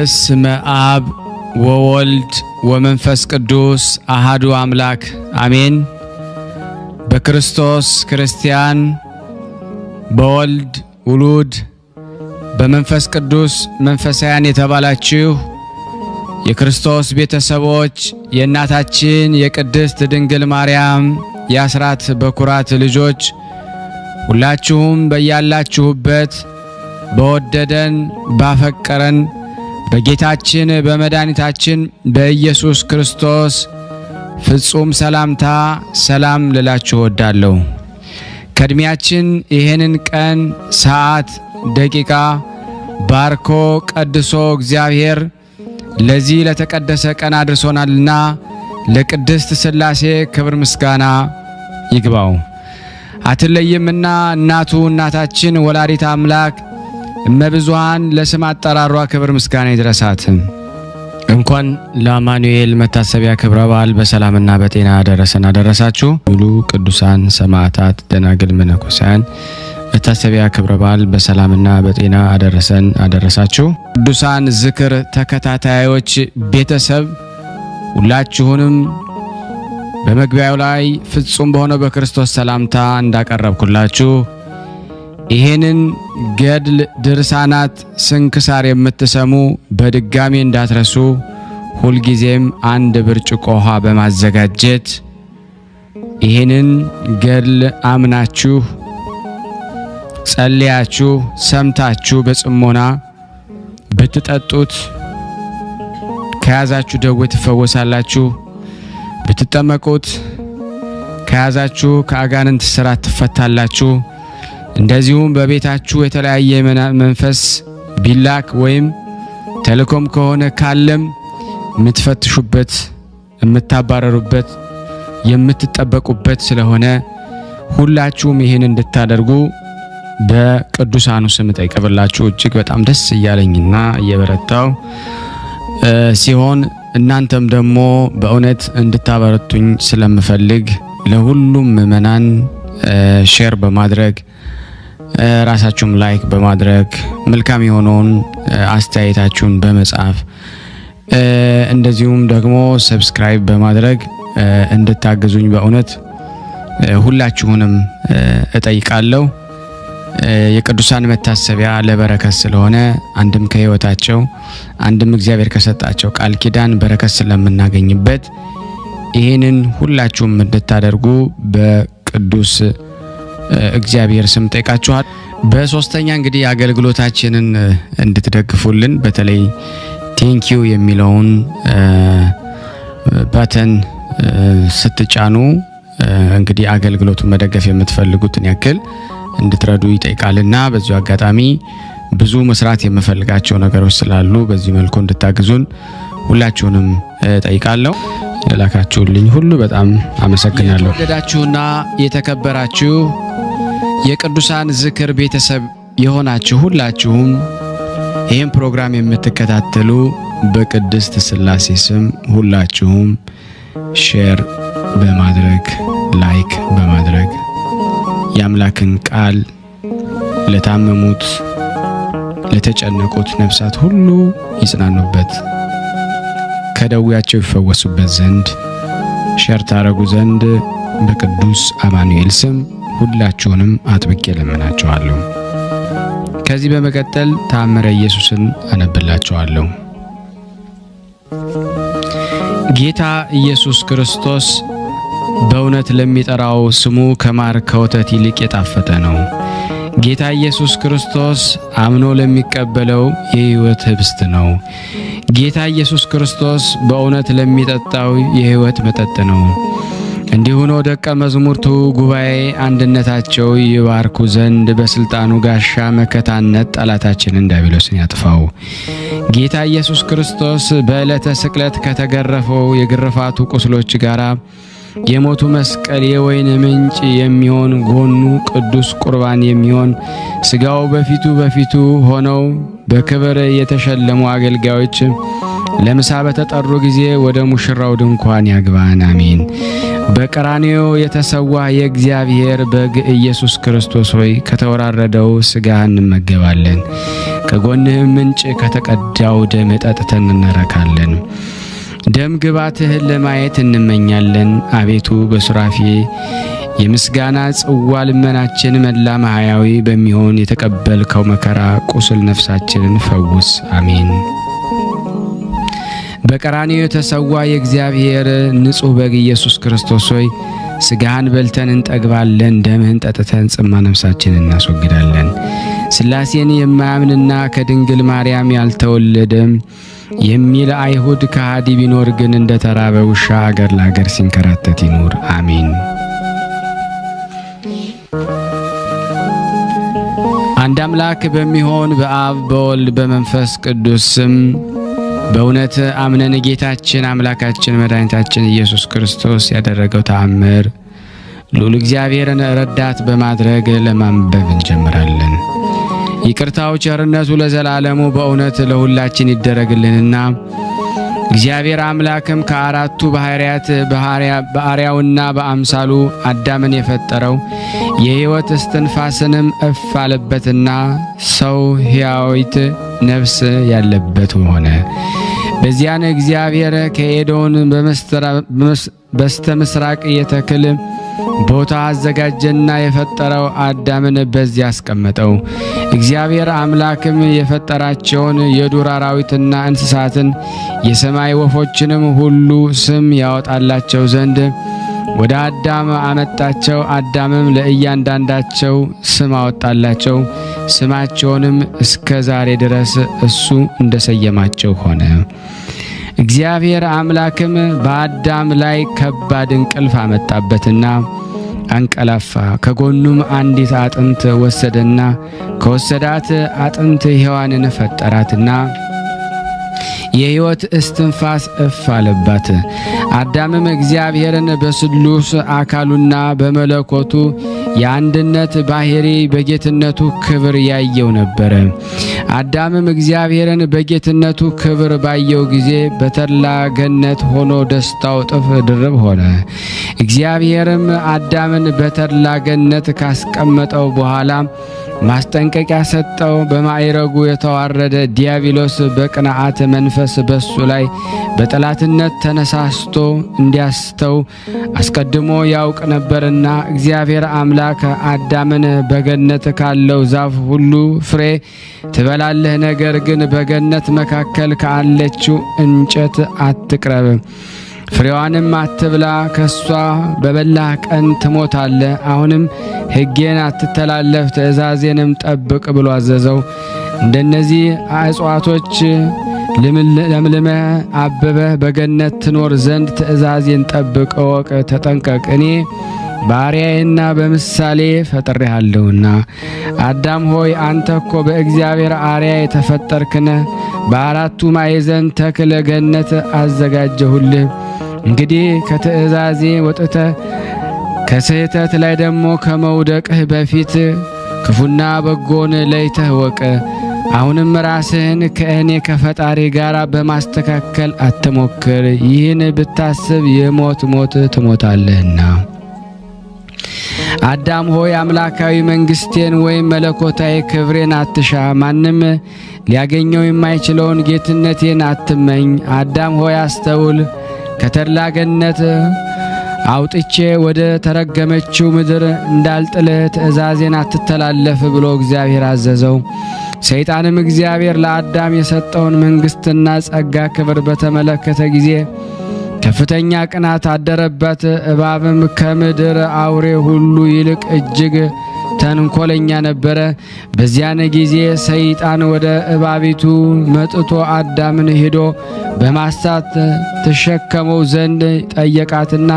በስመ አብ ወወልድ ወመንፈስ ቅዱስ አሐዱ አምላክ አሜን። በክርስቶስ ክርስቲያን በወልድ ውሉድ በመንፈስ ቅዱስ መንፈሳውያን የተባላችሁ የክርስቶስ ቤተሰቦች የእናታችን የቅድስት ድንግል ማርያም የአስራት በኩራት ልጆች ሁላችሁም በያላችሁበት በወደደን ባፈቀረን በጌታችን በመድኃኒታችን በኢየሱስ ክርስቶስ ፍጹም ሰላምታ ሰላም ልላችሁ ወዳለሁ። ከእድሜያችን ይሄንን ቀን ሰዓት ደቂቃ ባርኮ ቀድሶ እግዚአብሔር ለዚህ ለተቀደሰ ቀን አድርሶናልና ለቅድስት ሥላሴ ክብር ምስጋና ይግባው። አትለይምና እናቱ እናታችን ወላዲተ አምላክ እመብዙሃን ለስም አጠራሯ ክብር ምስጋና ይድረሳት። እንኳን ለአማኑኤል መታሰቢያ ክብረ በዓል በሰላምና በጤና አደረሰን አደረሳችሁ። ሙሉ ቅዱሳን ሰማዕታት፣ ደናግል፣ መነኮሳያን መታሰቢያ ክብረ በዓል በሰላምና በጤና አደረሰን አደረሳችሁ። ቅዱሳን ዝክር ተከታታዮች ቤተሰብ ሁላችሁንም በመግቢያው ላይ ፍጹም በሆነው በክርስቶስ ሰላምታ እንዳቀረብኩላችሁ ይሄንን ገድል ድርሳናት ስንክሳር የምትሰሙ በድጋሚ እንዳትረሱ ሁልጊዜም አንድ ብርጭቆ ውሃ በማዘጋጀት ይሄንን ገድል አምናችሁ ጸልያችሁ ሰምታችሁ በጽሞና ብትጠጡት ከያዛችሁ ደዌ ትፈወሳላችሁ። ብትጠመቁት ከያዛችሁ ከአጋንንት ስራት ትፈታላችሁ። እንደዚሁም በቤታችሁ የተለያየ መንፈስ ቢላክ ወይም ተልኮም ከሆነ ካለም የምትፈትሹበት የምታባረሩበት የምትጠበቁበት ስለሆነ ሁላችሁም ይሄን እንድታደርጉ በቅዱሳኑ ስም ጠይቀብላችሁ እጅግ በጣም ደስ እያለኝና እየበረታው ሲሆን እናንተም ደግሞ በእውነት እንድታበረቱኝ ስለምፈልግ ለሁሉም ምእመናን ሼር በማድረግ ራሳችሁም ላይክ በማድረግ መልካም የሆነውን አስተያየታችሁን በመጻፍ እንደዚሁም ደግሞ ሰብስክራይብ በማድረግ እንድታግዙኝ በእውነት ሁላችሁንም እጠይቃለሁ። የቅዱሳን መታሰቢያ ለበረከት ስለሆነ አንድም ከሕይወታቸው አንድም እግዚአብሔር ከሰጣቸው ቃል ኪዳን በረከት ስለምናገኝበት ይሄንን ሁላችሁም እንድታደርጉ በቅዱስ እግዚአብሔር ስም ጠይቃችኋል። በሶስተኛ እንግዲህ አገልግሎታችንን እንድትደግፉልን በተለይ ቴንኪዩ የሚለውን ባተን ስትጫኑ እንግዲህ አገልግሎቱን መደገፍ የምትፈልጉትን ያክል እንድትረዱ ይጠይቃልና በዚሁ አጋጣሚ ብዙ መስራት የምፈልጋቸው ነገሮች ስላሉ በዚህ መልኩ እንድታግዙን ሁላችሁንም ጠይቃለሁ። ለላካችሁልኝ ሁሉ በጣም አመሰግናለሁ። የተወደዳችሁና የተከበራችሁ የቅዱሳን ዝክር ቤተሰብ የሆናችሁ ሁላችሁም ይህን ፕሮግራም የምትከታተሉ በቅድስት ሥላሴ ስም ሁላችሁም ሼር በማድረግ ላይክ በማድረግ የአምላክን ቃል ለታመሙት ለተጨነቁት ነፍሳት ሁሉ ይጽናኑበት ከደዌያቸው ይፈወሱበት ዘንድ ሼር ታረጉ ዘንድ በቅዱስ አማኑኤል ስም ሁላችሁንም አጥብቄ ለምናችኋለሁ። ከዚህ በመቀጠል ተአምረ ኢየሱስን አነብላችኋለሁ። ጌታ ኢየሱስ ክርስቶስ በእውነት ለሚጠራው ስሙ ከማር ከወተት ይልቅ የጣፈጠ ነው። ጌታ ኢየሱስ ክርስቶስ አምኖ ለሚቀበለው የሕይወት ህብስት ነው። ጌታ ኢየሱስ ክርስቶስ በእውነት ለሚጠጣው የሕይወት መጠጥ ነው። እንዲሁ ነው ደቀ መዛሙርቱ ጉባኤ አንድነታቸው ይባርኩ ዘንድ በስልጣኑ ጋሻ መከታነት ጠላታችንን ዲያብሎስን ያጥፋው። ጌታ ኢየሱስ ክርስቶስ በዕለተ ስቅለት ከተገረፈው የግርፋቱ ቁስሎች ጋራ የሞቱ መስቀል የወይን ምንጭ የሚሆን ጎኑ ቅዱስ ቁርባን የሚሆን ስጋው በፊቱ ሆነው በክብር የተሸለሙ አገልጋዮች ለምሳ በተጠሩ ጊዜ ወደ ሙሽራው ድንኳን ያግባን። አሜን። በቀራንዮ የተሰዋ የእግዚአብሔር በግ ኢየሱስ ክርስቶስ ሆይ ከተወራረደው ስጋ እንመገባለን። ከጎንህም ምንጭ ከተቀዳው ደም ጠጥተን እንረካለን። ደም ግባትህን ለማየት እንመኛለን። አቤቱ በሱራፌ የምስጋና ጽዋ ልመናችን መላ ማህያዊ በሚሆን የተቀበልከው መከራ ቁስል ነፍሳችንን ፈውስ። አሜን። በቀራንዮ የተሰዋ የእግዚአብሔር ንጹሕ በግ ኢየሱስ ክርስቶስ ሆይ ስጋህን በልተን እንጠግባለን፣ ደምህን ጠጥተን ጽማ ነፍሳችንን እናስወግዳለን። ሥላሴን የማያምንና ከድንግል ማርያም ያልተወለደም የሚል አይሁድ ከሃዲ ቢኖር ግን እንደ ተራበ ውሻ አገር ለአገር ሲንከራተት ይኑር። አሜን። አንድ አምላክ በሚሆን በአብ በወልድ በመንፈስ ቅዱስ ስም በእውነት አምነን ጌታችን አምላካችን መድኃኒታችን ኢየሱስ ክርስቶስ ያደረገው ተአምር ልዑል እግዚአብሔርን ረዳት በማድረግ ለማንበብ እንጀምራለን። ይቅርታው ቸርነቱ ለዘላለሙ በእውነት ለሁላችን ይደረግልንና እግዚአብሔር አምላክም ከአራቱ ባህሪያት በአርአያውና በአምሳሉ አዳምን የፈጠረው የሕይወት እስትንፋስንም እፍ አለበትና ሰው ሕያዊት ነፍስ ያለበት ሆነ። በዚያን እግዚአብሔር ከኤዶን በስተ ምስራቅ የተክል ቦታ አዘጋጀና የፈጠረው አዳምን በዚያ አስቀመጠው። እግዚአብሔር አምላክም የፈጠራቸውን የዱር አራዊትና እንስሳትን የሰማይ ወፎችንም ሁሉ ስም ያወጣላቸው ዘንድ ወደ አዳም አመጣቸው። አዳምም ለእያንዳንዳቸው ስም አወጣላቸው። ስማቸውንም እስከ ዛሬ ድረስ እሱ እንደሰየማቸው ሆነ። እግዚአብሔር አምላክም በአዳም ላይ ከባድ እንቅልፍ አመጣበትና አንቀላፋ። ከጎኑም አንዲት አጥንት ወሰደና ከወሰዳት አጥንት ሔዋንን ፈጠራትና የሕይወት እስትንፋስ እፍ አለባት። አዳምም እግዚአብሔርን በስሉስ አካሉና በመለኮቱ የአንድነት ባህሪ በጌትነቱ ክብር ያየው ነበር። አዳምም እግዚአብሔርን በጌትነቱ ክብር ባየው ጊዜ በተድላ ገነት ሆኖ ደስታው እጥፍ ድርብ ሆነ። እግዚአብሔርም አዳምን በተድላ ገነት ካስቀመጠው በኋላ ማስጠንቀቂያ ሰጠው። በማዕረጉ የተዋረደ ዲያብሎስ በቅንዓት መንፈስ በሱ ላይ በጠላትነት ተነሳስቶ እንዲያስተው አስቀድሞ ያውቅ ነበርና እግዚአብሔር አምላክ አዳምን በገነት ካለው ዛፍ ሁሉ ፍሬ ትበላለህ፣ ነገር ግን በገነት መካከል ካለችው እንጨት አትቅረብ፣ ፍሬዋንም አትብላ፣ ከሷ በበላህ ቀን ትሞታለህ። አሁንም ሕጌን አትተላለፍ፣ ትእዛዜንም ጠብቅ ብሎ አዘዘው። እንደነዚህ እጽዋቶች ለምልመህ አበበህ በገነት ትኖር ዘንድ ትእዛዜን ጠብቅ፣ እወቅ፣ ተጠንቀቅ። እኔ ባሪያዬና በምሳሌ ፈጥሬሃለሁና። አዳም ሆይ አንተ እኮ በእግዚአብሔር አርአያ የተፈጠርክነ፣ በአራቱ ማዕዘን ተክለ ገነት አዘጋጀሁልህ። እንግዲህ ከትእዛዜ ወጥተህ ከስህተት ላይ ደግሞ ከመውደቅህ በፊት ክፉና በጎን ለይተህ ወቅ። አሁንም ራስህን ከእኔ ከፈጣሪ ጋር በማስተካከል አትሞክር። ይህን ብታስብ የሞት ሞት ትሞታለህና። አዳም ሆይ አምላካዊ መንግስቴን ወይም መለኮታዊ ክብሬን አትሻ። ማንም ሊያገኘው የማይችለውን ጌትነቴን አትመኝ። አዳም ሆይ አስተውል። ከተድላ ገነት አውጥቼ ወደ ተረገመችው ምድር እንዳልጥልህ ትእዛዜን አትተላለፍ ብሎ እግዚአብሔር አዘዘው። ሰይጣንም እግዚአብሔር ለአዳም የሰጠውን መንግስትና ጸጋ ክብር በተመለከተ ጊዜ ከፍተኛ ቅናት አደረበት። እባብም ከምድር አውሬ ሁሉ ይልቅ እጅግ ተንኮለኛ ነበረ። በዚያን ጊዜ ሰይጣን ወደ እባቢቱ መጥቶ አዳምን ሄዶ በማሳት ተሸከመው ዘንድ ጠየቃትና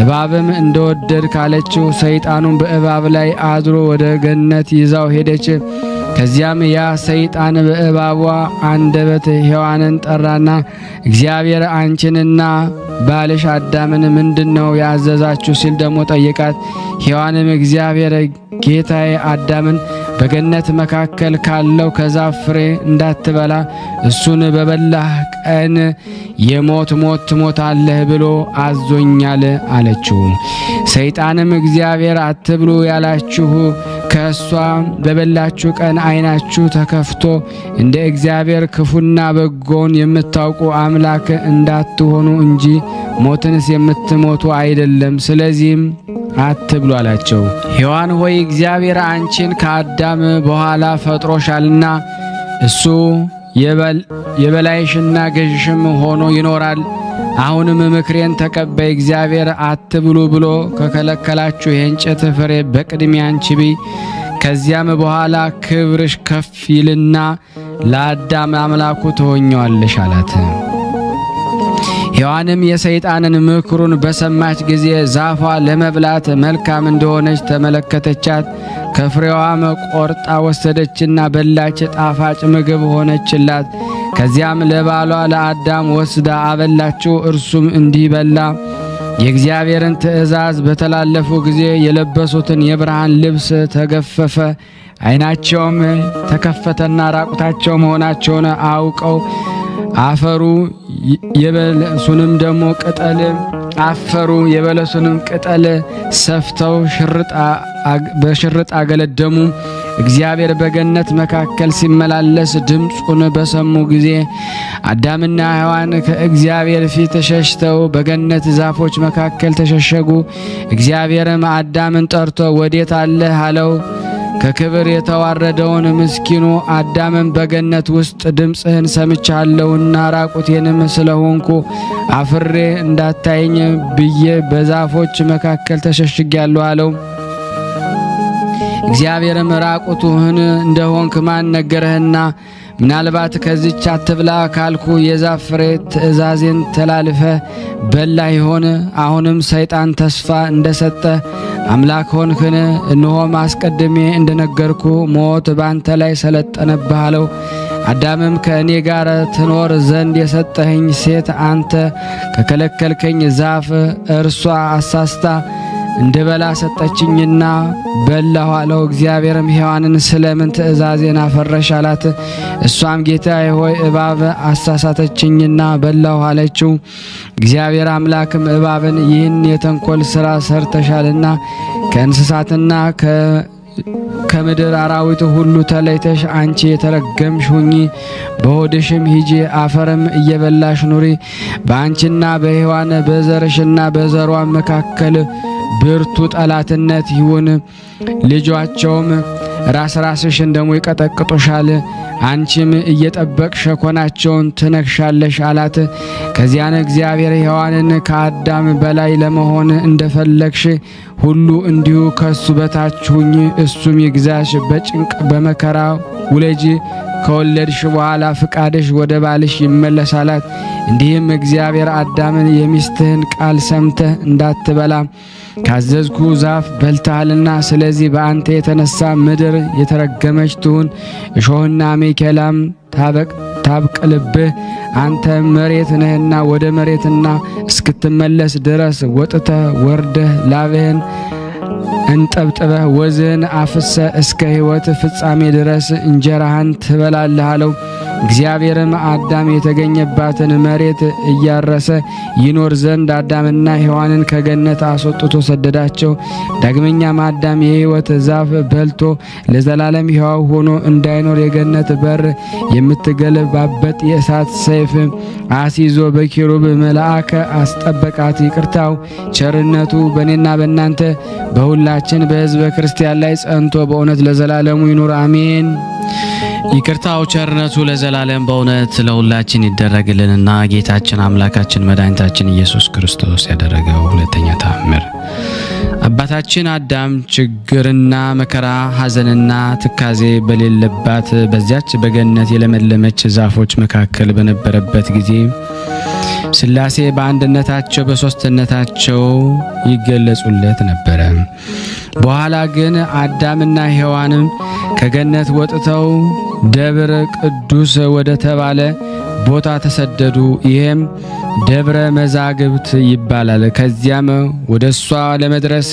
እባብም እንደወደድ ካለችው ሰይጣኑን በእባብ ላይ አድሮ ወደ ገነት ይዛው ሄደች። ከዚያም ያ ሰይጣን በእባቧ አንደበት ሔዋንን ጠራና እግዚአብሔር አንቺንና ባልሽ አዳምን ምንድነው ያዘዛችሁ ሲል ደግሞ ጠየቃት። ሔዋንም እግዚአብሔር ጌታዬ አዳምን በገነት መካከል ካለው ከዛፍ ፍሬ እንዳትበላ እሱን በበላህ ቀን የሞት ሞት ትሞታለህ ብሎ አዞኛል አለችው። ሰይጣንም እግዚአብሔር አትብሉ ያላችሁ ከእሷ በበላችሁ ቀን ዓይናችሁ ተከፍቶ እንደ እግዚአብሔር ክፉና በጎን የምታውቁ አምላክ እንዳትሆኑ እንጂ ሞትንስ የምትሞቱ አይደለም። ስለዚህም አትብሉ አላቸው። ሔዋን ሆይ እግዚአብሔር አንቺን ከአዳም በኋላ ፈጥሮሻልና እሱ የበላይሽና ገዥሽም ሆኖ ይኖራል። አሁንም ምክሬን ተቀበይ። እግዚአብሔር አትብሉ ብሎ ከከለከላችሁ የእንጨት ፍሬ በቅድሚያ አንቺ ብይ። ከዚያም በኋላ ክብርሽ ከፍ ይልና ለአዳም አምላኩ ትሆኛለሽ አላት። ሔዋንም የሰይጣንን ምክሩን በሰማች ጊዜ ዛፏ ለመብላት መልካም እንደሆነች ተመለከተቻት። ከፍሬዋም ቆርጣ ወሰደችና በላች፣ ጣፋጭ ምግብ ሆነችላት። ከዚያም ለባሏ ለአዳም ወስዳ አበላችው። እርሱም እንዲህ በላ። የእግዚአብሔርን ትእዛዝ በተላለፉ ጊዜ የለበሱትን የብርሃን ልብስ ተገፈፈ። ዓይናቸውም ተከፈተና ራቁታቸው መሆናቸውን አውቀው አፈሩ። የበለሱንም ደሞ ቅጠል አፈሩ። የበለሱንም ቅጠል ሰፍተው በሽርጥ አገለደሙ። እግዚአብሔር በገነት መካከል ሲመላለስ ድምፁን በሰሙ ጊዜ አዳምና ሔዋን ከእግዚአብሔር ፊት ሸሽተው በገነት ዛፎች መካከል ተሸሸጉ። እግዚአብሔርም አዳምን ጠርቶ ወዴት አለህ አለው። ከክብር የተዋረደውን ምስኪኑ አዳምን በገነት ውስጥ ድምፅህን ሰምቻለሁና ራቁቴንም ስለሆንኩ አፍሬ እንዳታየኝ ብዬ በዛፎች መካከል ተሸሽጌያለሁ አለው። እግዚአብሔርም ራቁትህን እንደሆንክ ማን ነገረህና? ምናልባት ከዚች አትብላ ካልኩ የዛፍ ፍሬ ትእዛዜን ተላልፈ በላ ይሆን? አሁንም ሰይጣን ተስፋ እንደሰጠ አምላክ ሆንክን? እነሆም አስቀድሜ እንደነገርኩ ሞት ባንተ ላይ ሰለጠነብህ አለው። አዳምም ከእኔ ጋር ትኖር ዘንድ የሰጠኸኝ ሴት አንተ ከከለከልከኝ ዛፍ እርሷ አሳስታ እንደበላ ሰጠችኝና በላሁ አለው። እግዚአብሔርም ሔዋንን ስለምን ትእዛዜን አፈረሽ አላት። እሷም ጌታዬ ሆይ እባብ አሳሳተችኝና በላሁ አለችው። እግዚአብሔር አምላክም እባብን ይህን የተንኮል ሥራ ሰርተሻልና ከእንስሳትና ከምድር አራዊት ሁሉ ተለይተሽ አንቺ የተረገምሽ ሁኚ፣ በሆድሽም ሂጂ፣ አፈርም እየበላሽ ኑሪ። በአንቺና በሔዋን በዘርሽና በዘሯ መካከል ብርቱ ጠላትነት ይሁን። ልጆቻቸውም ራስሽን ደሞ ይቀጠቅጡሻል፣ አንቺም እየጠበቅሽ ሸኮናቸውን ትነክሻለሽ አላት። ከዚያን እግዚአብሔር ሔዋንን ከአዳም በላይ ለመሆን እንደፈለግሽ ሁሉ እንዲሁ ከሱ በታች ሁኚ፣ እሱም ይግዛሽ፣ በጭንቅ በመከራ ውለጂ፣ ከወለድሽ በኋላ ፍቃድሽ ወደ ባልሽ ይመለሳላት። እንዲህም እግዚአብሔር አዳምን የሚስትህን ቃል ሰምተህ እንዳትበላ ካዘዝኩ ዛፍ በልተሃልና ስለዚህ በአንተ የተነሳ ምድር የተረገመች ትሁን፣ እሾህና አሜከላም ታብቅልብህ። አንተ መሬት ነህና ወደ መሬትና እስክትመለስ ድረስ ወጥተህ ወርደህ ላብህን እንጠብጥበህ ወዝህን አፍሰ እስከ ሕይወት ፍጻሜ ድረስ እንጀራህን ትበላለህ አለው። እግዚአብሔርም አዳም የተገኘባትን መሬት እያረሰ ይኖር ዘንድ አዳምና ሔዋንን ከገነት አስወጥቶ ሰደዳቸው። ዳግመኛም አዳም የሕይወት ዛፍ በልቶ ለዘላለም ሕያው ሆኖ እንዳይኖር የገነት በር የምትገለባበት የእሳት ሰይፍ አስይዞ በኪሩብ መልአክ አስጠበቃት። ይቅርታው ቸርነቱ በእኔና በእናንተ በሁላችን በሕዝበ ክርስቲያን ላይ ጸንቶ በእውነት ለዘላለሙ ይኑር አሜን። ይቅርታው ቸርነቱ ለዘላለም በእውነት ለሁላችን ይደረግልንና ጌታችን አምላካችን መድኃኒታችን ኢየሱስ ክርስቶስ ያደረገው ሁለተኛ ተአምር አባታችን አዳም ችግርና መከራ ሐዘንና ትካዜ በሌለባት በዚያች በገነት የለመለመች ዛፎች መካከል በነበረበት ጊዜ ሥላሴ በአንድነታቸው በሶስትነታቸው ይገለጹለት ነበረ። በኋላ ግን አዳምና ሔዋንም ከገነት ወጥተው ደብረ ቅዱስ ወደ ተባለ ቦታ ተሰደዱ። ይሄም ደብረ መዛግብት ይባላል። ከዚያም ወደሷ ለመድረስ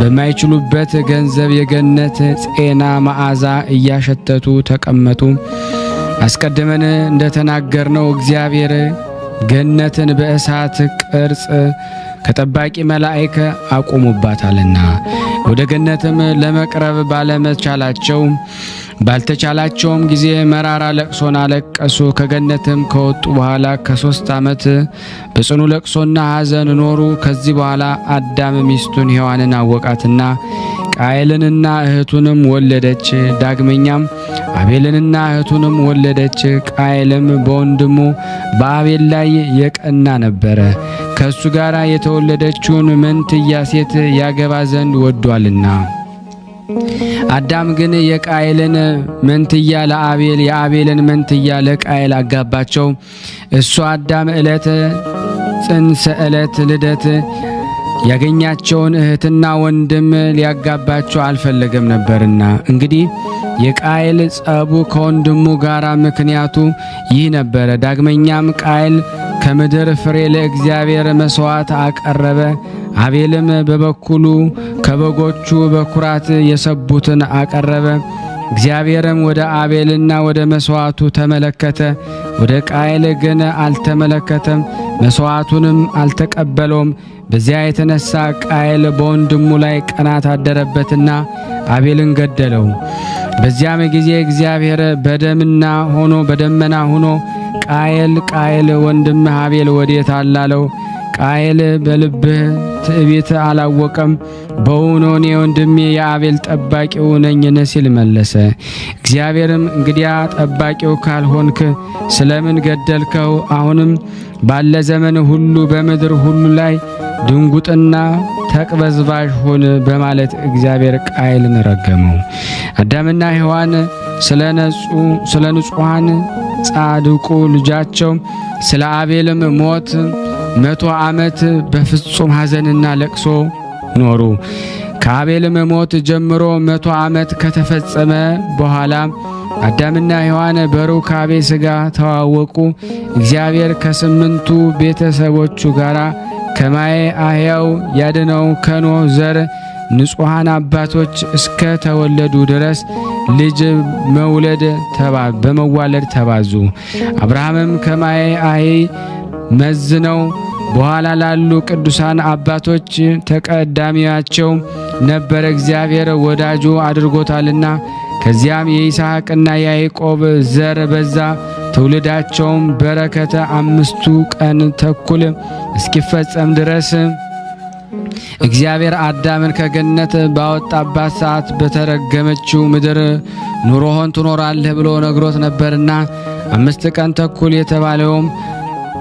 በማይችሉበት ገንዘብ የገነት ጤና መዓዛ እያሸተቱ ተቀመጡ። አስቀድመን እንደተናገርነው እግዚአብሔር ገነትን በእሳት ቅርጽ ከጠባቂ መላእክት አቆሙባታልና ወደ ገነትም ለመቅረብ ባልተቻላቸውም ጊዜ መራራ ለቅሶን አለቀሱ። ከገነትም ከወጡ በኋላ ከ3 ዓመት በጽኑ ለቅሶና ሐዘን ኖሩ። ከዚህ በኋላ አዳም ሚስቱን ሔዋንን አወቃትና ቃየልንና እህቱንም ወለደች። ዳግመኛም አቤልንና እህቱንም ወለደች። ቃየልም በወንድሙ በአቤል ላይ የቀና ነበረ፣ ከሱ ጋር የተወለደችውን መንትያ ሴት ያገባ ዘንድ ወዷልና። አዳም ግን የቃየልን መንትያ ለአቤል የአቤልን መንትያ ለቃየል አጋባቸው። እሱ አዳም ዕለት ጽንሰ ዕለት ልደት ያገኛቸውን እህትና ወንድም ሊያጋባቸው አልፈለገም ነበርና። እንግዲህ የቃየል ጸቡ ከወንድሙ ጋር ምክንያቱ ይህ ነበረ። ዳግመኛም ቃየል ከምድር ፍሬ ለእግዚአብሔር መስዋዕት አቀረበ። አቤልም በበኩሉ ከበጎቹ በኩራት የሰቡትን አቀረበ። እግዚአብሔርም ወደ አቤልና ወደ መስዋዕቱ ተመለከተ፣ ወደ ቃየል ግን አልተመለከተም፣ መስዋዕቱንም አልተቀበለውም። በዚያ የተነሳ ቃየል በወንድሙ ላይ ቅናት አደረበትና አቤልን ገደለው። በዚያም ጊዜ እግዚአብሔር በደመና ሆኖ ቃየል ወንድምህ አቤል ወዴት አለ አለው። ቃየል በልብህ ትዕቢት አላወቀም፣ በእውኑ እኔ ወንድሜ የአቤል ጠባቂው ነኝን ሲል መለሰ። እግዚአብሔርም እንግዲያ ጠባቂው ካልሆንክ ስለምን ገደልከው? አሁንም ባለ ዘመን ሁሉ በምድር ሁሉ ላይ ድንጉጥና ተቅበዝባዥ ሁን በማለት እግዚአብሔር ቃየልን ረገመው። አዳምና ሔዋን ስለ ንጹሐን ጻድቁ ልጃቸው ስለ አቤልም ሞት 100 ዓመት በፍጹም ሐዘንና ለቅሶ ኖሩ። ከአቤልም ሞት ጀምሮ 100 ዓመት ከተፈጸመ በኋላ አዳምና ሔዋን በሩካቤ ሥጋ ተዋወቁ። እግዚአብሔር ከ8ቱ ቤተሰቦቹ ጋር ከማየ አህያው ያድነው ከኖህ ዘር ንጹሐን አባቶች እስከ ተወለዱ ድረስ ልጅ በመዋለድ ተባዙ። አብርሃምም ከማየ አህይ መዝነው በኋላ ላሉ ቅዱሳን አባቶች ተቀዳሚያቸው ነበረ፣ እግዚአብሔር ወዳጁ አድርጎታልና። ከዚያም የይስሐቅና የያዕቆብ ዘር በዛ። ትውልዳቸውም በረከተ 5 ቀን ተኩል እስኪፈጸም ድረስ እግዚአብሔር አዳምን ከገነት ባወጣባት ሰዓት በተረገመችው ምድር ኑሮህን ትኖራለህ ብሎ ነግሮት ነበርና 5 ቀን ተኩል የተባለውም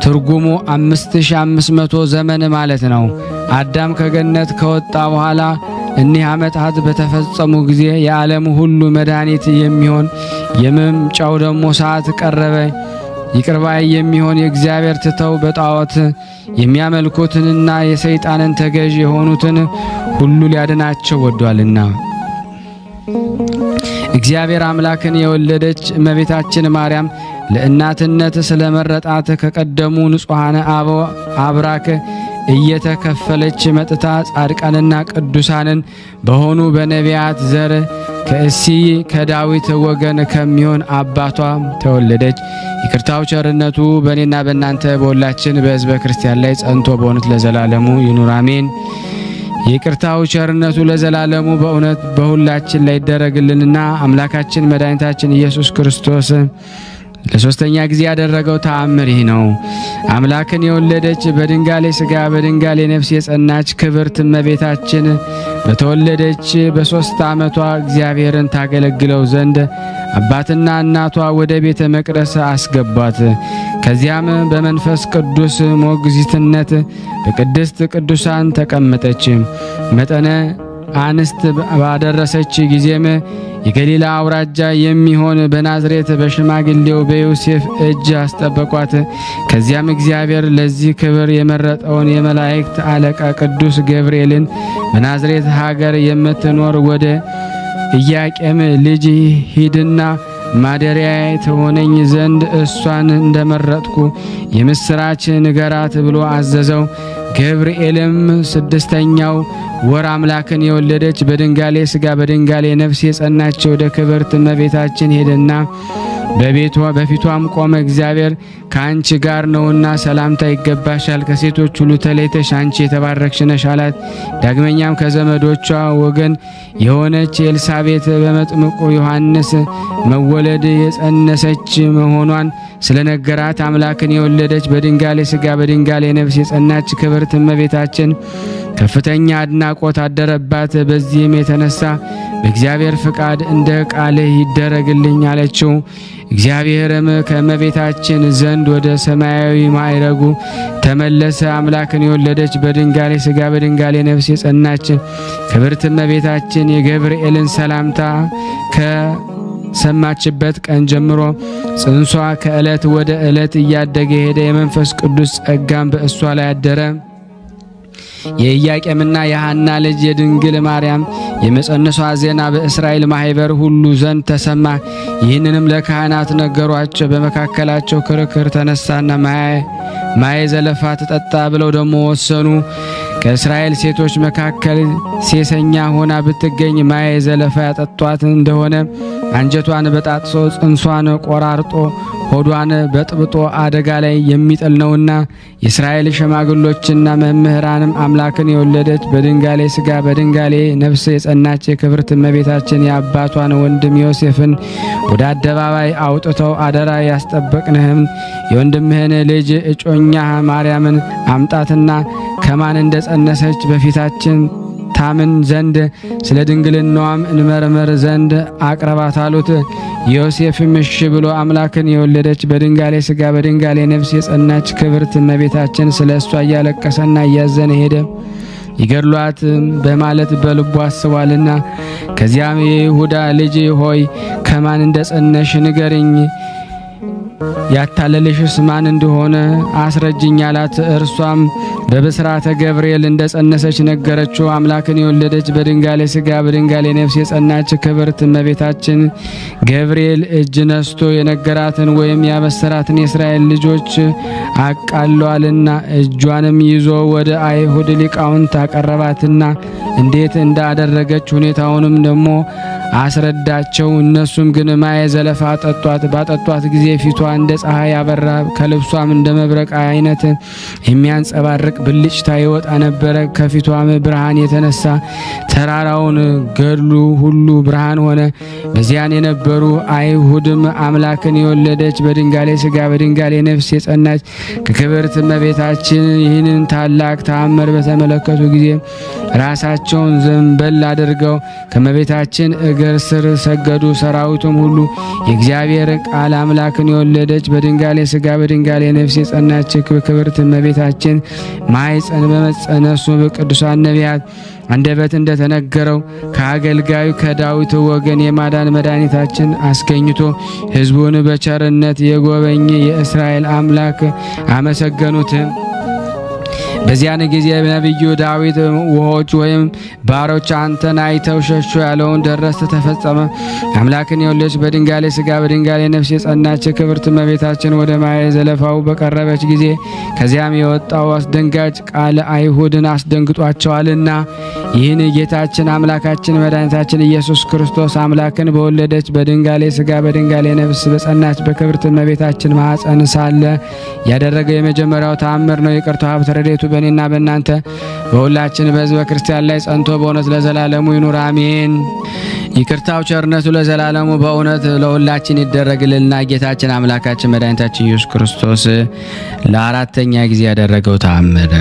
ትርጉሙ 5500 ዘመን ማለት ነው። አዳም ከገነት ከወጣ በኋላ እኒህ ዓመታት በተፈጸሙ ጊዜ የዓለም ሁሉ መድኃኒት የሚሆን የመምጫው ደግሞ ሰዓት ቀረበ። ይቅርባይ የሚሆን የእግዚአብሔር ትተው በጣዖት የሚያመልኩትንና የሰይጣንን ተገዥ የሆኑትን ሁሉ ሊያድናቸው ወዷልና። እግዚአብሔር አምላክን የወለደች እመቤታችን ማርያም ለእናትነት ስለመረጣት ከቀደሙ ንጹሐን አብራክ እየተከፈለች መጥታ ጻድቃንና ቅዱሳንን በሆኑ በነቢያት ዘር ከእሴይ ከዳዊት ወገን ከሚሆን አባቷ ተወለደች። ይቅርታው ቸርነቱ በእኔና በእናንተ በሁላችን በሕዝበ ክርስቲያን ላይ ጸንቶ በእውነት ለዘላለሙ ይኑር አሜን። ይቅርታው ቸርነቱ ለዘላለሙ በእውነት በሁላችን ላይ ይደረግልንና አምላካችን መድኃኒታችን ኢየሱስ ክርስቶስ ለሶስተኛ ጊዜ ያደረገው ተአምር ይህ ነው። አምላክን የወለደች በድንጋሌ ሥጋ በድንጋሌ ነፍስ የጸናች ክብርት እመቤታችን በተወለደች በ3 ዓመቷ እግዚአብሔርን ታገለግለው ዘንድ አባትና እናቷ ወደ ቤተ መቅደስ አስገቧት። ከዚያም በመንፈስ ቅዱስ ሞግዚትነት በቅድስት ቅዱሳን ተቀመጠች። መጠነ አንስት ባደረሰች ጊዜም የገሊላ አውራጃ የሚሆን በናዝሬት በሽማግሌው በዮሴፍ እጅ አስጠበቋት። ከዚያም እግዚአብሔር ለዚህ ክብር የመረጠውን የመላእክት አለቃ ቅዱስ ገብርኤልን በናዝሬት ሀገር የምትኖር ወደ ኢያቄም ልጅ ሂድና ማደሪያ ትሆነኝ ዘንድ እሷን እንደመረጥኩ የምስራች ንገራት ብሎ አዘዘው። ገብርኤልም 6ኛው ወር አምላክን የወለደች በድንጋሌ ሥጋ በድንጋሌ ነፍስ የጸናች ወደ ክብርት እመቤታችን ሄደና በፊቷም ቆመ። እግዚአብሔር ከአንቺ ጋር ነውና ሰላምታ ይገባሻል፣ ከሴቶች ሁሉ ተለይተሽ አንቺ የተባረክሽ ነሽ አላት። ዳግመኛም ከዘመዶቿ ወገን የሆነች ኤልሳቤጥ በመጥምቁ ዮሐንስ መወለድ የጸነሰች መሆኗን ስለነገራት አምላክን የወለደች በድንጋሌ ሥጋ በድንጋሌ ነፍስ የጸናች ክብርት እመቤታችን ከፍተኛ አድናቆት አደረባት። በዚህም የተነሳ በእግዚአብሔር ፍቃድ እንደ ቃልህ ይደረግልኝ አለችው። እግዚአብሔርም ከእመቤታችን ዘንድ ወደ ሰማያዊ ማዕረጉ ተመለሰ። አምላክን የወለደች በድንጋሌ ሥጋ በድንጋሌ ነፍስ የጸናች ክብርት እመቤታችን የገብርኤልን ሰላምታ ሰማችበት ቀን ጀምሮ ጽንሷ ከዕለት ወደ ዕለት እያደገ ሄደ። የመንፈስ ቅዱስ ጸጋም በእሷ ላይ አደረ። የኢያቄምና የሐና ልጅ የድንግል ማርያም የመጸነሷ ዜና በእስራኤል ማህበር ሁሉ ዘንድ ተሰማ። ይህንንም ለካህናት ነገሯቸው። በመካከላቸው ክርክር ተነሳና ማየ ዘለፋ ትጠጣ ብለው ደግሞ ወሰኑ። ከእስራኤል ሴቶች መካከል ሴሰኛ ሆና ብትገኝ ማየ ዘለፋ ያጠጧት እንደሆነ አንጀቷን በጣጥሶ ጽንሷን ቆራርጦ ሆዷን በጥብጦ አደጋ ላይ የሚጥል ነውና የእስራኤል ሸማግሎችና መምህራንም አምላክን የወለደች በድንጋሌ ሥጋ በድንጋሌ ነፍስ የጸናች የክብርት እመቤታችን የአባቷን ወንድም ዮሴፍን ወደ አደባባይ አውጥተው አደራ ያስጠበቅንህም የወንድምህን ልጅ እጮኛ ማርያምን አምጣትና ከማን እንደጸነሰች በፊታችን ታምን ዘንድ ስለ ድንግልናዋም እንመርመር ዘንድ አቅርባት አሉት። ዮሴፍም እሺ ብሎ አምላክን የወለደች በድንጋሌ ሥጋ በድንጋሌ ነፍስ የጸናች ክብርት እመቤታችን ስለ እሷ እያለቀሰና እያዘነ ሄደ። ይገድሏት በማለት በልቡ አስቧልና። ከዚያም የይሁዳ ልጅ ሆይ ከማን እንደጸነሽ ንገሪኝ፣ ያታለልሽስ ማን እንደሆነ አስረጅኝ አላት። እርሷም በብስራተ ገብርኤል እንደጸነሰች ነገረችው። አምላክን የወለደች በድንጋሌ ሥጋ በድንጋሌ ነፍስ የጸናች ክብርት እመቤታችን ገብርኤል እጅ ነስቶ የነገራትን ወይም ያበሰራትን የእስራኤል ልጆች አቃሏልና እጇንም ይዞ ወደ አይሁድ ሊቃውንት አቀረባትና እንዴት እንዳደረገች ሁኔታውንም ደግሞ አስረዳቸው። እነሱም ግን ማየ ዘለፋ አጠጧት። ባጠጧት ጊዜ ፊቷ እንደ ፀሐይ ያበራ፣ ከልብሷም እንደ መብረቅ አይነት የሚያንጸባርቅ ብልጭታ ይወጣ ነበረ። ከፊቷም ብርሃን የተነሳ ተራራውን ገድሉ ሁሉ ብርሃን ሆነ። በዚያን የነበሩ አይሁድም አምላክን የወለደች በድንጋሌ ሥጋ በድንጋሌ ነፍስ የጸናች ከክብርት እመቤታችን ይህንን ታላቅ ተአምር በተመለከቱ ጊዜ ራሳቸውን ዘንበል አድርገው ከእመቤታችን እግር ስር ሰገዱ። ሰራዊቱም ሁሉ የእግዚአብሔር ቃል አምላክን የወለደች በድንጋሌ ሥጋ በድንጋሌ ነፍስ የጸናች ክብርት እመቤታችን ማኅፀን በመጸነሱ በቅዱሳን ነቢያት አንደበት እንደተነገረው ከአገልጋዩ ከዳዊት ወገን የማዳን መድኃኒታችን አስገኝቶ ሕዝቡን በቸርነት የጎበኘ የእስራኤል አምላክ አመሰገኑት። በዚያን ጊዜ ነቢዩ ዳዊት ውሆች ወይም ባሮች አንተን አይተው ሸሹ ያለውን ደረስ ተፈጸመ። አምላክን የወለደች በድንጋሌ ሥጋ በድንጋሌ ነፍስ የጸናች ክብርት እመቤታችን ወደ ማየ ዘለፋው በቀረበች ጊዜ ከዚያም የወጣው አስደንጋጭ ቃል አይሁድን አስደንግጧቸዋልና ይህን ጌታችን አምላካችን መድኃኒታችን ኢየሱስ ክርስቶስ አምላክን በወለደች በድንጋሌ ሥጋ በድንጋሌ ነፍስ በጸናች በክብርት እመቤታችን ማኅፀን ሳለ ያደረገው የመጀመሪያው ተአምር ነው። ይቅርታው ሀብተ ረድኤቱ በእኔና በእናንተ በሁላችን በሕዝበ ክርስቲያን ላይ ጸንቶ በእውነት ለዘላለሙ ይኑር አሜን። ይቅርታው ቸርነቱ ለዘላለሙ በእውነት ለሁላችን ይደረግልና ጌታችን አምላካችን መድኃኒታችን ኢየሱስ ክርስቶስ ለአራተኛ ጊዜ ያደረገው ተአምር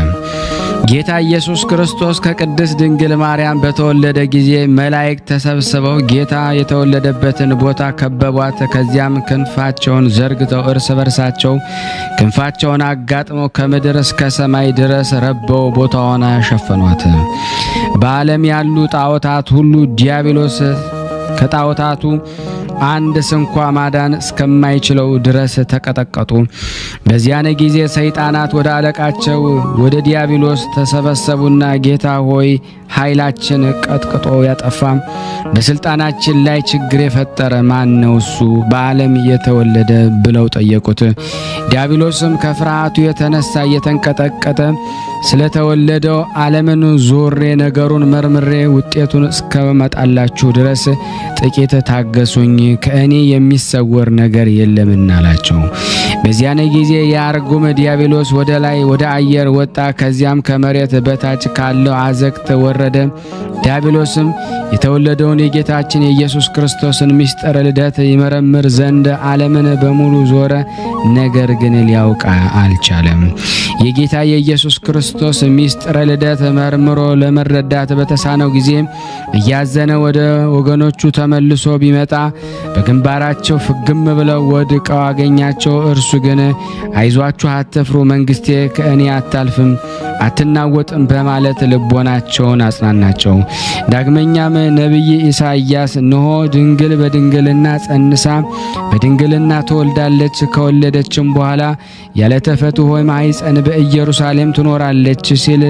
ጌታ ኢየሱስ ክርስቶስ ከቅድስት ድንግል ማርያም በተወለደ ጊዜ መላእክት ተሰብስበው ጌታ የተወለደበትን ቦታ ከበቧት። ከዚያም ክንፋቸውን ዘርግተው እርስ በርሳቸው ክንፋቸውን አጋጥመው ከምድር እስከ ሰማይ ድረስ ረበው ቦታዋን ሸፈኗት። በዓለም ያሉ ጣዖታት ሁሉ ዲያብሎስ ከጣዖታቱ አንድ ስንኳ ማዳን እስከማይችለው ድረስ ተቀጠቀጡ። በዚያን ጊዜ ሰይጣናት ወደ አለቃቸው ወደ ዲያብሎስ ተሰበሰቡና ጌታ ሆይ ኃይላችን ቀጥቅጦ ያጠፋ በስልጣናችን ላይ ችግር የፈጠረ ማን ነው እሱ በዓለም የተወለደ ብለው ጠየቁት። ዲያብሎስም ከፍርሃቱ የተነሳ እየተንቀጠቀጠ ስለተወለደው ዓለምን ዞሬ ነገሩን መርምሬ ውጤቱን እስከመጣላችሁ ድረስ ጥቂት ታገሱኝ፣ ከእኔ የሚሰወር ነገር የለምና አላቸው። በዚያን ጊዜ የአርጉም ዲያብሎስ ወደ ላይ ወደ አየር ወጣ። ከዚያም ከመሬት በታች ካለው አዘቅት ወረደ። ዲያብሎስም የተወለደውን የጌታችን የኢየሱስ ክርስቶስን ምስጢረ ልደት ይመረምር ዘንድ ዓለምን በሙሉ ዞረ፣ ነገር ግን ሊያውቅ አልቻለም። የጌታ የኢየሱስ ክርስቶስ ምስጢረ ልደት መርምሮ ለመረዳት በተሳነው ጊዜ እያዘነ ወደ ወገኖቹ ተመልሶ ቢመጣ በግንባራቸው ፍግም ብለው ወድቀው አገኛቸው። እርሱ ግን አይዟችሁ፣ አትፍሩ፣ መንግስቴ ከእኔ አታልፍም አትናወጥም በማለት ልቦናቸውን አጽናናቸው። ዳግመኛም ነቢይ ኢሳይያስ እነሆ ድንግል በድንግልና ጸንሳ በድንግልና ትወልዳለች፣ ከወለደችም በኋላ ያለ ተፈትሖ ማኅፀን በኢየሩሳሌም ትኖራለች ሲል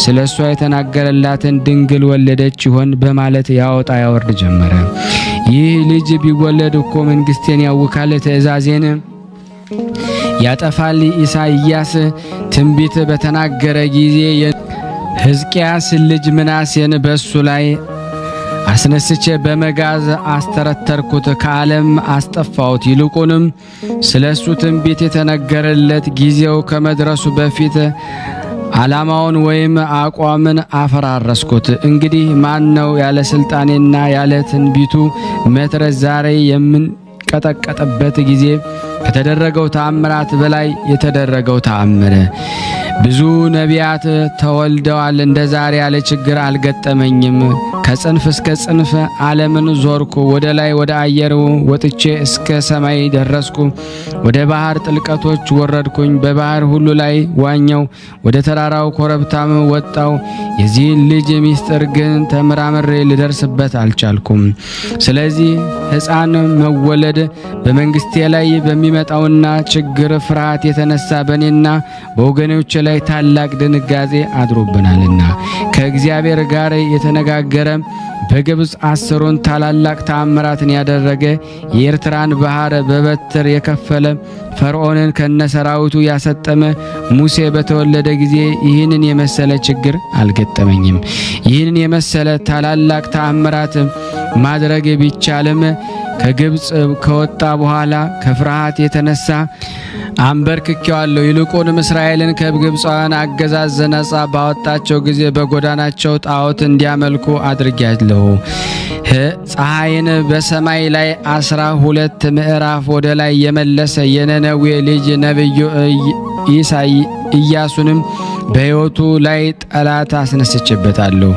ስለሷ የተናገረላትን ድንግል ወለደች ይሆን በማለት ያወጣ ያወርድ ጀመረ። ይህ ልጅ ቢወለድ እኮ መንግስቴን ያውካል፣ ትእዛዜን ያጠፋል። ኢሳይያስ ትንቢት በተናገረ ጊዜ ሕዝቅያስ ልጅ ምናሴን በሱ ላይ አስነስቼ በመጋዝ አስተረተርኩት፣ ከዓለም አስጠፋሁት። ይልቁንም ስለሱ ትንቢት የተነገረለት ጊዜው ከመድረሱ በፊት ዓላማውን ወይም አቋምን አፈራረስኩት። እንግዲህ ማን ነው ያለ ስልጣኔና ያለ ትንቢቱ መትረስ ዛሬ ቀጠቀጠበት ጊዜ ከተደረገው ተአምራት በላይ የተደረገው ተአምር? ብዙ ነቢያት ተወልደዋል፣ እንደ ዛሬ ያለ ችግር አልገጠመኝም። ከጽንፍ እስከ ጽንፍ ዓለምን ዞርኩ፣ ወደ ላይ ወደ አየር ወጥቼ እስከ ሰማይ ደረስኩ፣ ወደ ባህር ጥልቀቶች ወረድኩኝ፣ በባህር ሁሉ ላይ ዋኘው፣ ወደ ተራራው ኮረብታም ወጣው። የዚህን ልጅ ምስጢር ግን ተመራምሬ ልደርስበት አልቻልኩም። ስለዚህ ሕፃን መወለድ በመንግስቴ ላይ በሚመጣውና ችግር ፍርሃት የተነሳ በእኔና በወገኖቼ ላይ ታላቅ ድንጋጤ አድሮብናልና ከእግዚአብሔር ጋር የተነጋገረ በግብፅ 10 ታላላቅ ተአምራትን ያደረገ የኤርትራን ባህር በበትር የከፈለ ፈርዖንን ከነሰራዊቱ ያሰጠመ ሙሴ በተወለደ ጊዜ ይህንን የመሰለ ችግር አልገጠመኝም። ይህንን የመሰለ ታላላቅ ተአምራት ማድረግ ቢቻልም ከግብፅ ከወጣ በኋላ ከፍርሃት የተነሳ አንበርክኬዋለሁ። ይልቁንም እስራኤልን ከግብፃውያን አገዛዝ ነጻ ባወጣቸው ጊዜ በጎዳናቸው ጣዖት እንዲያመልኩ አድርጌያለሁ። ፀሐይን በሰማይ ላይ 12 ምዕራፍ ወደ ላይ የመለሰ የነነዌ ልጅ ነብዩ ኢያሱንም በሕይወቱ ላይ ጠላት አስነስቼበታለሁ።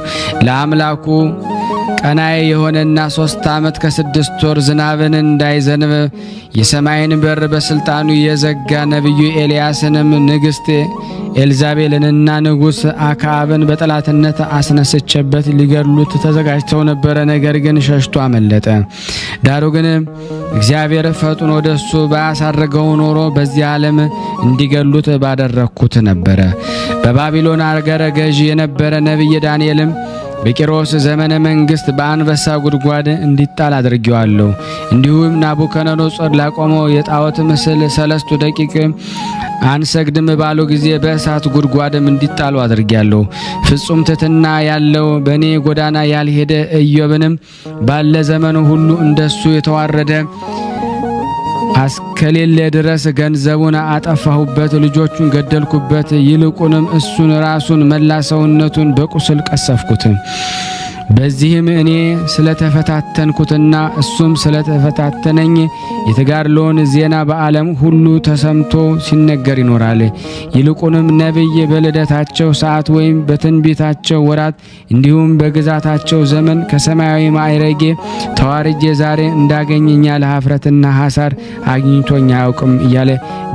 ለአምላኩ ቀናይ የሆነና 3 ዓመት ከ6 ወር ዝናብን እንዳይዘንብ የሰማይን በር በስልጣኑ የዘጋ ነብዩ ኤልያስንም ንግሥት ኤልዛቤልንና ንጉሥ አክዓብን በጠላትነት አስነስቼበት ሊገድሉት ተዘጋጅተው ነበረ። ነገር ግን ሸሽቶ አመለጠ። ዳሩ ግን እግዚአብሔር ፈጥኖ ወደሱ ባያሳርገው ኖሮ በዚህ ዓለም እንዲገድሉት ባደረኩት ነበረ። በባቢሎን አገረ ገዥ የነበረ ነብይ ዳንኤልም በቂሮስ ዘመነ መንግስት በአንበሳ ጉድጓድ እንዲጣል አድርጌዋለሁ። እንዲሁም ናቡከደነጾር ላቆመው የጣዖት ምስል 3 ደቂቅ አንሰግድም ባሉ ጊዜ በእሳት ጉድጓድም እንዲጣሉ አድርጌያለሁ። ፍጹም ትሕትና ያለው በእኔ ጎዳና ያልሄደ ኢዮብንም ባለ ዘመኑ ሁሉ እንደሱ የተዋረደ አስከሌለ ድረስ ገንዘቡን አጠፋሁበት፣ ልጆቹን ገደልኩበት። ይልቁንም እሱን ራሱን መላ ሰውነቱን በቁስል ቀሰፍኩት። በዚህም እኔ ስለተፈታተንኩትና እሱም ስለተፈታተነኝ የተጋድሎውን ዜና በዓለም ሁሉ ተሰምቶ ሲነገር ይኖራል። ይልቁንም ነቢይ በልደታቸው ሰዓት ወይም በትንቢታቸው ወራት እንዲሁም በግዛታቸው ዘመን ከሰማያዊ ማዕረጌ ተዋርጄ ዛሬ እንዳገኘኝ ያለ ኀፍረትና ሐሳር አግኝቶኝ አያውቅም እያለ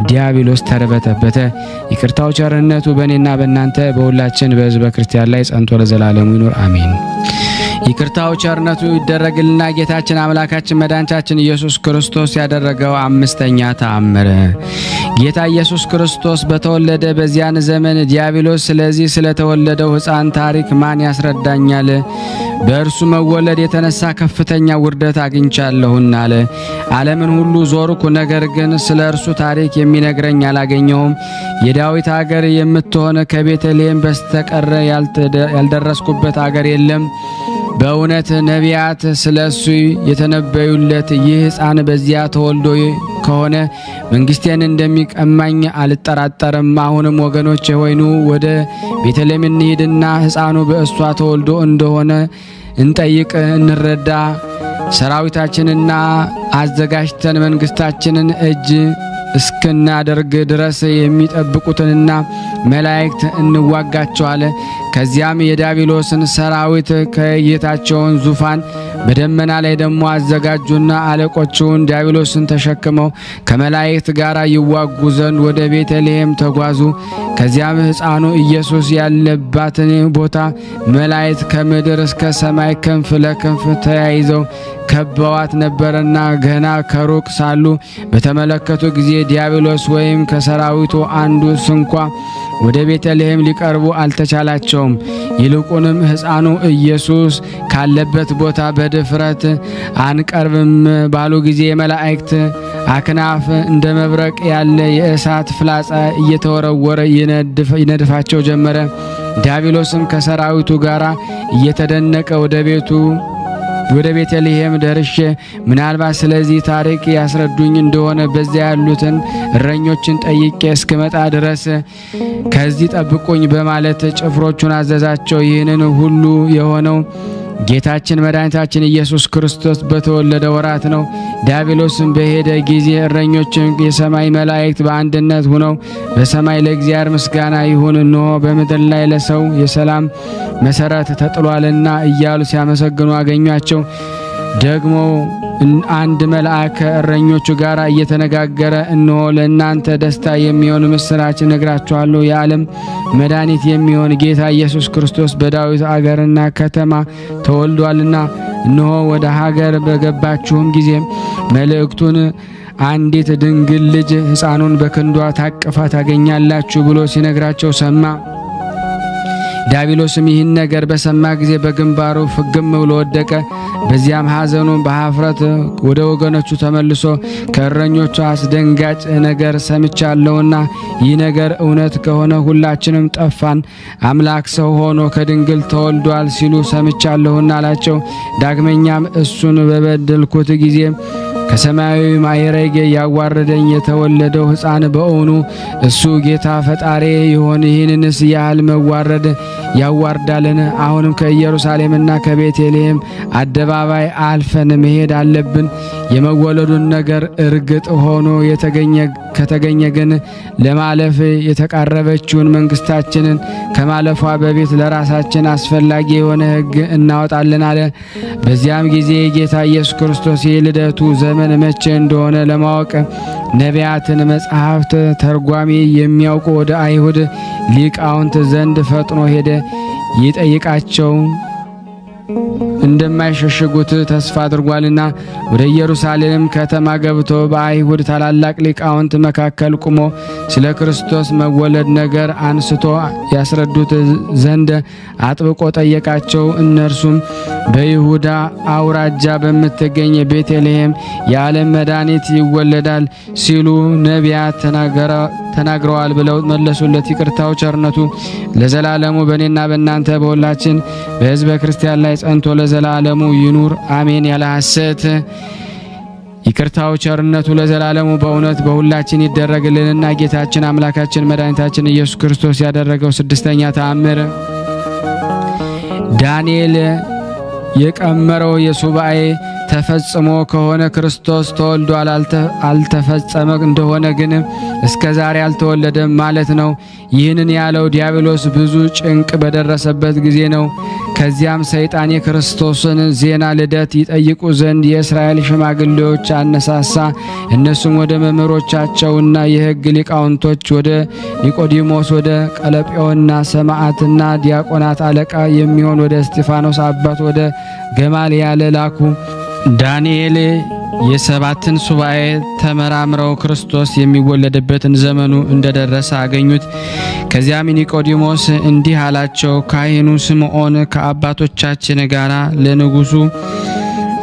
ዲያብሎስ ተርበተበተ። ይቅርታው ቸርነቱ በእኔና በእናንተ በሁላችን በሕዝበ ክርስቲያን ላይ ጸንቶ ለዘላለሙ ይኑር አሜን። ይቅርታው ቸርነቱ ይደረግልና ጌታችን አምላካችን መድኃኒታችን ኢየሱስ ክርስቶስ ያደረገው አምስተኛ ተአምር። ጌታ ኢየሱስ ክርስቶስ በተወለደ በዚያን ዘመን ዲያብሎስ ስለዚህ ስለተወለደው ሕፃን ታሪክ ማን ያስረዳኛል? በእርሱ መወለድ የተነሳ ከፍተኛ ውርደት አግኝቻለሁና አለ። ዓለምን ሁሉ ዞርኩ፣ ነገር ግን ስለ እርሱ ታሪክ የሚነግረኝ አላገኘሁም። የዳዊት አገር የምትሆን ከቤተልሔም በስተቀር ያልደረስኩበት አገር የለም። በእውነት ነቢያት ስለ እሱ የተነበዩለት ይህ ሕፃን በዚያ ተወልዶ ከሆነ መንግስቴን እንደሚቀማኝ አልጠራጠርም። አሁንም ወገኖች ሆይኑ ወደ ቤተልሔም እንሂድና ሕፃኑ በእሷ ተወልዶ እንደሆነ እንጠይቅ፣ እንረዳ። ሰራዊታችንና አዘጋጅተን መንግስታችንን እጅ እስክናደርግ ድረስ የሚጠብቁትንና መላእክት እንዋጋቸዋለን። ከዚያም የዲያብሎስን ሰራዊት ከጌታቸውን ዙፋን በደመና ላይ ደግሞ አዘጋጁና አለቆቹን ዲያብሎስን ተሸክመው ከመላእክት ጋር ይዋጉ ዘንድ ወደ ቤተልሔም ተጓዙ። ከዚያም ሕፃኑ ኢየሱስ ያለባትን ቦታ መላእክት ከምድር እስከ ሰማይ ክንፍ ለክንፍ ተያይዘው ከበዋት ነበርና ገና ከሩቅ ሳሉ በተመለከቱ ጊዜ ዲያብሎስ ወይም ከሰራዊቱ አንዱ ስንኳ ወደ ቤተልሔም ሊቀርቡ አልተቻላቸውም። ይልቁንም ሕፃኑ ኢየሱስ ካለበት ቦታ በድፍረት አንቀርብም ባሉ ጊዜ የመላእክት አክናፍ እንደ መብረቅ ያለ የእሳት ፍላጻ እየተወረወረ ይነድፋቸው ጀመረ። ዲያብሎስም ከሰራዊቱ ጋር እየተደነቀ ወደ ቤተልሔም ደርሼ ምናልባት ስለዚህ ታሪክ ያስረዱኝ እንደሆነ በዚያ ያሉትን እረኞችን ጠይቄ እስክመጣ ድረስ ከዚህ ጠብቁኝ በማለት ጭፍሮቹን አዘዛቸው። ይህንን ሁሉ የሆነው ጌታችን መድኃኒታችን ኢየሱስ ክርስቶስ በተወለደ ወራት ነው። ዲያብሎስም በሄደ ጊዜ እረኞችን የሰማይ መላእክት በአንድነት ሆነው በሰማይ ለእግዚአብሔር ምስጋና ይሁን፣ እነሆ በምድር ላይ ለሰው የሰላም መሰረት ተጥሏልና እያሉ ሲያመሰግኑ አገኟቸው። ደግሞ አንድ መልአክ ከእረኞቹ ጋር እየተነጋገረ እነሆ ለእናንተ ደስታ የሚሆን ምስራች ነግራችኋለሁ፣ የዓለም መድኃኒት የሚሆን ጌታ ኢየሱስ ክርስቶስ በዳዊት አገርና ከተማ ተወልዷልና፣ እነሆ ወደ ሀገር በገባችሁም ጊዜ መልእክቱን አንዲት ድንግል ልጅ ሕፃኑን በክንዷ ታቅፋ ታገኛላችሁ ብሎ ሲነግራቸው ሰማ። ዲያብሎስም ይህን ነገር በሰማ ጊዜ በግንባሩ ፍግም ብሎ ወደቀ። በዚያም ሐዘኑ በኀፍረት ወደ ወገኖቹ ተመልሶ ከእረኞቹ አስደንጋጭ ነገር ሰምቻለሁና ይህ ነገር እውነት ከሆነ ሁላችንም ጠፋን፣ አምላክ ሰው ሆኖ ከድንግል ተወልዷል ሲሉ ሰምቻለሁና አላቸው። ዳግመኛም እሱን በበደልኩት ጊዜ ከሰማያዊ ማዕረግ ያዋረደኝ የተወለደው ሕፃን በእውኑ እሱ ጌታ ፈጣሪ ይሆን? ይህንንስ ያህል መዋረድ ያዋርዳልን? አሁንም ከኢየሩሳሌምና ከቤተልሔም አደባባይ አልፈን መሄድ አለብን። የመወለዱን ነገር እርግጥ ሆኖ ከተገኘ ግን ለማለፍ የተቃረበችውን መንግስታችንን ከማለፏ በፊት ለራሳችን አስፈላጊ የሆነ ሕግ እናወጣለን አለ። በዚያም ጊዜ ጌታ ኢየሱስ ክርስቶስ የልደቱ ዘመን መቼ እንደሆነ ለማወቅ ነቢያትን መጻሕፍት ተርጓሚ የሚያውቁ ወደ አይሁድ ሊቃውንት ዘንድ ፈጥኖ ሄደ። ይጠይቃቸው እንደማይሸሽጉት ተስፋ አድርጓልና ወደ ኢየሩሳሌም ከተማ ገብቶ በአይሁድ ታላላቅ ሊቃውንት መካከል ቆሞ ስለ ክርስቶስ መወለድ ነገር አንስቶ ያስረዱት ዘንድ አጥብቆ ጠየቃቸው። እነርሱም በይሁዳ አውራጃ በምትገኝ ቤተልሔም የዓለም መድኃኒት ይወለዳል ሲሉ ነቢያት ተናግረዋል ብለው መለሱለት። ይቅርታው ቸርነቱ ለዘላለሙ በእኔና በእናንተ በሁላችን በሕዝበ ክርስቲያን ላይ ጸንቶ ለዘላለሙ ይኑር አሜን። ያለ ሐሰት ይቅርታው ቸርነቱ ለዘላለሙ በእውነት በሁላችን ይደረግልንና ጌታችን አምላካችን መድኃኒታችን ኢየሱስ ክርስቶስ ያደረገው ስድስተኛ ተአምር ዳንኤል የቀመረው የሱባኤ ተፈጽሞ ከሆነ ክርስቶስ ተወልዷል፣ አልተፈጸመ እንደሆነ ግን እስከዛሬ አልተወለደም ማለት ነው። ይህንን ያለው ዲያብሎስ ብዙ ጭንቅ በደረሰበት ጊዜ ነው። ከዚያም ሰይጣን የክርስቶስን ዜና ልደት ይጠይቁ ዘንድ የእስራኤል ሽማግሌዎች አነሳሳ። እነሱም ወደ መምህሮቻቸውና የሕግ ሊቃውንቶች ወደ ኒቆዲሞስ፣ ወደ ቀለጴዎና ሰማዕትና ዲያቆናት አለቃ የሚሆን ወደ እስጢፋኖስ አባት ወደ ገማልያል ላኩ። ዳንኤል የሰባትን ሱባኤ ተመራምረው ክርስቶስ የሚወለድበትን ዘመኑ እንደደረሰ አገኙት። ከዚያም ኒቆዲሞስ እንዲህ አላቸው፣ ካህኑ ስምዖን ከአባቶቻችን ጋር ለንጉሡ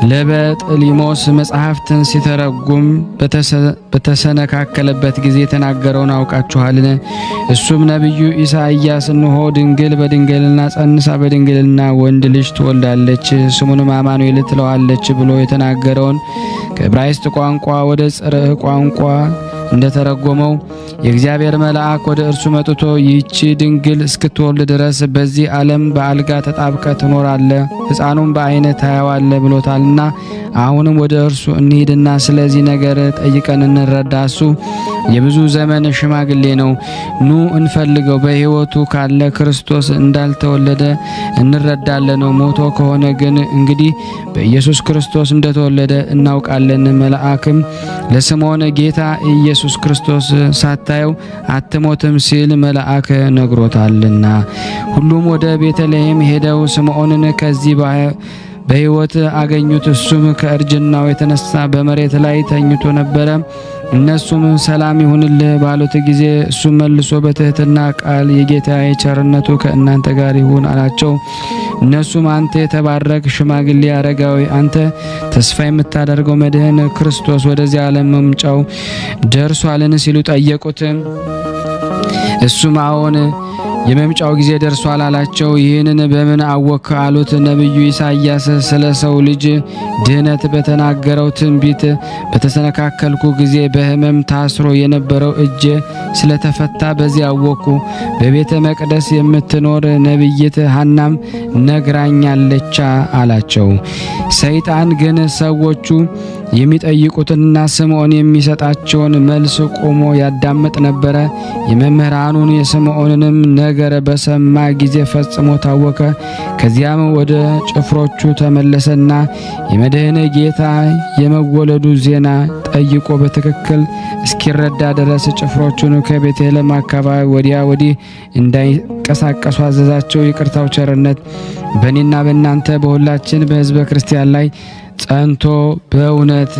ለበጥሊሞስ መጽሐፍትን ሲተረጉም በተሰነካከለበት ጊዜ የተናገረውን አውቃችኋልን? እሱም ነቢዩ ኢሳይያስ እንሆ ድንግል በድንግልና ጸንሳ በድንግልና ወንድ ልጅ ትወልዳለች፣ ስሙንም አማኑኤል ትለዋለች ብሎ የተናገረውን ከዕብራይስጥ ቋንቋ ወደ ጽርዕ ቋንቋ እንደተረጎመው የእግዚአብሔር መልአክ ወደ እርሱ መጥቶ ይህች ድንግል እስክትወልድ ድረስ በዚህ ዓለም በአልጋ ተጣብቀ ትኖራለ፣ ሕፃኑም በዓይነ ታያዋለ ብሎታልና አሁንም ወደ እርሱ እንሂድና ስለዚህ ነገር ጠይቀን እንረዳ። እሱ የብዙ ዘመን ሽማግሌ ነው። ኑ እንፈልገው። በሕይወቱ ካለ ክርስቶስ እንዳልተወለደ እንረዳለን። ሞቶ ከሆነ ግን እንግዲህ በኢየሱስ ክርስቶስ እንደተወለደ እናውቃለን። መልአክም ለስምዖን ጌታ ኢየሱስ ክርስቶስ ሳታየው አትሞትም ሲል መልአክ ነግሮታልና። ሁሉም ወደ ቤተልሔም ሄደው ስምዖንን ከዚህ በሕይወት አገኙት። እሱም ከእርጅናው የተነሳ በመሬት ላይ ተኝቶ ነበረ። እነሱም ሰላም ይሁንልህ ባሉት ጊዜ እሱም መልሶ በትህትና ቃል የጌታ ቸርነቱ ከእናንተ ጋር ይሁን አላቸው። እነሱም አንተ የተባረክ ሽማግሌ አረጋዊ፣ አንተ ተስፋ የምታደርገው መድህን ክርስቶስ ወደዚህ ዓለም መምጫው ደርሷልን ሲሉ ጠየቁት። እሱም አዎን የመምጫው ጊዜ ደርሷል አላቸው። ይህንን በምን አወክ አሉት። ነቢዩ ኢሳይያስ ስለ ሰው ልጅ ድህነት በተናገረው ትንቢት በተሰነካከልኩ ጊዜ በሕመም ታስሮ የነበረው እጄ ስለተፈታ በዚህ አወኩ። በቤተ መቅደስ የምትኖር ነቢይት ሐናም ነግራኛለች አላቸው። ሰይጣን ግን ሰዎቹ የሚጠይቁትንና ስምዖን የሚሰጣቸውን መልስ ቆሞ ያዳምጥ ነበረ። የመምህራኑን የስምዖንንም ነገር በሰማ ጊዜ ፈጽሞ ታወከ። ከዚያም ወደ ጭፍሮቹ ተመለሰና የመድህን ጌታ የመወለዱ ዜና ጠይቆ በትክክል እስኪረዳ ድረስ ጭፍሮቹን ከቤተልሔም አካባቢ ወዲያ ወዲህ እንዳይንቀሳቀሱ አዘዛቸው። ይቅርታው ቸርነት በእኔና በእናንተ በሁላችን በሕዝበ ክርስቲያን ላይ ጸንቶ በእውነት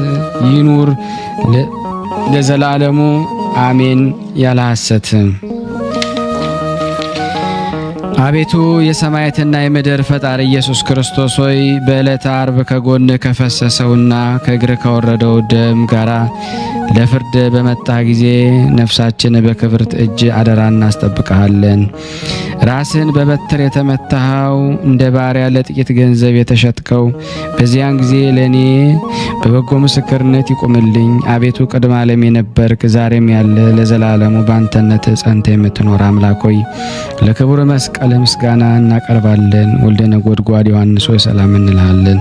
ይኑር ለዘላለሙ አሜን። ያለ ሐሰት። አቤቱ የሰማያትና የምድር ፈጣሪ ኢየሱስ ክርስቶስ ሆይ በዕለተ ዓርብ ከጎን ከፈሰሰውና ከእግር ከወረደው ደም ጋራ ለፍርድ በመጣ ጊዜ ነፍሳችን በክብርት እጅ አደራ እናስጠብቀሃለን። ራስን በበትር የተመታኸው እንደ ባሪያ ለጥቂት ገንዘብ የተሸጥከው በዚያን ጊዜ ለኔ በበጎ ምስክርነት ይቁምልኝ። አቤቱ ቅድመ ዓለም የነበርክ ዛሬም ያለ ለዘላለሙ ባንተነት ጸንተ የምትኖር አምላክ ሆይ ለክቡር መስቀል ምስጋና እናቀርባለን። ወልደ ነጎድጓድ ዮሐንስ ሆይ ሰላም እንልሃለን።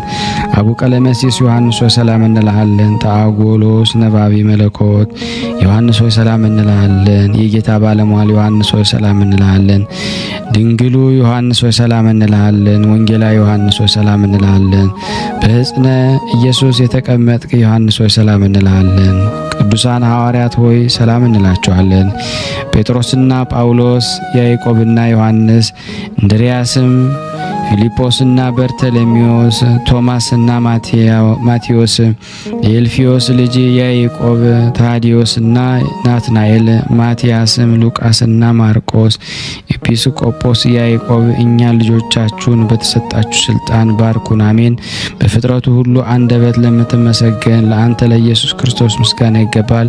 አቡ ቀለመሲስ ዮሐንስ ሆይ ሰላም እንልሃለን። ተአጎሎስ ነባቢ መለኮት ዮሐንስ ሆይ ሰላም እንልሃለን። የጌታ ባለሟል ዮሐንስ ሆይ ሰላም እንልሃለን። ድንግሉ ዮሐንስ ሆይ ሰላም እንልሃለን። ወንጌላዊ ዮሐንስ ሆይ ሰላም እንልሃለን። በሕፅነ ኢየሱስ የተቀመጥክ ዮሐንስ ሆይ ሰላም እንልሃለን። ቅዱሳን ሐዋርያት ሆይ ሰላም እንላቸዋለን። ጴጥሮስና ጳውሎስ፣ ያዕቆብና ዮሐንስ፣ እንድርያስም፣ ፊልጶስና በርተሎሜዎስ፣ ቶማስና ማቴዎስ፣ የኤልፊዮስ ልጅ ያዕቆብ፣ ታዲዮስና ናትናኤል፣ ማቲያስም፣ ሉቃስና ማርቆስ፣ ኤጲስቆጶስ ያዕቆብ፣ እኛ ልጆቻችሁን በተሰጣችሁ ስልጣን ባርኩን፣ አሜን። በፍጥረቱ ሁሉ አንደበት ለምትመሰገን ለአንተ ለኢየሱስ ክርስቶስ ምስጋና ይገባል።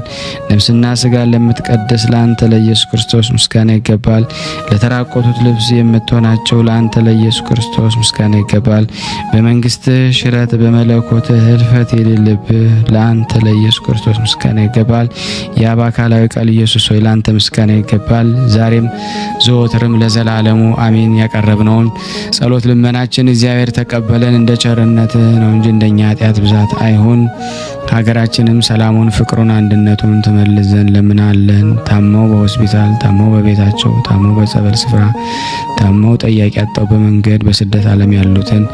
ነፍስና ስጋ ለምትቀደስ ለአንተ ለኢየሱስ ክርስቶስ ምስጋና ይገባል። ለተራቆቱት ልብስ የምትሆናቸው ለአንተ ለኢየሱስ ክርስቶስ ምስጋና ይገባል። በመንግስትህ ሽረት በመለኮትህ ህልፈት የሌለብህ ለአንተ ለኢየሱስ ክርስቶስ ምስጋና ይገባል። የአብ አካላዊ ቃል ኢየሱስ ሆይ ለአንተ ምስጋና ይገባል። ዛሬም ዘወትርም ለዘላለሙ አሜን። ያቀረብነውን ጸሎት ልመናችን እግዚአብሔር ተቀበለን፣ እንደ ቸርነት ነው እንጂ እንደኛ ኃጢአት ብዛት አይሁን። ሀገራችንም ሰላሙን፣ ፍቅሩን፣ አንድነቱን ትመልስ ዘንድ ለምናለን። ታመው በሆስፒታል፣ ታመው በቤታቸው፣ ታመው በጸበል ስፍራ፣ ታመው ጠያቂ አጣው በመንገድ በስደት ዓለም ያሉትን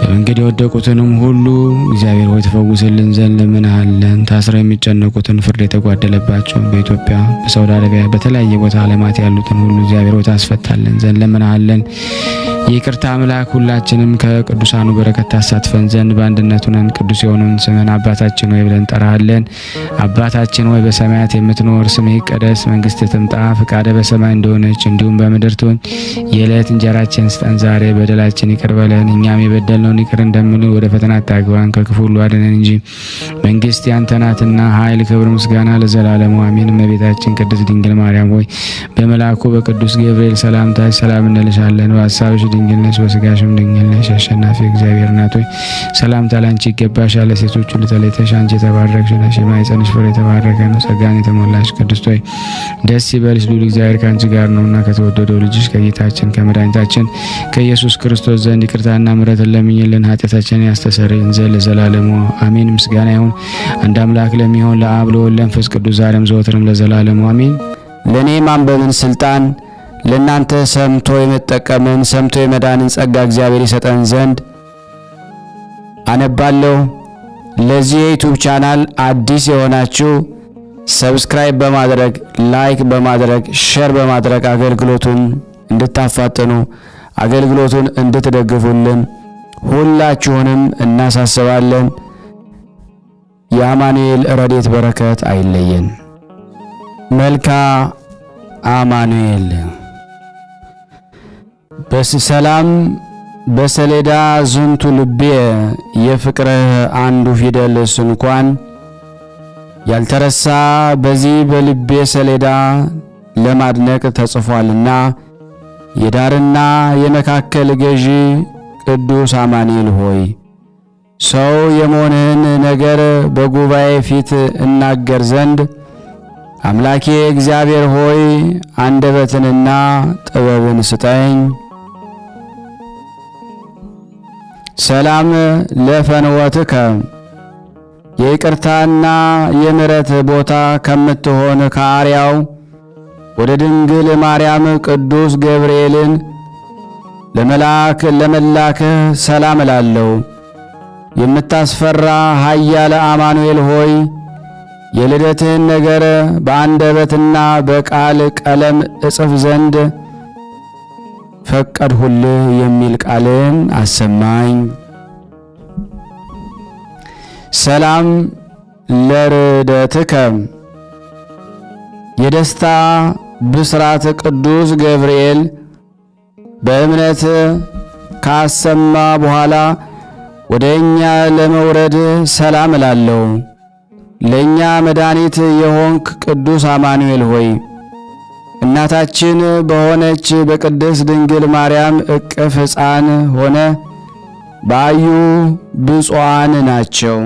በመንገድ የወደቁትንም ሁሉ እግዚአብሔር ሆይ ተፈውስልን ዘንድ ለምናለን። ታስረው የሚጨነቁትን ፍርድ የተጓደለባቸው በኢትዮጵያ፣ በሳውዲ አረቢያ፣ በተለያየ ቦታ ዓለማት ያሉትን ሁሉ እግዚአብሔር ሆይ ታስፈታልን ዘንድ ለምናለን። ይቅርታ አምላክ ሁላችንም ከቅዱሳኑ በረከት ታሳትፈን ዘንድ በአንድነት ሆነን ቅዱስ የሆነውን ስምህን አባታችን ሆይ ብለን እንጠራሃለን። አባታችን ሆይ በሰማያት የምትኖር ስምህ ይቀደስ፣ መንግስትህ ትምጣ፣ ፈቃድህ በሰማይ እንደሆነች እንዲሁም በምድር ትሁን። የዕለት እንጀራችንን ስጠን ዛሬ፣ በደላችን ይቅር በለን እኛም የበደልነውን ይቅር እንደምንል፣ ወደ ፈተና አታግባን ከክፉ ሁሉ አድነን እንጂ መንግስት ያንተ ናትና ኃይል፣ ክብር፣ ምስጋና ለዘላለሙ አሜን። እመቤታችን ቅድስት ድንግል ማርያም ሆይ በመልአኩ በቅዱስ ገብርኤል ሰላምታ ሰላም እንልሻለን። በሐሳብሽ ድንግል ነሽ፣ በሥጋሽም ድንግል ነሽ። አሸናፊ እግዚአብሔር እናት ሆይ ሰላምታ ላንቺ ይገባሻል። ለሴቶች ሁሉ ተለይተሽ አንቺ የተባረክሽ ነሽ፣ የማኅፀንሽ ፍሬ የተባረከ ነው። ጸጋን የተሞላሽ ቅድስት ሆይ ደስ ይበልሽ፣ ልዑል እግዚአብሔር ከአንቺ ጋር ነውና ከተወደደው ልጅሽ ከጌታችን ከመድኃኒታችን ከኢየሱስ ክርስቶስ ዘንድ ይቅርታና ምሕረትን ለምኝልን ኃጢአታችንን ያስተሰርይልን ዘንድ ለዘላለሙ አሜን። ምስጋና ይሁን አንድ አምላክ ለሚሆን ለአብ ለወልድ ለመንፈስ ቅዱስ ዛሬም ዘወትርም ለዘላለሙ አሜን። ለኔ ማንበብን ስልጣን ለናንተ ሰምቶ የመጠቀምን ሰምቶ የመዳንን ጸጋ እግዚአብሔር ይሰጠን ዘንድ አነባለሁ። ለዚህ የዩቲዩብ ቻናል አዲስ የሆናችሁ ሰብስክራይብ በማድረግ ላይክ በማድረግ ሼር በማድረግ አገልግሎቱን እንድታፋጥኑ አገልግሎቱን እንድትደግፉልን ሁላችሁንም እናሳስባለን። የአማኑኤል ረድኤት በረከት አይለየን። መልካ አማኑኤል በሰላም በሰሌዳ ዝንቱ ልቤ የፍቅርህ አንዱ ፊደል እንኳን ያልተረሳ በዚህ በልቤ ሰሌዳ ለማድነቅ ተጽፏልና የዳርና የመካከል ገዢ ቅዱስ አማኑኤል ሆይ ሰው የመሆንህን ነገር በጉባኤ ፊት እናገር ዘንድ አምላኬ እግዚአብሔር ሆይ አንደበትንና ጥበብን ስጠኝ። ሰላም ለፈንወትከ የይቅርታና የምሕረት ቦታ ከምትሆን ከአርያው ወደ ድንግል ማርያም ቅዱስ ገብርኤልን ለመላክህ ሰላም እላለሁ። የምታስፈራ ኃያል አማኑኤል ሆይ የልደትህን ነገር በአንደበትና በቃል ቀለም እጽፍ ዘንድ ፈቀድሁልህ የሚል ቃልን አሰማኝ። ሰላም ለርደትከ የደስታ ብስራት ቅዱስ ገብርኤል በእምነት ካሰማ በኋላ ወደ እኛ ለመውረድ ሰላም እላለሁ። ለእኛ መድኃኒት የሆንክ ቅዱስ አማኑኤል ሆይ እናታችን በሆነች በቅድስት ድንግል ማርያም እቅፍ ሕፃን ሆነ ባዩ ብፁዓን ናቸው።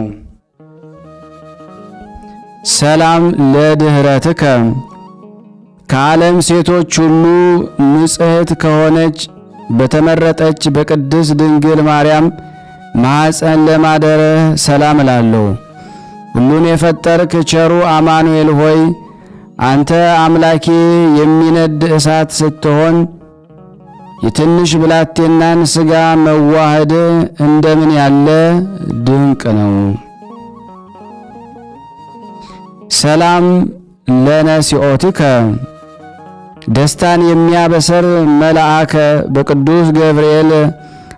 ሰላም ለድኅረትከ ከዓለም ሴቶች ሁሉ ንጽሕት ከሆነች በተመረጠች በቅድስት ድንግል ማርያም ማኅፀን ለማደርህ ሰላም እላለሁ። ሁሉን የፈጠርክ ቸሩ አማኑኤል ሆይ አንተ አምላኬ የሚነድ እሳት ስትሆን የትንሽ ብላቴናን ሥጋ መዋሃድ እንደምን ያለ ድንቅ ነው። ሰላም ለነሲኦትከ ደስታን የሚያበሰር መልአከ በቅዱስ ገብርኤል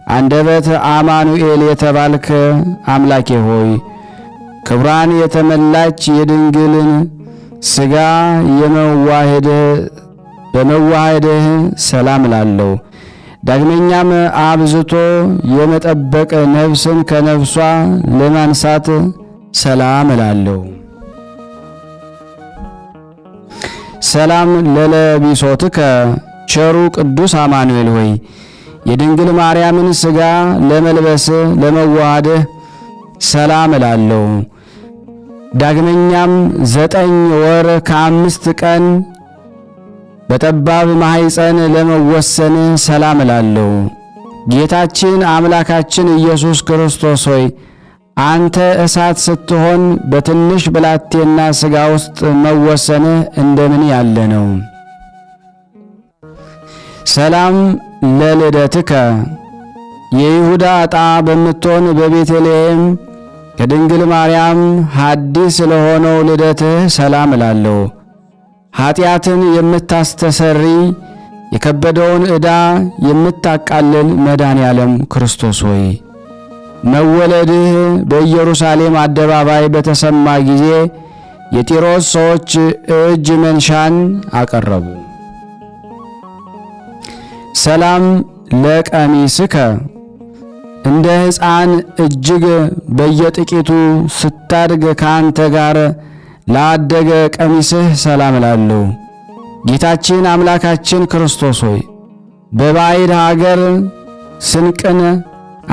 አንደበት አማኑኤል የተባልክ አምላኬ ሆይ ክብሯን የተመላች የድንግልን ሥጋ በመዋሃድህ ሰላም እላለሁ። ዳግመኛም አብዝቶ የመጠበቅ ነፍስን ከነፍሷ ለማንሳት ሰላም እላለሁ። ሰላም ለለቢሶትከ ቸሩ ቅዱስ አማኑኤል ሆይ የድንግል ማርያምን ሥጋ ለመልበስ ለመዋሃድህ ሰላም እላለሁ። ዳግመኛም 9 ወር ከ5 ቀን በጠባብ ማኅፀን ለመወሰን ሰላም እላለሁ። ጌታችን አምላካችን ኢየሱስ ክርስቶስ ሆይ አንተ እሳት ስትሆን በትንሽ ብላቴና ሥጋ ውስጥ መወሰንህ እንደምን ያለ ነው! ሰላም ለልደትከ የይሁዳ ዕጣ በምትሆን በቤተልሔም ከድንግል ማርያም ሐዲስ ለሆነው ልደትህ ሰላም እላለሁ። ኀጢአትን የምታስተሰሪ የከበደውን ዕዳ የምታቃልል መድኃኔ ዓለም ክርስቶስ ሆይ መወለድህ በኢየሩሳሌም አደባባይ በተሰማ ጊዜ የጢሮስ ሰዎች እጅ መንሻን አቀረቡ። ሰላም ለቀሚስከ እንደ ሕፃን እጅግ በየጥቂቱ ስታድግ ከአንተ ጋር ላደገ ቀሚስህ ሰላም እላለሁ። ጌታችን አምላካችን ክርስቶስ ሆይ በባዕድ አገር ስንቅን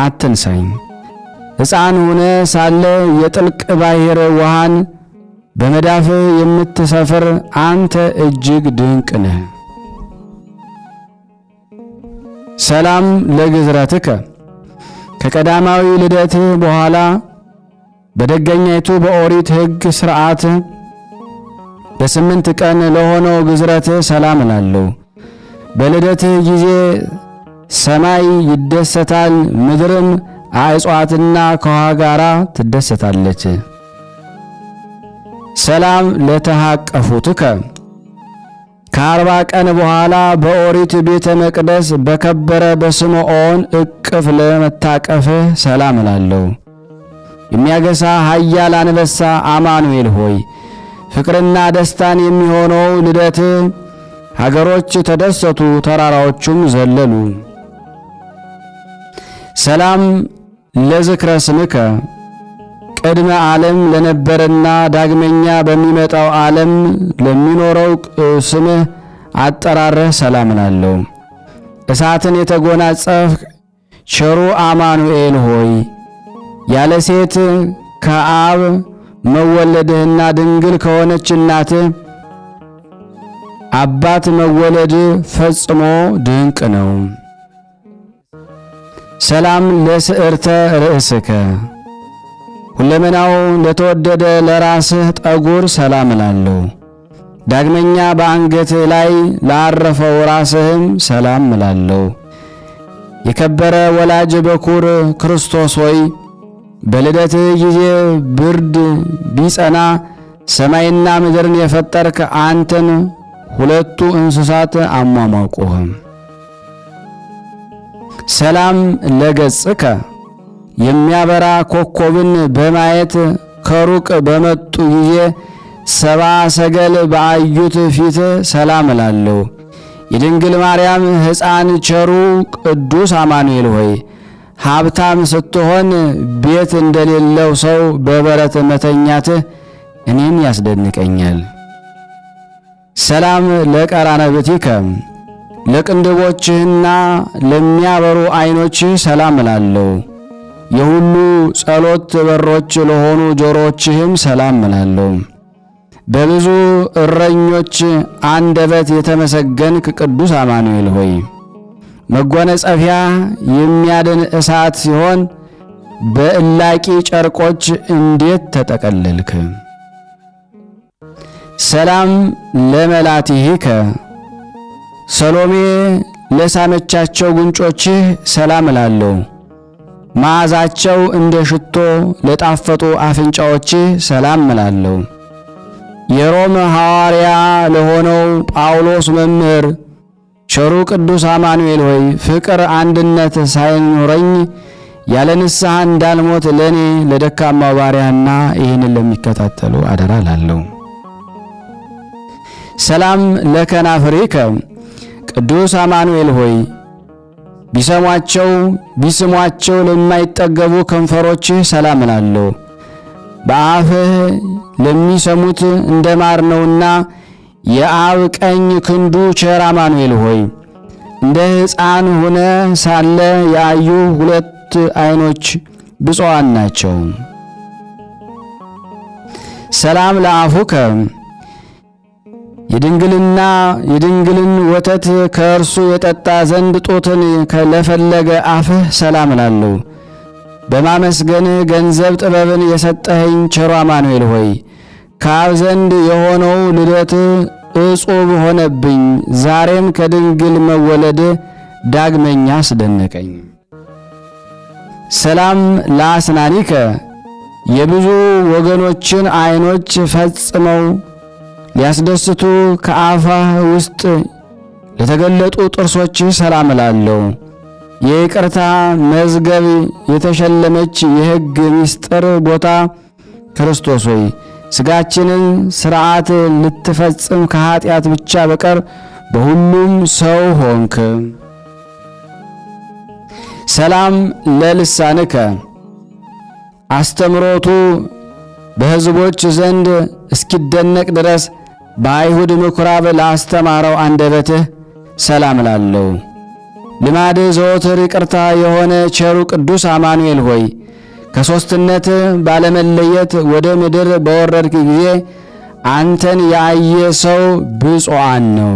አትንሳኝ። ሕፃን ሆነ ሳለ የጥልቅ ባሕር ውሃን በመዳፍህ የምትሰፍር አንተ እጅግ ድንቅ ነህ። ሰላም ለግዝረትከ ከቀዳማዊ ልደትህ በኋላ በደገኛይቱ በኦሪት ሕግ ሥርዓት በ8 ቀን ለሆነው ግዝረትህ ሰላም እላለሁ። በልደትህ ጊዜ ሰማይ ይደሰታል፣ ምድርም አዕጽዋትና ከውኃ ጋር ትደሰታለች። ሰላም ለተሃቀፉትከ ከ40 ቀን በኋላ በኦሪት ቤተ መቅደስ በከበረ በስምዖን እቅፍ ለመታቀፍህ ሰላም እላለሁ። የሚያገሳ ኃያል አንበሳ አማኑኤል ሆይ ፍቅርና ደስታን የሚሆነው ልደትህ ሀገሮች ተደሰቱ፣ ተራራዎቹም ዘለሉ። ሰላም ለዝክረ ስምከ ቅድመ ዓለም ለነበረና ዳግመኛ በሚመጣው ዓለም ለሚኖረው ስምህ አጠራረህ ሰላም እላለሁ። እሳትን የተጎናጸፍክ ቸሩ አማኑኤል ሆይ ያለ ሴት ከአብ መወለድህና ድንግል ከሆነች እናትህ አባት መወለድ ፈጽሞ ድንቅ ነው። ሰላም ለስዕርተ ርእስከ ሁለመናው ለተወደደ ለራስህ ጠጉር ሰላም እላለሁ። ዳግመኛ በአንገትህ ላይ ላረፈው ራስህም ሰላም እላለሁ። የከበረ ወላጅ በኩር ክርስቶስ ሆይ በልደትህ ጊዜ ብርድ ቢጸና ሰማይና ምድርን የፈጠርክ አንተን ሁለቱ እንስሳት አሟሟቁህም። ሰላም ለገጽከ የሚያበራ ኮከብን በማየት ከሩቅ በመጡ ጊዜ ሰብአ ሰገል በአዩት ፊት ሰላም እላለሁ። የድንግል ማርያም ሕፃን ቸሩ ቅዱስ አማኑኤል ሆይ ሀብታም ስትሆን ቤት እንደሌለው ሰው በበረት መተኛትህ እኔን ያስደንቀኛል። ሰላም ለቀራንብቲከ ለቅንድቦችህና ለሚያበሩ ዐይኖችህ ሰላም እላለሁ። የሁሉ ጸሎት በሮች ለሆኑ ጆሮችህም ሰላም እላለሁ። በብዙ እረኞች አንደበት የተመሰገንክ ቅዱስ አማኑኤል ሆይ መጎናጸፊያ የሚያድን እሳት ሲሆን በእላቂ ጨርቆች እንዴት ተጠቀለልክ! ሰላም ለመላቲሂከ ሰሎሜ ለሳመቻቸው ጉንጮችህ ሰላም እላለሁ። መዓዛቸው እንደ ሽቶ ለጣፈጡ አፍንጫዎችህ ሰላም እላለሁ። የሮም ሐዋርያ ለሆነው ጳውሎስ መምህር ቸሩ ቅዱስ አማኑኤል ሆይ ፍቅር አንድነት ሳይኖረኝ ያለ ንስሐ እንዳልሞት ለእኔ ለደካማው ባሪያና ይህንን ለሚከታተሉ አደራ እላለሁ። ሰላም ለከናፍሪከ ቅዱስ አማኑኤል ሆይ ቢስሟቸው ለማይጠገቡ ከንፈሮችህ ሰላም እላለሁ። በአፍህ ለሚሰሙት እንደ ማር ነውና የአብ ቀኝ ክንዱ ቸር አማኑኤል ሆይ እንደ ሕፃን ሆነ ሳለ ያዩ ሁለት ዐይኖች ብፁዓን ናቸው። ሰላም ለአፉከ የድንግልን ወተት ከእርሱ የጠጣ ዘንድ ጡትን ለፈለገ አፍህ ሰላም እላለሁ። በማመስገን ገንዘብ ጥበብን የሰጠኸኝ ቸሮ አማኑኤል ሆይ ከአብ ዘንድ የሆነው ልደት እጹብ ሆነብኝ። ዛሬም ከድንግል መወለድ ዳግመኛ አስደነቀኝ። ሰላም ለአስናኒከ የብዙ ወገኖችን ዓይኖች ፈጽመው ሊያስደስቱ ከአፋህ ውስጥ ለተገለጡ ጥርሶች ሰላም እላለሁ። የይቅርታ መዝገብ የተሸለመች የሕግ ምስጢር ቦታ ክርስቶስ ሆይ ሥጋችንን ሥርዓት ልትፈጽም ከኀጢአት ብቻ በቀር በሁሉም ሰው ሆንክ። ሰላም ለልሳንከ አስተምሮቱ በሕዝቦች ዘንድ እስኪደነቅ ድረስ በአይሁድ ምኵራብ ላስተማረው አንደበትህ ሰላም እላለሁ። ልማድ ዘወትር ይቅርታ የሆነ ቸሩ ቅዱስ አማኑኤል ሆይ ከሦስትነት ባለመለየት ወደ ምድር በወረድክ ጊዜ አንተን ያየ ሰው ብፁዓን ነው።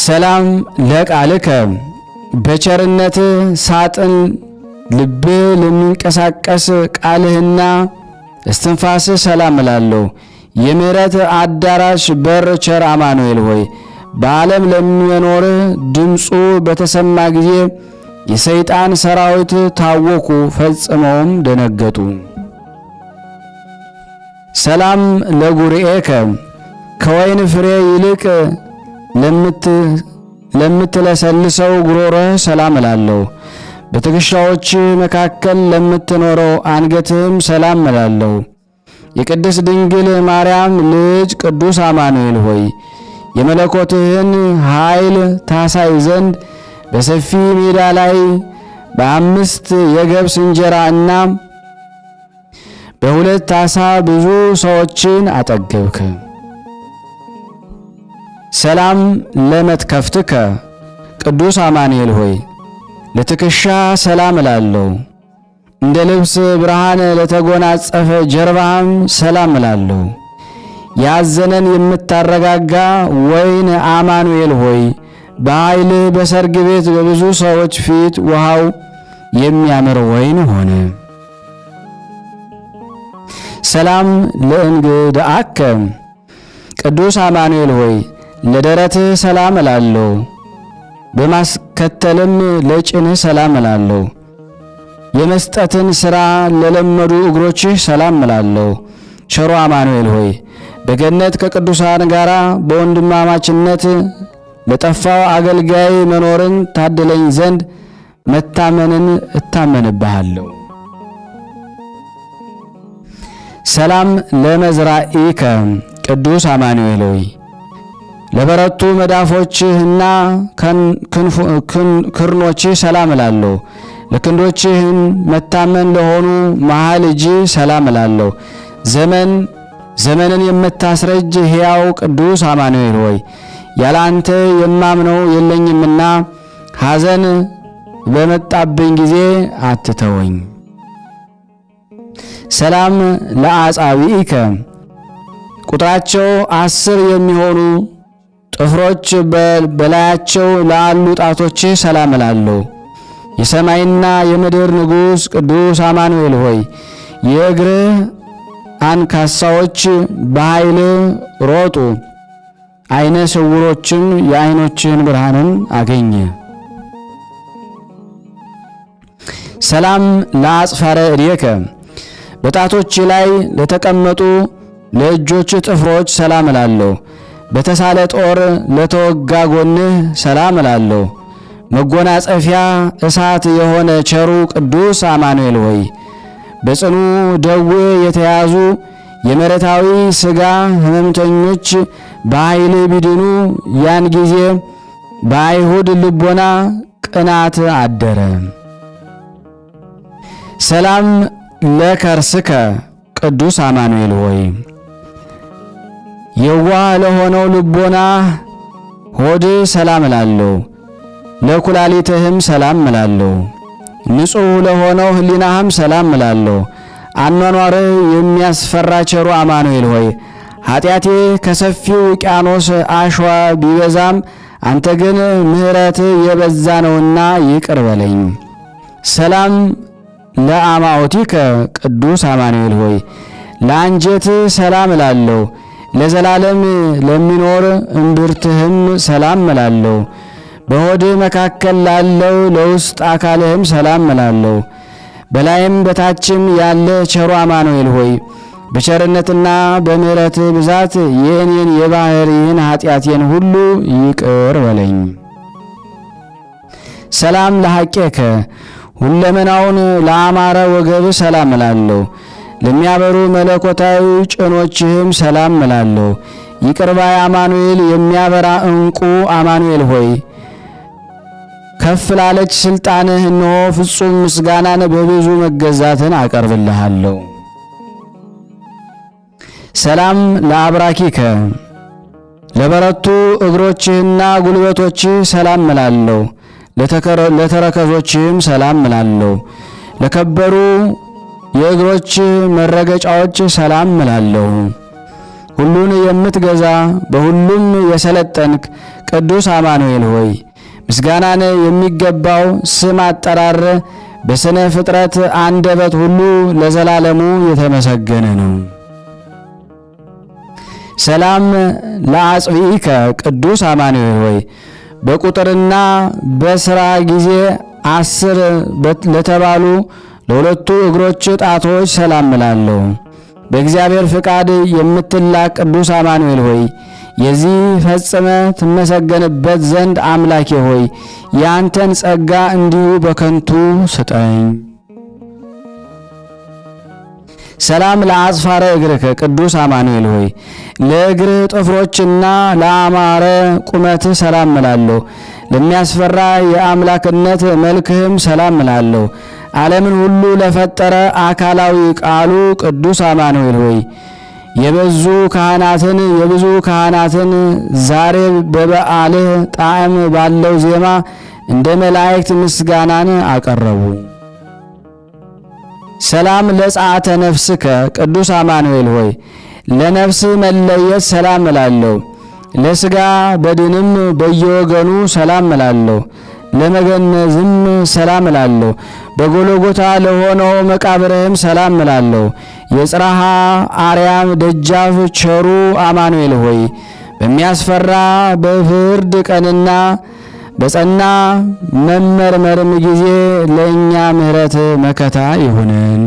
ሰላም ለቃልከ በቸርነት ሳጥን ልብ ለሚንቀሳቀስ ቃልህና እስትንፋስ ሰላም እላለሁ። የምሕረት አዳራሽ በር ቸር አማኑኤል ሆይ በዓለም ለሚኖር ድምፁ በተሰማ ጊዜ የሰይጣን ሰራዊት ታወኩ፣ ፈጽመውም ደነገጡ። ሰላም ለጉርኤከ ከወይን ፍሬ ይልቅ ለምትለሰልሰው ጉሮሮህ ሰላም እላለሁ። በትከሻዎች መካከል ለምትኖረው አንገትህም ሰላም እላለሁ። የቅድስት ድንግል ማርያም ልጅ ቅዱስ አማኑኤል ሆይ የመለኮትህን ኃይል ታሳይ ዘንድ በሰፊ ሜዳ ላይ በ5 የገብስ እንጀራ እና በ2 ዓሣ ብዙ ሰዎችን አጠገብክ። ሰላም ለመትከፍትከ ቅዱስ አማኑኤል ሆይ ለትከሻ ሰላም እላለሁ። እንደ ልብስ ብርሃን ለተጎናጸፈ ጀርባህም ሰላም እላለሁ። ያዘነን የምታረጋጋ ወይን አማኑኤል ሆይ በኃይል በሰርግ ቤት በብዙ ሰዎች ፊት ውሃው የሚያምር ወይን ሆነ። ሰላም ለእንግድአከ ቅዱስ አማኑኤል ሆይ ለደረትህ ሰላም እላለሁ። በማስከተልም ለጭንህ ሰላም እላለሁ። የመስጠትን ሥራ ለለመዱ እግሮችህ ሰላም እላለሁ። ቸሮ አማኑኤል ሆይ በገነት ከቅዱሳን ጋር በወንድማማችነት ለጠፋው አገልጋይ መኖርን ታድለኝ ዘንድ መታመንን እታመንብሃለሁ። ሰላም ለመዝራኢከ ቅዱስ አማኑኤል ሆይ ለበረቱ መዳፎችህና ክርኖችህ ሰላም እላለሁ። ለክንዶችህን መታመን ለሆኑ መሃል እጅህ ሰላም እላለሁ። ዘመንን የምታስረጅ ሕያው ቅዱስ አማኑኤል ሆይ ያለ አንተ የማምነው የለኝምና ሐዘን በመጣብኝ ጊዜ አትተወኝ። ሰላም ለአጻብዒከ ቁጥራቸው 10 የሚሆኑ ጥፍሮች በላያቸው ላሉ ጣቶችህ ሰላም እላለሁ። የሰማይና የምድር ንጉሥ ቅዱስ አማኑኤል ሆይ የእግርህ አንካሳዎች በኃይል ሮጡ፣ ዓይነ ስውሮችም የዓይኖችህን ብርሃንን አገኘ። ሰላም ለአጽፋረ እዴከ በጣቶች ላይ ለተቀመጡ ለእጆች ጥፍሮች ሰላም እላለሁ። በተሳለ ጦር ለተወጋ ጎንህ ሰላም እላለሁ። መጎናጸፊያ እሳት የሆነ ቸሩ ቅዱስ አማኑኤል ሆይ በጽኑ ደዌ የተያዙ የመሬታዊ ሥጋ ሕመምተኞች በኃይል ቢድኑ ያን ጊዜ በአይሁድ ልቦና ቅናት አደረ። ሰላም ለከርስከ ቅዱስ አማኑኤል ሆይ የዋህ ለሆነው ልቦና ሆድ ሰላም እላለሁ። ለኩላሊትህም ሰላም እላለሁ። ንጹሕ ለሆነው ሕሊናህም ሰላም እላለሁ። አኗኗርህ የሚያስፈራ ቸሩ አማኑኤል ሆይ ኃጢአቴ ከሰፊው ውቅያኖስ አሸዋ ቢበዛም አንተ ግን ምሕረት የበዛ ነውና ይቅር በለኝ። ሰላም ለአማኦቲከ ቅዱስ አማኑኤል ሆይ ለአንጀት ሰላም እላለሁ። ለዘላለም ለሚኖር እምብርትህም ሰላም እላለሁ። በሆድህ መካከል ላለው ለውስጥ አካልህም ሰላም እላለሁ። በላይም በታችም ያለ ቸሩ አማኑኤል ሆይ በቸርነትና በምሕረት ብዛት የእኔን የባሕርይን ኃጢአቴን ሁሉ ይቅር በለኝ። ሰላም ለሐቄከ ሁለመናውን ለአማረ ወገብ ሰላም እላለሁ። ለሚያበሩ መለኮታዊ ጭኖችህም ሰላም እላለሁ። ይቅር ባይ አማኑኤል የሚያበራ ዕንቁ አማኑኤል ሆይ ከፍ ላለች ሥልጣንህ እነሆ ፍጹም ምስጋናን በብዙ መገዛትን አቀርብልሃለሁ። ሰላም ለአብራኪከ ለበረቱ እግሮችህና ጉልበቶችህ ሰላም እላለሁ። ለተረከዞችህም ሰላም እላለሁ። ለከበሩ የእግሮች መረገጫዎች ሰላም እላለሁ። ሁሉን የምትገዛ በሁሉም የሰለጠንክ ቅዱስ አማኑኤል ሆይ ምስጋናን የሚገባው ስም አጠራር በስነ ፍጥረት አንደበት ሁሉ ለዘላለሙ የተመሰገነ ነው። ሰላም ለአጽብኢከ ቅዱስ አማኑኤል ሆይ በቁጥርና በሥራ ጊዜ 10 ለተባሉ ለሁለቱ እግሮች ጣቶች ሰላም እላለሁ። በእግዚአብሔር ፍቃድ የምትላክ ቅዱስ አማኑኤል ሆይ የዚህ ፈጽመ ትመሰገንበት ዘንድ አምላኬ ሆይ ያንተን ጸጋ እንዲሁ በከንቱ ስጠኝ። ሰላም ለአጽፋረ እግርከ ቅዱስ አማኑኤል ሆይ ለእግርህ ጥፍሮችና ለአማረ ቁመትህ ሰላም እላለሁ። ለሚያስፈራ የአምላክነት መልክህም ሰላም እላለሁ። ዓለምን ሁሉ ለፈጠረ አካላዊ ቃሉ ቅዱስ አማኑኤል ሆይ የብዙ ካህናትን ዛሬ በበዓልህ ጣዕም ባለው ዜማ እንደ መላእክት ምስጋናን አቀረቡ። ሰላም ለጸአተ ነፍስከ ቅዱስ አማኑኤል ሆይ ለነፍስ መለየት ሰላም እላለሁ። ለሥጋ በድንም በየወገኑ ሰላም እላለሁ። ለመገነዝም ሰላም እላለሁ። በጎልጎታ ለሆነው መቃብርህም ሰላም እላለሁ። የጽርሐ አርያም ደጃፍ ቸሩ አማኑኤል ሆይ በሚያስፈራ በፍርድ ቀንና በጸና መመርመርም ጊዜ ለእኛ ምሕረት መከታ ይሁንን።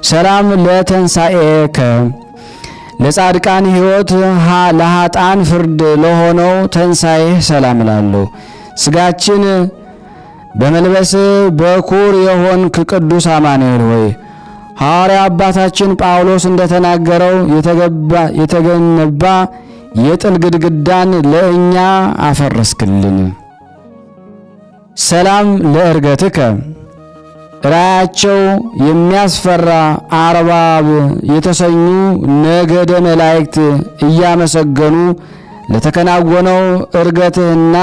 ሰላም ለተንሣኤከ ለጻድቃን ሕይወት ለኃጥአን ፍርድ ለሆነው ተንሣኤህ ሰላም እላለሁ። ሥጋችን በመልበስ በኩር የሆንክ ቅዱስ አማኑኤል ሆይ ሐዋርያ አባታችን ጳውሎስ እንደተናገረው የተገነባ የጥል ግድግዳን ለእኛ አፈረስክልን። ሰላም ለዕርገትከ ራያቸው የሚያስፈራ አርባብ የተሰኙ ነገደ መላእክት እያመሰገኑ ለተከናወነው ዕርገትህና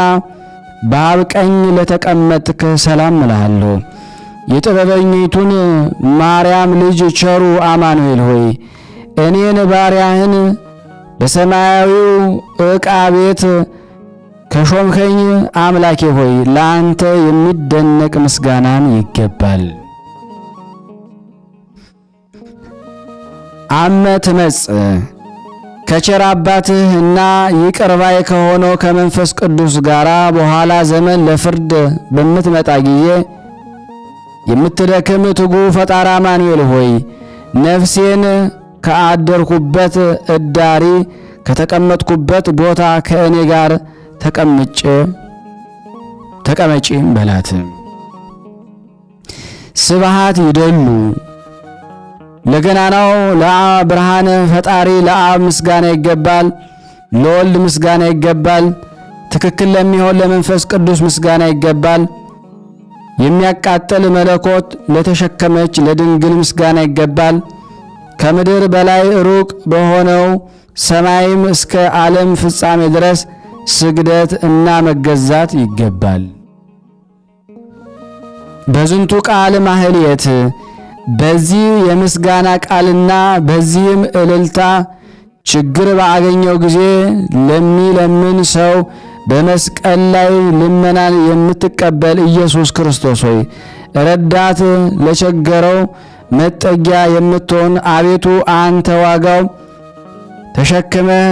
በአብ ቀኝ ለተቀመጥክ ሰላም እልሃለሁ። የጥበበኝቱን ማርያም ልጅ ቸሩ አማኑኤል ሆይ እኔን ባሪያህን በሰማያዊው ዕቃ ቤት ከሾምከኝ አምላኬ ሆይ ለአንተ የሚደነቅ ምስጋናን ይገባል። አመ ትመጽእ ከቸር አባትህ እና ይቅር ባይ ከሆነው ከመንፈስ ቅዱስ ጋር በኋላ ዘመን ለፍርድ በምትመጣ ጊዜ የምትደክም ትጉህ ፈጣሪ አማኑኤል ሆይ ነፍሴን ከአደርኩበት እዳሪ ከተቀመጥኩበት ቦታ ከእኔ ጋር ተቀመጪም በላት። ስብሃት ይደሉ ለገናናው ለብርሃነ ፈጣሪ ለአብ ምስጋና ይገባል፣ ለወልድ ምስጋና ይገባል፣ ትክክል ለሚሆን ለመንፈስ ቅዱስ ምስጋና ይገባል። የሚያቃጥል መለኮት ለተሸከመች ለድንግል ምስጋና ይገባል። ከምድር በላይ ሩቅ በሆነው ሰማይም እስከ ዓለም ፍጻሜ ድረስ ስግደት እና መገዛት ይገባል። በዝንቱ ቃል ማህሌት በዚህ የምስጋና ቃልና በዚህም እልልታ ችግር ባገኘው ጊዜ ለሚለምን ሰው በመስቀል ላይ ልመናን የምትቀበል ኢየሱስ ክርስቶስ ሆይ ረዳት ለቸገረው መጠጊያ የምትሆን አቤቱ አንተ ዋጋው ተሸክመህ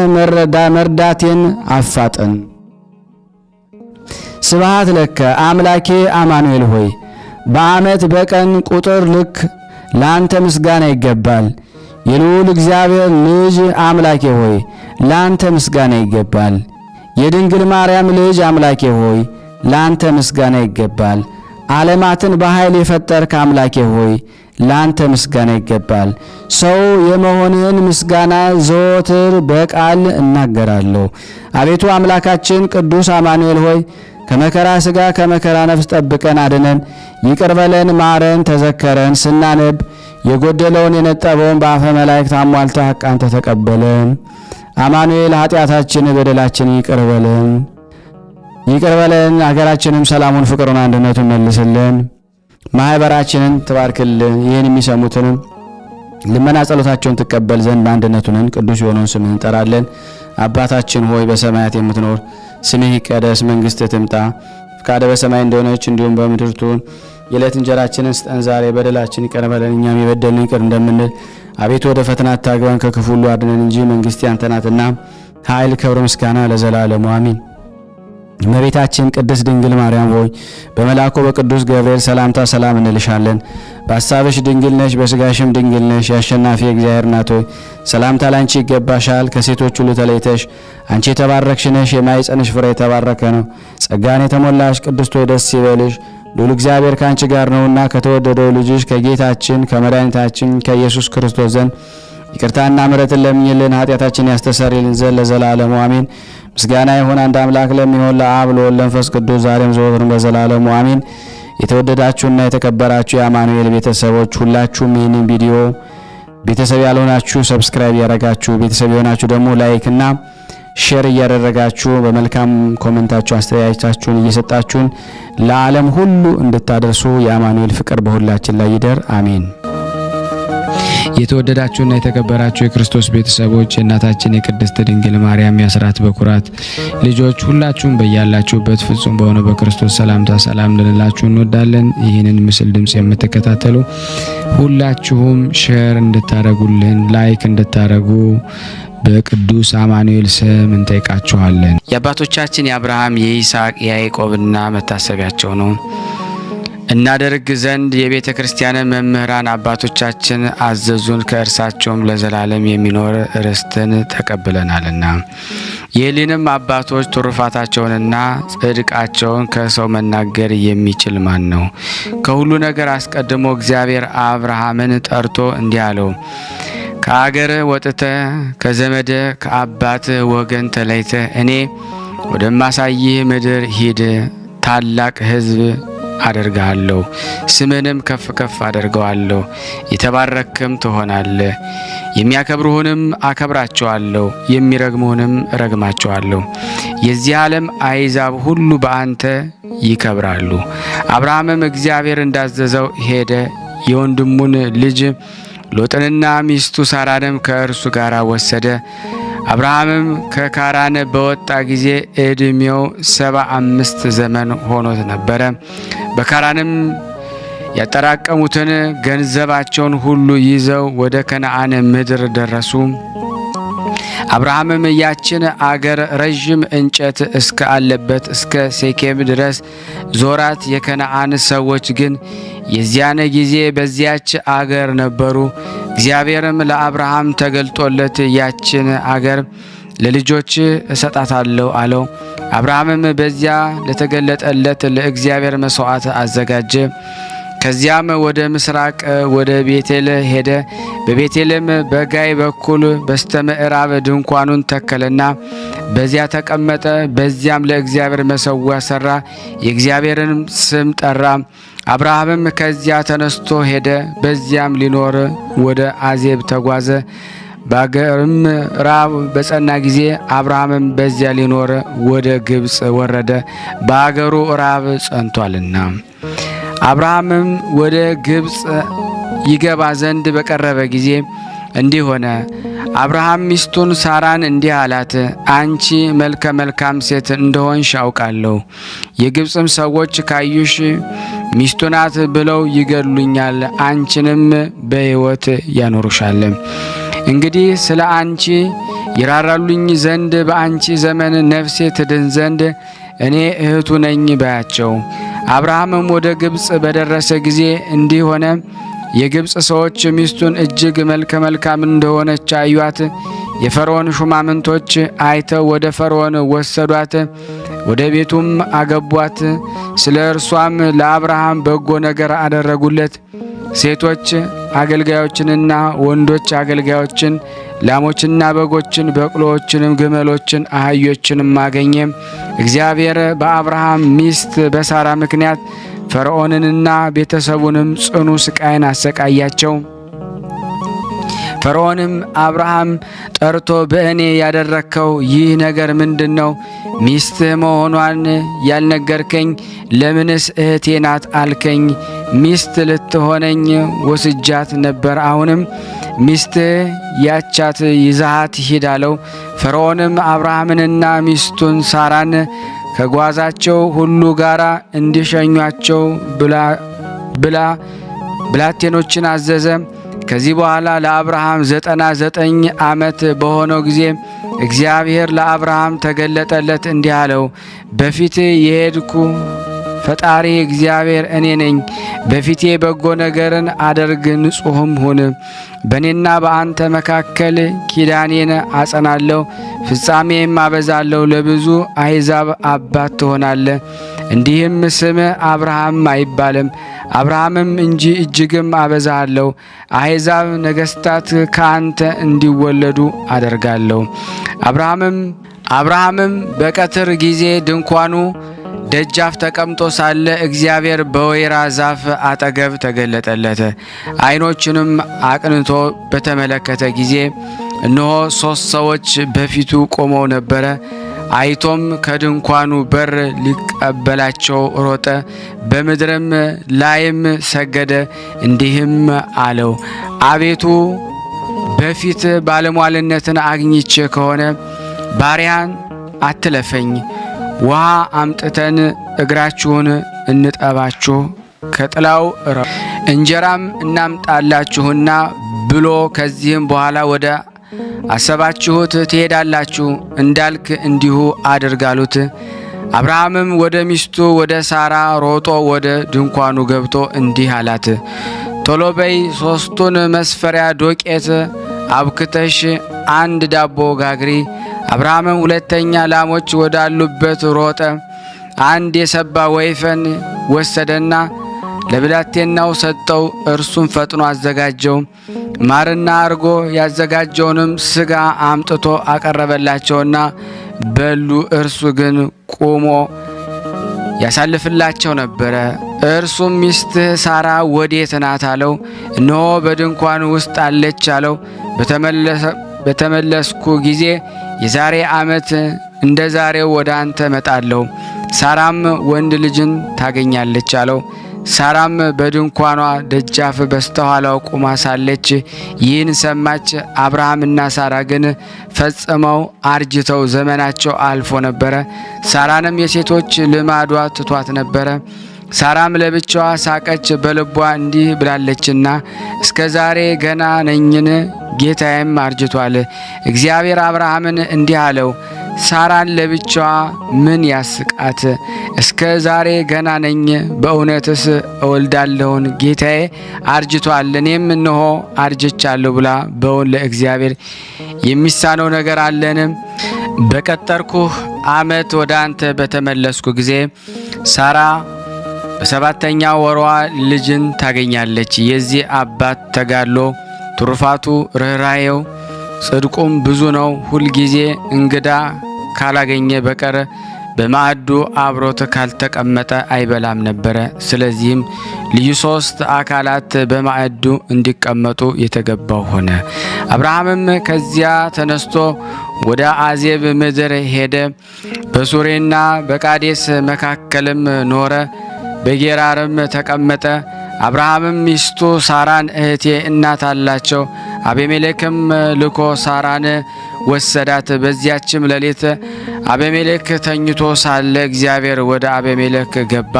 መርዳቴን አፋጥን። ስብሐት ለከ አምላኬ አማኑኤል ሆይ በዓመት በቀን ቁጥር ልክ ላንተ ምስጋና ይገባል። የልዑል እግዚአብሔር ልጅ አምላኬ ሆይ ላንተ ምስጋና ይገባል። የድንግል ማርያም ልጅ አምላኬ ሆይ ላንተ ምስጋና ይገባል። ዓለማትን በኃይል የፈጠርክ አምላኬ ሆይ ላንተ ምስጋና ይገባል። ሰው የመሆንህን ምስጋና ዘወትር በቃል እናገራለሁ። አቤቱ አምላካችን ቅዱስ አማኑኤል ሆይ ከመከራ ሥጋ ከመከራ ነፍስ ጠብቀን አድነን፣ ይቅር በለን፣ ማረን፣ ተዘከረን። ስናነብ የጎደለውን የነጠበውን በአፈ መላእክት አሟልተህ አንተ ተቀበለን። አማኑኤል ኃጢአታችን በደላችን ይቅር በለን፣ ይቅር በለን። አገራችንም ሰላሙን፣ ፍቅሩን፣ አንድነቱን መልስልን። ማህበራችንን ትባርክልን። ይህን የሚሰሙትንም ልመና ጸሎታቸውን ትቀበል ዘንድ በአንድነቱንን ቅዱስ የሆነውን ስምህ እንጠራለን። አባታችን ሆይ በሰማያት የምትኖር ስምህ ይቀደስ፣ መንግሥትህ ትምጣ፣ ፈቃድህ በሰማይ እንደሆነች እንዲሁም በምድር ትሁን። የዕለት እንጀራችንን ስጠን ዛሬ፣ በደላችን ይቅር በለን እኛም የበደልን ይቅር እንደምንል። አቤቱ ወደ ፈተና አታግባን ከክፉ ሁሉ አድነን እንጂ መንግሥት ያንተ ናትና ኃይል፣ ክብር፣ ምስጋና ለዘላለሙ አሜን። እመቤታችን ቅድስት ድንግል ማርያም ሆይ በመልአኩ በቅዱስ ገብርኤል ሰላምታ ሰላም እንልሻለን። በሐሳብሽ ድንግል ነሽ፣ በሥጋሽም ድንግል ነሽ። የአሸናፊ እግዚአብሔር እናት ሆይ ሰላምታ ላንቺ ይገባሻል። ከሴቶች ሁሉ ተለይተሽ አንቺ የተባረክሽ ነሽ፣ የማኅፀንሽ ፍሬ የተባረከ ነው። ጸጋን የተሞላሽ ቅድስት ሆይ ደስ ይበልሽ፣ ልዑል እግዚአብሔር ከአንቺ ጋር ነውና ከተወደደው ልጅሽ ከጌታችን ከመድኃኒታችን ከኢየሱስ ክርስቶስ ዘንድ ይቅርታና ምሕረትን ለምኝልን ኃጢአታችን ያስተሰርይልን ዘንድ ለዘላለሙ አሜን። ምስጋና ይሁን አንድ አምላክ ለሚሆን ለአብ ለወልድ ለመንፈስ ቅዱስ ዛሬም ዘወትርም ለዘላለሙ አሜን። የተወደዳችሁና የተከበራችሁ የአማኑኤል ቤተሰቦች ሁላችሁም ይህንን ቪዲዮ ቤተሰብ ያልሆናችሁ ሰብስክራይብ ያደረጋችሁ፣ ቤተሰብ የሆናችሁ ደግሞ ላይክና ሼር እያደረጋችሁ በመልካም ኮሜንታችሁ አስተያየታችሁን እየሰጣችሁን ለዓለም ሁሉ እንድታደርሱ የአማኑኤል ፍቅር በሁላችን ላይ ይደር አሜን። የተወደዳችሁና የተከበራችሁ የክርስቶስ ቤተሰቦች የእናታችን የቅድስት ድንግል ማርያም የአስራት በኩራት ልጆች ሁላችሁም በያላችሁበት ፍጹም በሆነ በክርስቶስ ሰላምታ ሰላም ልንላችሁ እንወዳለን። ይህንን ምስል ድምጽ የምትከታተሉ ሁላችሁም ሼር እንድታረጉልን፣ ላይክ እንድታረጉ በቅዱስ አማኑኤል ስም እንጠይቃችኋለን። የአባቶቻችን የአብርሃም የይስሐቅ የያዕቆብና መታሰቢያቸው ነው እናደርግ ዘንድ የቤተ ክርስቲያን መምህራን አባቶቻችን አዘዙን። ከእርሳቸውም ለዘላለም የሚኖር ርስትን ተቀብለናልና። የሕሊንም አባቶች ትሩፋታቸውንና ጽድቃቸውን ከሰው መናገር የሚችል ማን ነው? ከሁሉ ነገር አስቀድሞ እግዚአብሔር አብርሃምን ጠርቶ እንዲህ አለው፣ ከአገር ወጥተ ከዘመድ ከአባት ወገን ተለይተ እኔ ወደማሳይህ ምድር ሂድ። ታላቅ ሕዝብ አደርጋለሁ፣ ስምንም ከፍ ከፍ አደርገዋለሁ። የተባረክም ትሆናለህ። የሚያከብሩህንም አከብራቸዋለሁ፣ የሚረግሙህንም እረግማቸዋለሁ። የዚህ ዓለም አሕዛብ ሁሉ በአንተ ይከብራሉ። አብርሃምም እግዚአብሔር እንዳዘዘው ሄደ። የወንድሙን ልጅ ሎጥንና ሚስቱ ሳራንም ከእርሱ ጋር ወሰደ። አብርሃምም ከካራን በወጣ ጊዜ ዕድሜው 75 ዘመን ሆኖት ነበረ። በካራንም ያጠራቀሙትን ገንዘባቸውን ሁሉ ይዘው ወደ ከነዓን ምድር ደረሱ። አብርሃምም ያችን አገር ረዥም እንጨት እስከ አለበት እስከ ሴኬም ድረስ ዞራት። የከነዓን ሰዎች ግን የዚያን ጊዜ በዚያች አገር ነበሩ። እግዚአብሔርም ለአብርሃም ተገልጦለት ያችን አገር ለልጆች እሰጣታለሁ አለው። አብርሃምም በዚያ ለተገለጠለት ለእግዚአብሔር መስዋዕት አዘጋጀ። ከዚያም ወደ ምስራቅ ወደ ቤቴል ሄደ። በቤቴልም በጋይ በኩል በስተምዕራብ ድንኳኑን ተከለና በዚያ ተቀመጠ። በዚያም ለእግዚአብሔር መሠዊያ ሠራ፣ የእግዚአብሔርን ስም ጠራ። አብርሃምም ከዚያ ተነስቶ ሄደ። በዚያም ሊኖር ወደ አዜብ ተጓዘ። በአገርም ራብ በጸና ጊዜ አብርሃምም በዚያ ሊኖር ወደ ግብፅ ወረደ፣ በአገሩ ራብ ጸንቷልና። አብርሃምም ወደ ግብፅ ይገባ ዘንድ በቀረበ ጊዜ እንዲህ ሆነ። አብርሃም ሚስቱን ሳራን እንዲህ አላት፣ አንቺ መልከ መልካም ሴት እንደሆንሽ አውቃለሁ። የግብፅም ሰዎች ካዩሽ ሚስቱ ናት ብለው ይገድሉኛል፣ አንቺንም በሕይወት ያኖሩሻል። እንግዲህ ስለ አንቺ ይራራሉኝ ዘንድ በአንቺ ዘመን ነፍሴ ትድን ዘንድ እኔ እህቱ ነኝ በያቸው። አብርሃምም ወደ ግብፅ በደረሰ ጊዜ እንዲህ ሆነ። የግብፅ ሰዎች ሚስቱን እጅግ መልከ መልካም እንደሆነች አዩአት። የፈርዖን ሹማምንቶች አይተው ወደ ፈርዖን ወሰዷት፣ ወደ ቤቱም አገቧት። ስለ እርሷም ለአብርሃም በጎ ነገር አደረጉለት። ሴቶች አገልጋዮችንና ወንዶች አገልጋዮችን፣ ላሞችና በጎችን፣ በቅሎዎችንም፣ ግመሎችን፣ አህዮችንም አገኘ። እግዚአብሔር በአብርሃም ሚስት በሳራ ምክንያት ፈርዖንንና ቤተሰቡንም ጽኑ ስቃይን አሰቃያቸው። ፈርዖንም አብርሃም ጠርቶ በእኔ ያደረግከው ይህ ነገር ምንድን ነው? ሚስትህ መሆኗን ያልነገርከኝ ለምንስ እህቴ ናት አልከኝ? ሚስት ልትሆነኝ ወስጃት ነበር። አሁንም ሚስትህ ያቻት ይዛሃት ሂድ አለው። ፈርዖንም አብርሃምንና ሚስቱን ሳራን ከጓዛቸው ሁሉ ጋር እንዲሸኟቸው ብላቴኖችን አዘዘ። ከዚህ በኋላ ለአብርሃም 99 ዓመት በሆነው ጊዜ እግዚአብሔር ለአብርሃም ተገለጠለት፣ እንዲህ አለው፣ በፊት የሄድኩ ፈጣሪ እግዚአብሔር እኔ ነኝ። በፊቴ በጎ ነገርን አደርግ፣ ንጹሕም ሁን። በእኔና በአንተ መካከል ኪዳኔን አጸናለሁ፣ ፍጻሜም አበዛለሁ። ለብዙ አሕዛብ አባት ትሆናለህ። እንዲህም ስምህ አብርሃም አይባልም አብርሃምም እንጂ እጅግም አበዛለሁ። አሕዛብ ነገሥታት ከአንተ እንዲወለዱ አደርጋለሁ። አብርሃምም በቀትር ጊዜ ድንኳኑ ደጃፍ ተቀምጦ ሳለ እግዚአብሔር በወይራ ዛፍ አጠገብ ተገለጠለት። ዓይኖቹንም አቅንቶ በተመለከተ ጊዜ እነሆ 3 ሰዎች በፊቱ ቆመው ነበረ። አይቶም ከድንኳኑ በር ሊቀበላቸው ሮጠ፣ በምድርም ላይም ሰገደ፣ እንዲህም አለው፣ አቤቱ በፊት ባለሟልነትን አግኝቼ ከሆነ ባሪያን አትለፈኝ። ውሃ አምጥተን እግራችሁን እንጠባችሁ፣ ከጥላው እንጀራም እናምጣላችሁና ብሎ ከዚህም በኋላ ወደ አሰባችሁት ትሄዳላችሁ እንዳልክ እንዲሁ አድርጋሉት። አብርሃምም ወደ ሚስቱ ወደ ሳራ ሮጦ ወደ ድንኳኑ ገብቶ እንዲህ አላት፣ ቶሎ በይ 3 መስፈሪያ ዶቄት አብክተሽ 1 ዳቦ ጋግሪ። አብርሃምም 2 ላሞች ወዳሉበት ሮጠ። 1 የሰባ ወይፈን ወሰደና ለብላቴናው ሰጠው። እርሱም ፈጥኖ አዘጋጀው። ማርና እርጎ ያዘጋጀውንም ሥጋ አምጥቶ አቀረበላቸውና በሉ። እርሱ ግን ቆሞ ያሳልፍላቸው ነበረ። እርሱም ሚስትህ ሳራ ወዴት ናት አለው። እነሆ በድንኳን ውስጥ አለች አለው። በተመለስኩ ጊዜ የዛሬ ዓመት እንደ ዛሬው ወደ አንተ መጣለሁ፣ ሳራም ወንድ ልጅን ታገኛለች አለው። ሳራም በድንኳኗ ደጃፍ በስተኋላው ቆማ ሳለች ይህን ሰማች። አብርሃምና ሳራ ግን ፈጽመው አርጅተው ዘመናቸው አልፎ ነበረ። ሳራንም የሴቶች ልማዷ ትቷት ነበረ። ሳራም ለብቻዋ ሳቀች፣ በልቧ እንዲህ ብላለችና እስከ ዛሬ ገና ነኝን? ጌታዬም አርጅቷል። እግዚአብሔር አብርሃምን እንዲህ አለው፣ ሳራን ለብቻዋ ምን ያስቃት? እስከ ዛሬ ገና ነኝ፣ በእውነትስ እወልዳለሁን? ጌታዬ አርጅቷል፣ እኔም እነሆ አርጅቻለሁ ብላ በውን ለእግዚአብሔር የሚሳነው ነገር አለን? በቀጠርኩህ ዓመት ወደ አንተ በተመለስኩ ጊዜ ሳራ በ7ኛው ወሯ ልጅን ታገኛለች። የዚህ አባት ተጋድሎ ትሩፋቱ ርኅራኄው ጽድቁም ብዙ ነው። ሁልጊዜ እንግዳ ካላገኘ በቀር በማዕዱ አብሮት ካልተቀመጠ አይበላም ነበረ። ስለዚህም ልዩ 3 አካላት በማዕዱ እንዲቀመጡ የተገባው ሆነ። አብርሃምም ከዚያ ተነስቶ ወደ አዜብ ምድር ሄደ። በሱሬና በቃዴስ መካከልም ኖረ። በጌራርም ተቀመጠ። አብርሃምም ሚስቱ ሳራን እህቴ እናት አላቸው። አቤሜሌክም ልኮ ሳራን ወሰዳት። በዚያችም ሌሊት አቤሜሌክ ተኝቶ ሳለ እግዚአብሔር ወደ አቤሜሌክ ገባ፣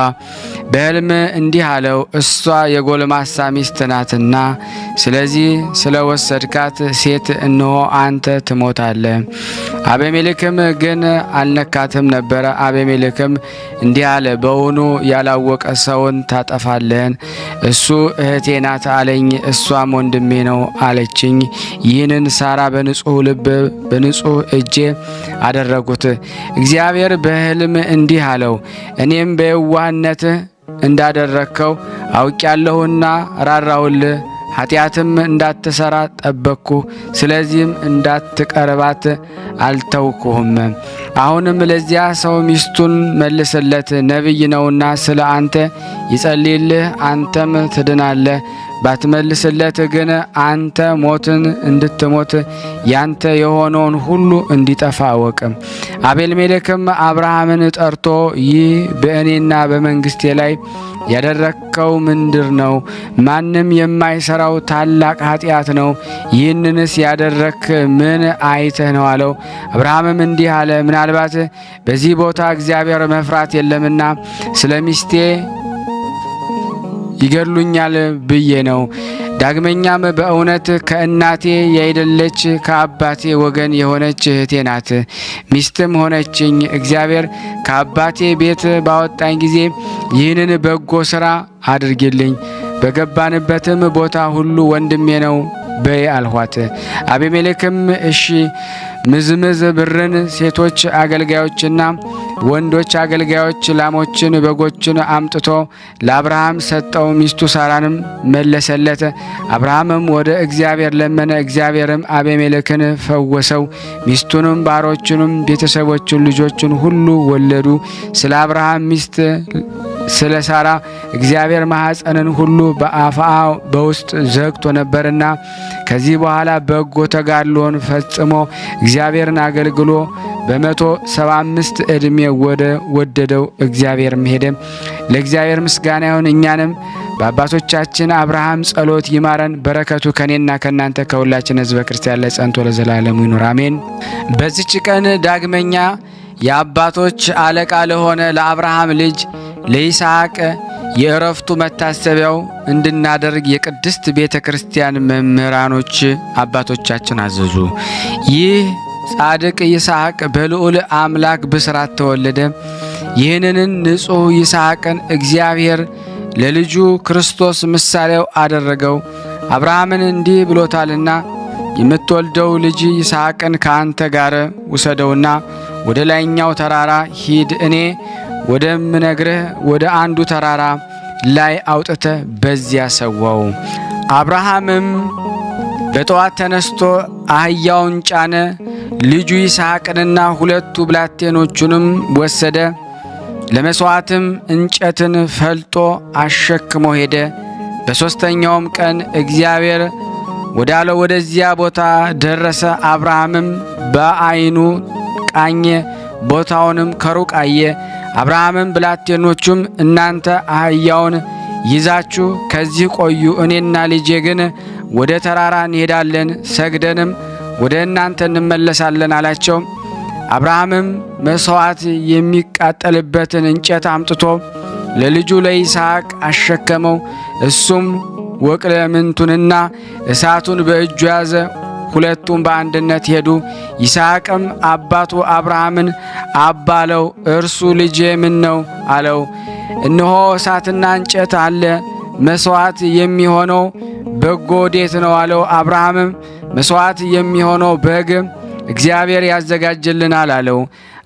በሕልም እንዲህ አለው፣ እሷ የጎልማሳ ሚስት ናትና ስለዚህ ስለወሰድካት ሴት እነሆ አንተ ትሞታለህ። አቤሜሌክም ግን አልነካትም ነበረ። አቤሜሌክም እንዲህ አለ፣ በውኑ ያላወቀ ሰውን ታጠፋለህን? እሱ እህቴ ናት አለኝ፣ እሷም ወንድሜ ነው አለችኝ። ይህንን ሳራ በንጹሕ ልብ በንጹሕ እጄ አደረጉት። እግዚአብሔር በሕልም እንዲህ አለው፣ እኔም በየዋህነት እንዳደረግከው አውቄያለሁና ራራሁልህ፣ ኃጢአትም እንዳትሰራ ጠበቅኩ። ስለዚህም እንዳትቀርባት አልተውኩህም። አሁንም ለዚያ ሰው ሚስቱን መልስለት፣ ነቢይ ነውና ስለ አንተ ይጸልይልህ፣ አንተም ትድናለህ። ባትመልስለት ግን አንተ ሞትን እንድትሞት ያንተ የሆነውን ሁሉ እንዲጠፋ አወቅ። አቤሜሌክም አብርሃምን ጠርቶ ይህ በእኔና በመንግስቴ ላይ ያደረግከው ምንድር ነው? ማንም የማይሰራው ታላቅ ኃጢአት ነው። ይህንንስ ያደረክ ምን አይተህ ነው አለው። አብርሃምም እንዲህ አለ፣ ምናልባት በዚህ ቦታ እግዚአብሔር መፍራት የለምና ስለ ሚስቴ ይገድሉኛል ብዬ ነው። ዳግመኛም በእውነት ከእናቴ ያይደለች ከአባቴ ወገን የሆነች እህቴ ናት፣ ሚስትም ሆነችኝ። እግዚአብሔር ከአባቴ ቤት ባወጣኝ ጊዜ ይህንን በጎ ሥራ አድርግልኝ፣ በገባንበትም ቦታ ሁሉ ወንድሜ ነው በይ አልኋት። አቤሜሌክም እሺ ምዝምዝ ብርን፣ ሴቶች አገልጋዮችና ወንዶች አገልጋዮች፣ ላሞችን፣ በጎችን አምጥቶ ለአብርሃም ሰጠው። ሚስቱ ሳራንም መለሰለት። አብርሃምም ወደ እግዚአብሔር ለመነ። እግዚአብሔርም አቤሜሌክን ፈወሰው። ሚስቱንም ባሮቹንም ቤተሰቦቹን ልጆቹን ሁሉ ወለዱ። ስለ አብርሃም ሚስት ስለ ሳራ እግዚአብሔር ማኅፀንን ሁሉ በአፍአ በውስጥ ዘግቶ ነበርና ከዚህ በኋላ በጎ ተጋድሎን ፈጽሞ እግዚአብሔርን አገልግሎ በ175 ዕድሜ ወደ ወደደው እግዚአብሔር ሄደ። ለእግዚአብሔር ምስጋና ይሁን። እኛንም በአባቶቻችን አብርሃም ጸሎት ይማረን። በረከቱ ከኔና ከናንተ ከሁላችን ሕዝበ ክርስቲያን ላይ ጸንቶ ለዘላለሙ ይኑር አሜን። በዚች ቀን ዳግመኛ የአባቶች አለቃ ለሆነ ለአብርሃም ልጅ ለይስሐቅ የእረፍቱ መታሰቢያው እንድናደርግ የቅድስት ቤተ ክርስቲያን መምህራኖች አባቶቻችን አዘዙ። ይህ ጻድቅ ይስሐቅ በልዑል አምላክ ብስራት ተወለደ። ይህንን ንጹሕ ይስሐቅን እግዚአብሔር ለልጁ ክርስቶስ ምሳሌው አደረገው። አብርሃምን እንዲህ ብሎታልና የምትወልደው ልጅ ይስሐቅን ከአንተ ጋር ውሰደውና ወደ ላይኛው ተራራ ሂድ፣ እኔ ወደምነግርህ ወደ አንዱ ተራራ ላይ አውጥተህ በዚያ ሰዋው። አብርሃምም በጠዋት ተነስቶ አህያውን ጫነ፣ ልጁ ይስሐቅንና ሁለቱ ብላቴኖቹንም ወሰደ። ለመሥዋዕትም እንጨትን ፈልጦ አሸክሞ ሄደ። በሦስተኛውም ቀን እግዚአብሔር ወዳለው ወደዚያ ቦታ ደረሰ። አብርሃምም በዓይኑ ቃኘ፣ ቦታውንም ከሩቅ አየ። አብርሃምም ብላቴኖቹም እናንተ አህያውን ይዛችሁ ከዚህ ቆዩ፣ እኔና ልጄ ግን ወደ ተራራ እንሄዳለን፣ ሰግደንም ወደ እናንተ እንመለሳለን አላቸው። አብርሃምም መሥዋዕት የሚቃጠልበትን እንጨት አምጥቶ ለልጁ ለይስሐቅ አሸከመው። እሱም ወቅለምንቱንና እሳቱን በእጁ ያዘ። ሁለቱም በአንድነት ሄዱ። ይስሐቅም አባቱ አብርሃምን አባለው። እርሱ ልጄ ምን ነው አለው። እነሆ እሳትና እንጨት አለ፣ መሥዋዕት የሚሆነው በጎ ወዴት ነው አለው። አብርሃምም መሥዋዕት የሚሆነው በግ እግዚአብሔር ያዘጋጅልናል አለው።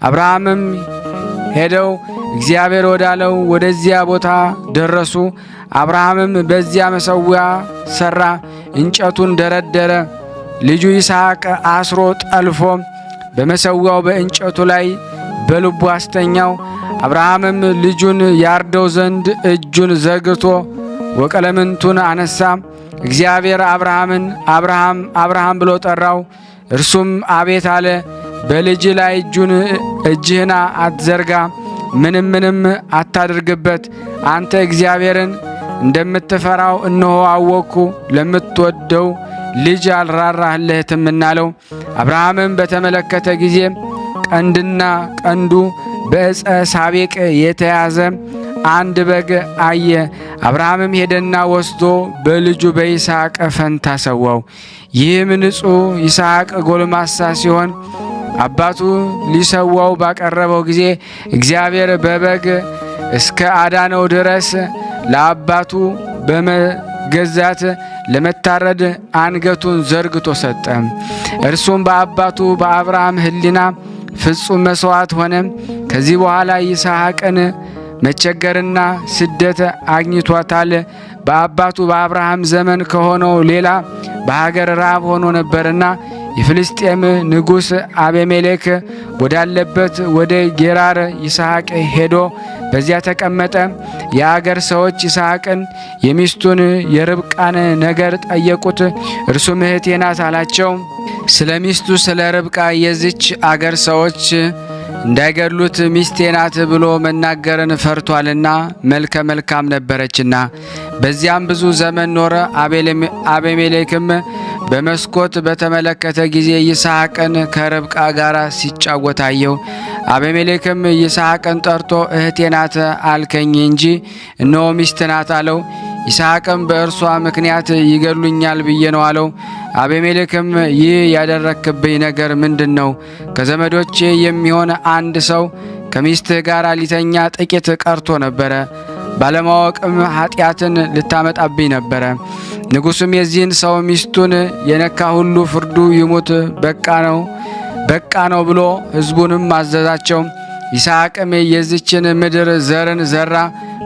አብርሃምም ሄደው እግዚአብሔር ወዳለው ወደዚያ ቦታ ደረሱ። አብርሃምም በዚያ መሠዊያ ሠራ፣ እንጨቱን ደረደረ። ልጁ ይስሐቅ አስሮ ጠልፎ በመሠዊያው በእንጨቱ ላይ በልቡ አስተኛው። አብርሃምም ልጁን ያርደው ዘንድ እጁን ዘርግቶ ወቀለምንቱን አነሳ። እግዚአብሔር አብርሃምን አብርሃም አብርሃም ብሎ ጠራው። እርሱም አቤት አለ። በልጅ ላይ እጅህን አትዘርጋ፣ ምንም አታድርግበት። አንተ እግዚአብሔርን እንደምትፈራው እነሆ አወቅኩ። ለምትወደው ልጅ አልራራህለትም እናለው። አብርሃምም በተመለከተ ጊዜ ቀንድና ቀንዱ በዕፀ ሳቤቅ የተያዘ አንድ በግ አየ። አብርሃምም ሄደና ወስዶ በልጁ በይስሐቅ ፈንታ ሰዋው። ይህም ንጹሕ ይስሐቅ ጎልማሳ ሲሆን አባቱ ሊሰዋው ባቀረበው ጊዜ እግዚአብሔር በበግ እስከ አዳነው ድረስ ለአባቱ በመገዛት ለመታረድ አንገቱን ዘርግቶ ሰጠ። እርሱም በአባቱ በአብርሃም ሕሊና ፍጹም መሥዋዕት ሆነ። ከዚህ በኋላ ይስሐቅን መቸገርና ስደት አግኝቷታል። በአባቱ በአብርሃም ዘመን ከሆነው ሌላ በሀገር ራብ ሆኖ ነበርና የፍልስጤም ንጉሥ አቤሜሌክ ወዳለበት ወደ ጌራር ይስሐቅ ሄዶ በዚያ ተቀመጠ። የአገር ሰዎች ይስሐቅን የሚስቱን የርብቃን ነገር ጠየቁት። እርሱም እህቴ ናት አላቸው። ስለ ሚስቱ ስለ ርብቃ የዚች አገር ሰዎች እንዳይገድሉት ሚስቴ ናት ብሎ መናገርን ፈርቷልና መልከ መልካም ነበረችና። በዚያም ብዙ ዘመን ኖረ። አቤሜሌክም በመስኮት በተመለከተ ጊዜ ይስሐቅን ከርብቃ ጋር ሲጫወት አየው። አቤሜሌክም ይስሐቅን ጠርቶ እህቴ ናት አልከኝ እንጂ እነሆ ሚስት ናት አለው። ይስሐቅም በእርሷ ምክንያት ይገድሉኛል ብዬ ነው አለው። አቤሜሌክም ይህ ያደረክብኝ ነገር ምንድን ነው? ከዘመዶቼ የሚሆን አንድ ሰው ከሚስትህ ጋር ሊተኛ ጥቂት ቀርቶ ነበረ። ባለማወቅም ኃጢአትን ልታመጣብኝ ነበረ። ንጉሡም የዚህን ሰው ሚስቱን የነካ ሁሉ ፍርዱ ይሙት፣ በቃ ነው ብሎ ሕዝቡንም አዘዛቸው። ይስሐቅም የዚችን ምድር ዘርን ዘራ፣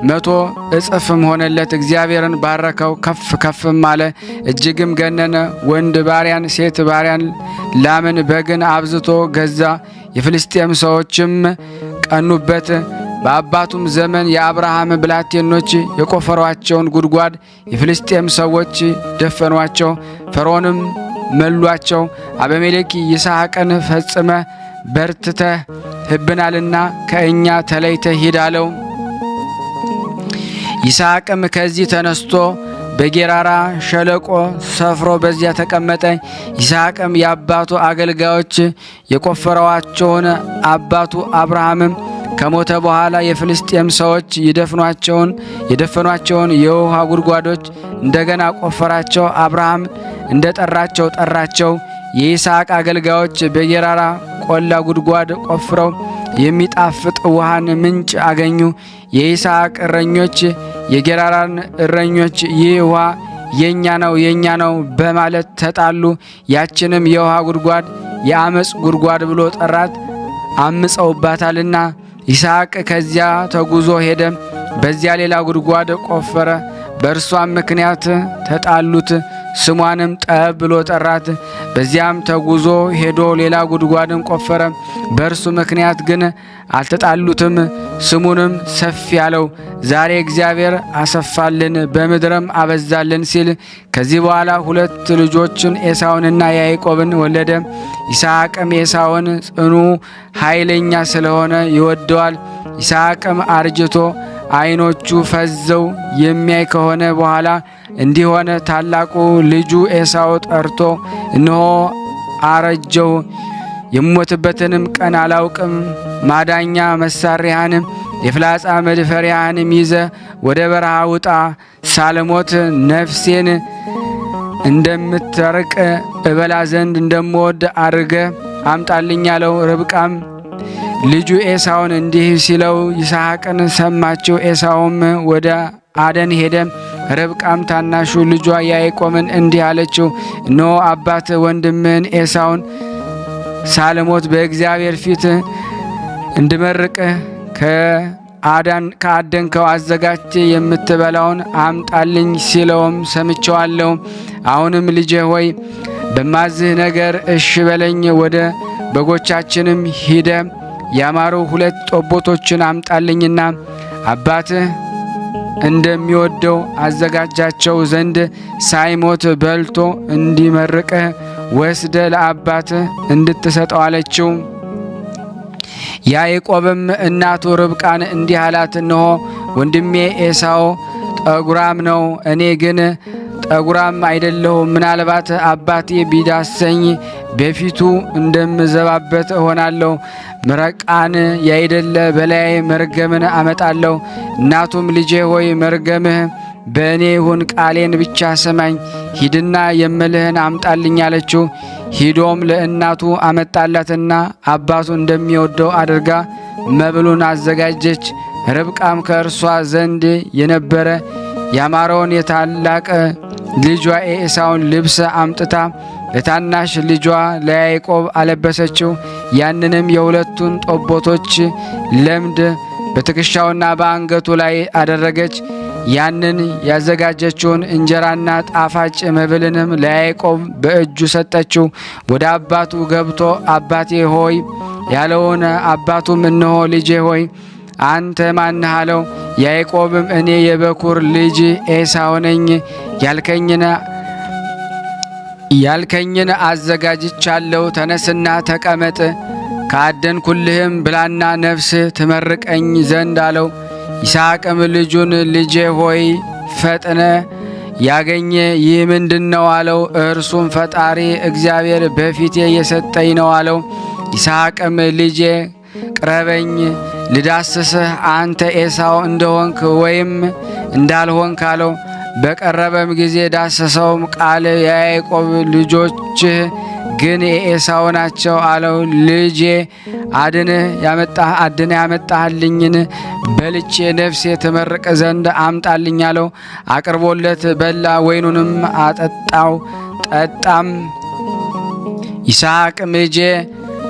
100 እጥፍም ሆነለት። እግዚአብሔርን ባረከው፣ ከፍ ከፍም አለ፣ እጅግም ገነነ። ወንድ ባሪያን፣ ሴት ባሪያን፣ ላምን፣ በግን አብዝቶ ገዛ። የፍልስጤም ሰዎችም ቀኑበት። በአባቱም ዘመን የአብርሃም ብላቴኖች የቆፈሯቸውን ጉድጓድ የፍልስጤም ሰዎች ደፈኗቸው፣ ፈርዖንም መሏቸው። አቤሜሌክ ይስሐቅን ፈጽመ በርትተህ ህብናልና ከእኛ ተለይተህ ሂድ አለው። ይስሐቅም ከዚህ ተነስቶ በጌራራ ሸለቆ ሰፍሮ በዚያ ተቀመጠ። ይስሐቅም የአባቱ አገልጋዮች የቆፈሯቸውን አባቱ አብርሃምም ከሞተ በኋላ የፍልስጤም ሰዎች የደፈኗቸውን የውሃ ጉድጓዶች እንደገና ቆፈራቸው። አብርሃም እንደ ጠራቸው። የይስሐቅ አገልጋዮች በጌራራ ቆላ ጉድጓድ ቆፍረው የሚጣፍጥ ውሃን ምንጭ አገኙ። የይስሐቅ እረኞች የጌራራን እረኞች ይህ ውሃ የኛ ነው በማለት ተጣሉ። ያችንም የውሃ ጉድጓድ የአመፅ ጉድጓድ ብሎ ጠራት፣ አምፀውባታልና። ይስሐቅ ከዚያ ተጉዞ ሄደ፣ በዚያ ሌላ ጉድጓድ ቆፈረ። በእርሷም ምክንያት ተጣሉት፣ ስሟንም ጠብ ብሎ ጠራት። በዚያም ተጉዞ ሄዶ ሌላ ጉድጓድን ቆፈረ፣ በእርሱ ምክንያት ግን አልተጣሉትም። ስሙንም ሰፊ ያለው ዛሬ እግዚአብሔር አሰፋልን በምድርም አበዛልን ሲል። ከዚህ በኋላ 2 ልጆችን ኤሳውንና ያዕቆብን ወለደ። ይስሐቅም ኤሳውን ጽኑ ኃይለኛ ስለሆነ ይወደዋል። ይስሐቅም አርጅቶ ዓይኖቹ ፈዘው የሚያይ ከሆነ በኋላ እንዲህ ሆነ። ታላቁ ልጁ ኤሳው ጠርቶ እነሆ አረጀው፣ የምሞትበትንም ቀን አላውቅም። ማዳኛ መሳሪያህንም የፍላጻ መድፈሪያህንም ይዘ ወደ በረሃ ውጣ፣ ሳልሞት ነፍሴን እንደምትርቅ እበላ ዘንድ እንደምወድ አድርገ አምጣልኝ አለው። ርብቃም ልጁ ኤሳውን እንዲህ ሲለው ይስሐቅን ሰማችው። ኤሳውም ወደ አደን ሄደ። ርብቃም ታናሹ ልጇ ያዕቆብን እንዲህ አለችው፣ እነሆ አባት ወንድምህን ኤሳውን ሳልሞት በእግዚአብሔር ፊት እንድመርቅህ ከአደንከው አዘጋጅ የምትበላውን አምጣልኝ ሲለውም ሰምቸዋለሁ። አሁንም ልጄ ሆይ በማዝህ ነገር እሺ በለኝ። ወደ በጎቻችንም ሂደ ያማሩ 2 ጠቦቶችን አምጣልኝና አባትህ እንደሚወደው አዘጋጃቸው ዘንድ ሳይሞት በልቶ እንዲመርቅህ ወስደ ለአባትህ እንድትሰጠው አለችው። ያዕቆብም እናቱ ርብቃን እንዲህ አላት፣ እነሆ ወንድሜ ኤሳው ጠጉራም ነው፣ እኔ ግን ጠጉራም አይደለሁም። ምናልባት አባቴ ቢዳሰኝ በፊቱ እንደምዘባበት እሆናለሁ። ምረቃን ያይደለ በላይ መርገምን አመጣለሁ። እናቱም ልጄ ሆይ መርገምህ በእኔ ይሁን፣ ቃሌን ብቻ ስማኝ፣ ሂድና የምልህን አምጣልኝ አለችው። ሂዶም ለእናቱ አመጣላትና አባቱ እንደሚወደው አድርጋ መብሉን አዘጋጀች። ርብቃም ከእርሷ ዘንድ የነበረ ያማረውን የታላቅ ልጇ ኤሳውን ልብስ አምጥታ ለታናሽ ልጇ ለያዕቆብ አለበሰችው። ያንንም የሁለቱን ጠቦቶች ለምድ በትከሻውና በአንገቱ ላይ አደረገች። ያንን ያዘጋጀችውን እንጀራና ጣፋጭ መብልንም ለያዕቆብ በእጁ ሰጠችው። ወደ አባቱ ገብቶ አባቴ ሆይ ያለውን አባቱም እነሆ ልጄ ሆይ አንተ ማንህ አለው። ያዕቆብም እኔ የበኩር ልጅ ኤሳው ነኝ፣ ያልከኝን አዘጋጅቻለሁ፣ ተነስና ተቀመጥ፣ ካደንኩልህም ብላና ነፍስ ትመርቀኝ ዘንድ አለው። ይስሐቅም ልጁን ልጄ ሆይ ፈጥነ ያገኘ ይህ ምንድነው አለው። እርሱም ፈጣሪ እግዚአብሔር በፊቴ የሰጠኝ ነው አለው። ይስሐቅም ልጄ ቅረበኝ ልዳስስህ፣ አንተ ኤሳው እንደሆንክ ወይም እንዳልሆንክ አለው። በቀረበም ጊዜ ዳሰሰውም። ቃል የያዕቆብ ልጆችህ ግን የኤሳው ናቸው አለው። ልጄ አድነህ ያመጣህልኝን በልቼ ነፍሴ ትመርቅ ዘንድ አምጣልኝ አለው። አቅርቦለት በላ፣ ወይኑንም አጠጣው፣ ጠጣም። ይስሐቅም ልጄ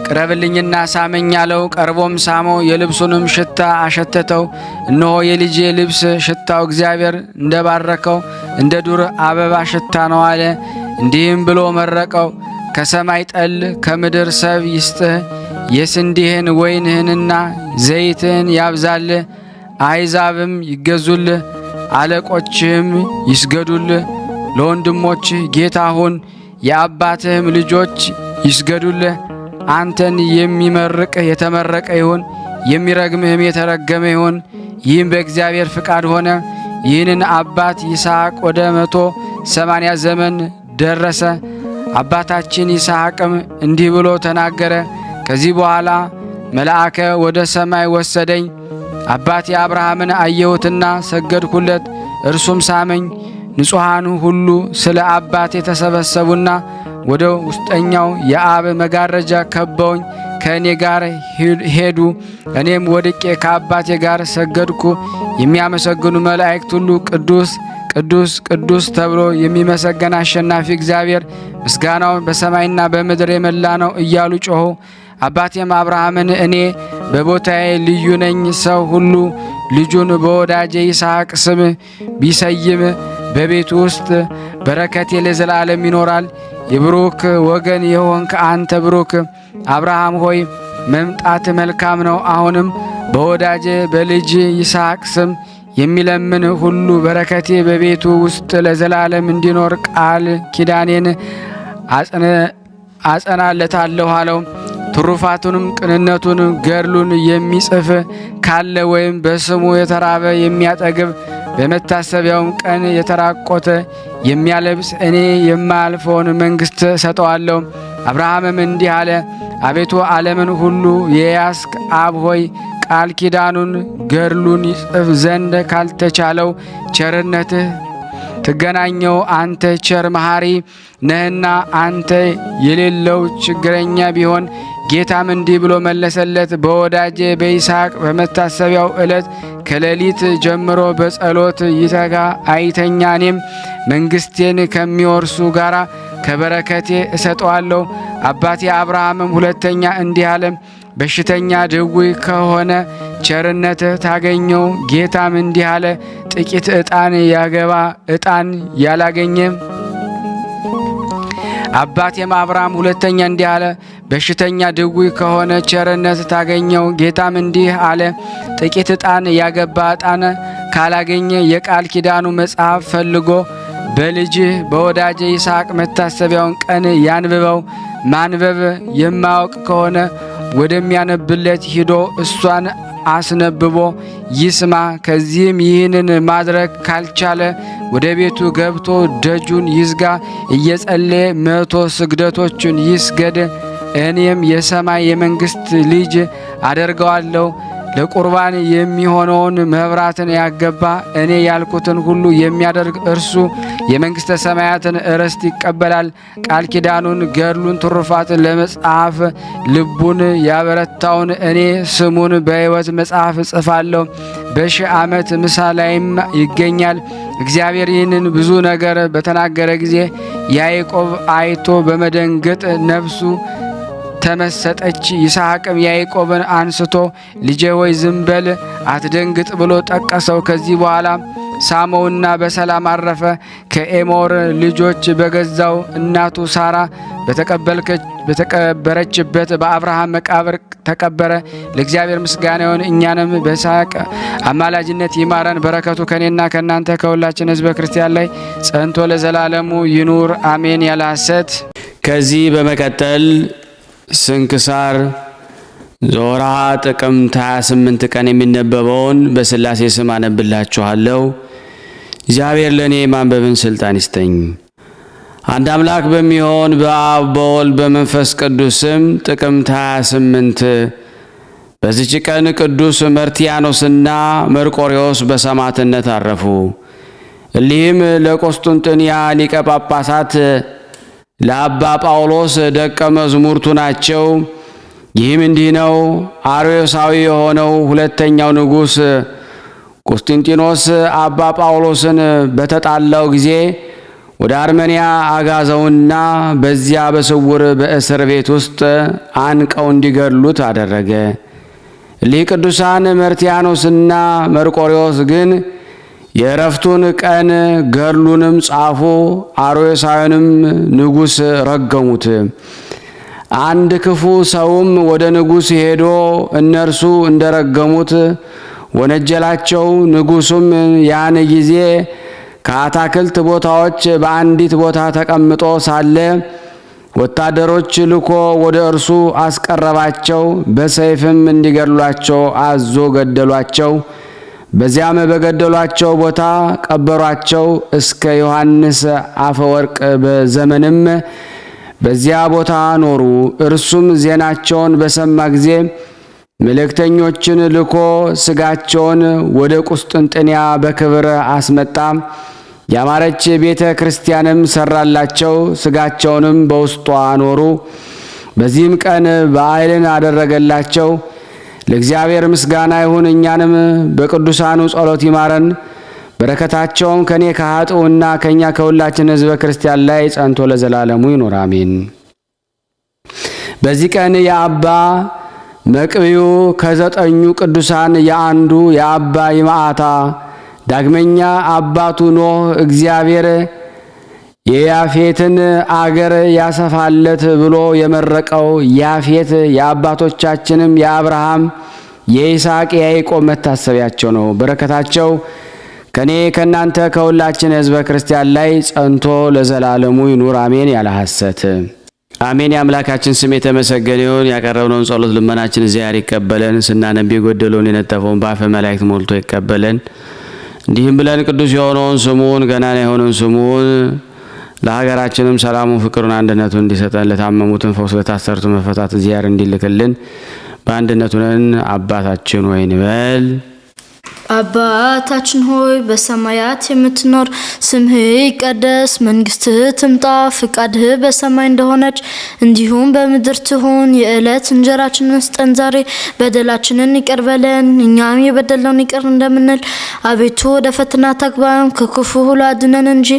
ቅረብልኝና ሳመኝ አለው። ቀርቦም ሳመው፣ የልብሱንም ሽታ አሸተተው። እነሆ የልጄ ልብስ ሽታው እግዚአብሔር እንደባረከው እንደ ዱር አበባ ሽታ ነው አለ። እንዲህም ብሎ መረቀው፣ ከሰማይ ጠል ከምድር ሰብ ይስጥህ፣ የስንዴህን ወይንህንና ዘይትህን ያብዛልህ። አሕዛብም ይገዙልህ፣ አለቆችህም ይስገዱልህ። ለወንድሞችህ ጌታ ሁን፣ የአባትህም ልጆች ይስገዱልህ። አንተን የሚመርቅህ የተመረቀ ይሁን፣ የሚረግምህም የተረገመ ይሁን። ይህም በእግዚአብሔር ፍቃድ ሆነ። ይህንን አባት ይስሐቅ ወደ 180 ዘመን ደረሰ። አባታችን ይስሐቅም እንዲህ ብሎ ተናገረ። ከዚህ በኋላ መልአከ ወደ ሰማይ ወሰደኝ። አባቴ አብርሃምን አየሁትና ሰገድኩለት፣ እርሱም ሳመኝ። ንጹሐኑ ሁሉ ስለ አባቴ ተሰበሰቡና ወደ ውስጠኛው የአብ መጋረጃ ከበውኝ ከእኔ ጋር ሄዱ። እኔም ወድቄ ከአባቴ ጋር ሰገድኩ። የሚያመሰግኑ መላእክት ሁሉ ቅዱስ ቅዱስ ቅዱስ ተብሎ የሚመሰገን አሸናፊ እግዚአብሔር ምስጋናው በሰማይና በምድር የመላ ነው እያሉ ጮኹ። አባቴም አብርሃምን እኔ በቦታዬ ልዩ ነኝ፣ ሰው ሁሉ ልጁን በወዳጄ ይስሐቅ ስም ቢሰይም በቤቱ ውስጥ በረከቴ ለዘላለም ይኖራል። የብሩክ ወገን የሆንክ አንተ ብሩክ አብርሃም ሆይ መምጣት መልካም ነው። አሁንም በወዳጄ በልጅ ይስሐቅ ስም የሚለምን ሁሉ በረከቴ በቤቱ ውስጥ ለዘላለም እንዲኖር ቃል ኪዳኔን አጸናለታለሁ አለው። ትሩፋቱንም ቅንነቱን ገድሉን የሚጽፍ ካለ ወይም በስሙ የተራበ የሚያጠግብ በመታሰቢያውም ቀን የተራቆተ የሚያለብስ እኔ የማያልፈውን መንግሥት ሰጠዋለሁ። አብርሃምም እንዲህ አለ፣ አቤቱ ዓለምን ሁሉ የያዝክ አብ ሆይ ቃል ኪዳኑን ገድሉን ይጽፍ ዘንድ ካልተቻለው ቸርነትህ ትገናኘው። አንተ ቸር መሐሪ ነህና አንተ የሌለው ችግረኛ ቢሆን። ጌታም እንዲህ ብሎ መለሰለት፣ በወዳጄ በይስሐቅ በመታሰቢያው ዕለት ከሌሊት ጀምሮ በጸሎት ይተጋ አይተኛ። እኔም መንግሥቴን ከሚወርሱ ጋር ከበረከቴ እሰጠዋለሁ። አባቴ አብርሃምም ሁለተኛ እንዲህ አለ፣ በሽተኛ ድውይ ከሆነ ቸርነትህ ታገኘው። ጌታም እንዲህ አለ፣ ጥቂት ዕጣን ያገባ ዕጣን ያላገኘ። አባቴም አብርሃም ሁለተኛ እንዲህ አለ፣ በሽተኛ ድውይ ከሆነ ቸርነት ታገኘው። ጌታም እንዲህ አለ፣ ጥቂት ዕጣን ያገባ ዕጣን ካላገኘ የቃል ኪዳኑ መጽሐፍ ፈልጎ በልጅህ በወዳጄ ይስሐቅ መታሰቢያውን ቀን ያንብበው። ማንበብ የማያውቅ ከሆነ ወደሚያነብለት ሂዶ እሷን አስነብቦ ይስማ። ከዚህም ይህንን ማድረግ ካልቻለ ወደ ቤቱ ገብቶ ደጁን ይዝጋ፣ እየጸለየ 100 ስግደቶችን ይስገድ። እኔም የሰማይ የመንግስት ልጅ አደርገዋለሁ። ለቁርባን የሚሆነውን መብራትን ያገባ እኔ ያልኩትን ሁሉ የሚያደርግ እርሱ የመንግስተ ሰማያትን ርስት ይቀበላል። ቃል ኪዳኑን፣ ገድሉን፣ ትሩፋትን ለመጽሐፍ ልቡን ያበረታውን እኔ ስሙን በሕይወት መጽሐፍ እጽፋለሁ። በሺህ ዓመት ምሳ ላይም ይገኛል። እግዚአብሔር ይህንን ብዙ ነገር በተናገረ ጊዜ ያዕቆብ አይቶ በመደንገጥ ነፍሱ ተመሰጠች። ይስሐቅም ያዕቆብን አንስቶ ልጄ ሆይ ዝም በል አትደንግጥ ብሎ ጠቀሰው። ከዚህ በኋላ ሳመውና በሰላም አረፈ። ከኤሞር ልጆች በገዛው እናቱ ሳራ በተቀበረችበት በአብርሃም መቃብር ተቀበረ። ለእግዚአብሔር ምስጋና ይሁን፣ እኛንም በይስሐቅ አማላጅነት ይማረን። በረከቱ ከኔና ከእናንተ ከሁላችን ሕዝበ ክርስቲያን ላይ ጸንቶ ለዘላለሙ ይኑር አሜን። ያለ ሐሰት። ከዚህ በመቀጠል ስንክሳር ዘወርኀ ጥቅምት 28 ቀን የሚነበበውን በሥላሴ ስም አነብላችኋለሁ። እግዚአብሔር ለእኔ ማንበብን ሥልጣን ይስጠኝ። አንድ አምላክ በሚሆን በአብ በወልድ በመንፈስ ቅዱስ ስም ጥቅምት 28 በዚች ቀን ቅዱስ መርትያኖስና መርቆሬዎስ በሰማዕትነት አረፉ። እሊህም ለቆስጥንጥንያ ሊቀ ጳጳሳት ለአባ ጳውሎስ ደቀ መዝሙርቱ ናቸው። ይህም እንዲህ ነው። አርዮሳዊ የሆነው ሁለተኛው ንጉሥ ቆስጠንጢኖስ አባ ጳውሎስን በተጣላው ጊዜ ወደ አርመንያ አጋዘውና በዚያ በስውር በእስር ቤት ውስጥ አንቀው እንዲገድሉት አደረገ። እሊህ ቅዱሳን መርትያኖስና መርቆሬዎስ ግን የእረፍቱን ቀን ገድሉንም ጻፉ። አርዮሳዊንም ንጉሥ ረገሙት። አንድ ክፉ ሰውም ወደ ንጉሥ ሄዶ እነርሱ እንደረገሙት ወነጀላቸው። ንጉሡም ያን ጊዜ ከአታክልት ቦታዎች በአንዲት ቦታ ተቀምጦ ሳለ ወታደሮች ልኮ ወደ እርሱ አስቀረባቸው። በሰይፍም እንዲገድሏቸው አዞ ገደሏቸው። በዚያም በገደሏቸው ቦታ ቀበሯቸው። እስከ ዮሐንስ አፈወርቅ በዘመንም በዚያ ቦታ ኖሩ። እርሱም ዜናቸውን በሰማ ጊዜ መልእክተኞችን ልኮ ሥጋቸውን ወደ ቁስጥንጥንያ በክብር አስመጣ። ያማረች ቤተ ክርስቲያንም ሰራላቸው። ሥጋቸውንም በውስጧ አኖሩ። በዚህም ቀን በዓልን አደረገላቸው። ለእግዚአብሔር ምስጋና ይሁን፣ እኛንም በቅዱሳኑ ጸሎት ይማረን። በረከታቸውም ከኔ ከኃጥኡና ከኛ ከሁላችን ሕዝበ ክርስቲያን ላይ ጸንቶ ለዘላለሙ ይኑር አሜን። በዚህ ቀን የአባ መቅብዩ ከ9 ቅዱሳን የአንዱ የአባ ይምዓታ ዳግመኛ አባቱ ኖህ እግዚአብሔር የያፌትን አገር ያሰፋለት ብሎ የመረቀው ያፌት የአባቶቻችንም የአብርሃም የይስሐቅ የያዕቆብ መታሰቢያቸው ነው። በረከታቸው ከኔ ከናንተ ከሁላችን ሕዝበ ክርስቲያን ላይ ጸንቶ ለዘላለሙ ይኑር አሜን። ያለ ሐሰት አሜን። የአምላካችን ስም የተመሰገነ ይሁን። ያቀረብነውን ጸሎት ልመናችን እግዚአብሔር ይቀበለን። ስናነብ የጎደለውን የነጠፈውን በአፈ መላእክት ሞልቶ ይቀበለን። እንዲህም ብለን ቅዱስ የሆነውን ስሙን ገናና የሆነውን ስሙን ለሀገራችንም ሰላሙን ፍቅሩን አንድነቱን እንዲሰጠን ለታመሙትን ፈውስ ለታሰሩት መፈታት እግዚአብሔር እንዲልክልን በአንድነቱ ነን። አባታችን ሆይ እንበል። አባታችን ሆይ በሰማያት የምትኖር፣ ስምህ ይቀደስ፣ መንግስትህ ትምጣ፣ ፍቃድህ በሰማይ እንደሆነች እንዲሁም በምድር ትሁን። የዕለት እንጀራችንን ስጠን ዛሬ፣ በደላችንን ይቅር በለን እኛም የበደልነውን ይቅር እንደምንል፣ አቤቱ ወደ ፈተና አታግባን ከክፉ ሁሉ አድነን እንጂ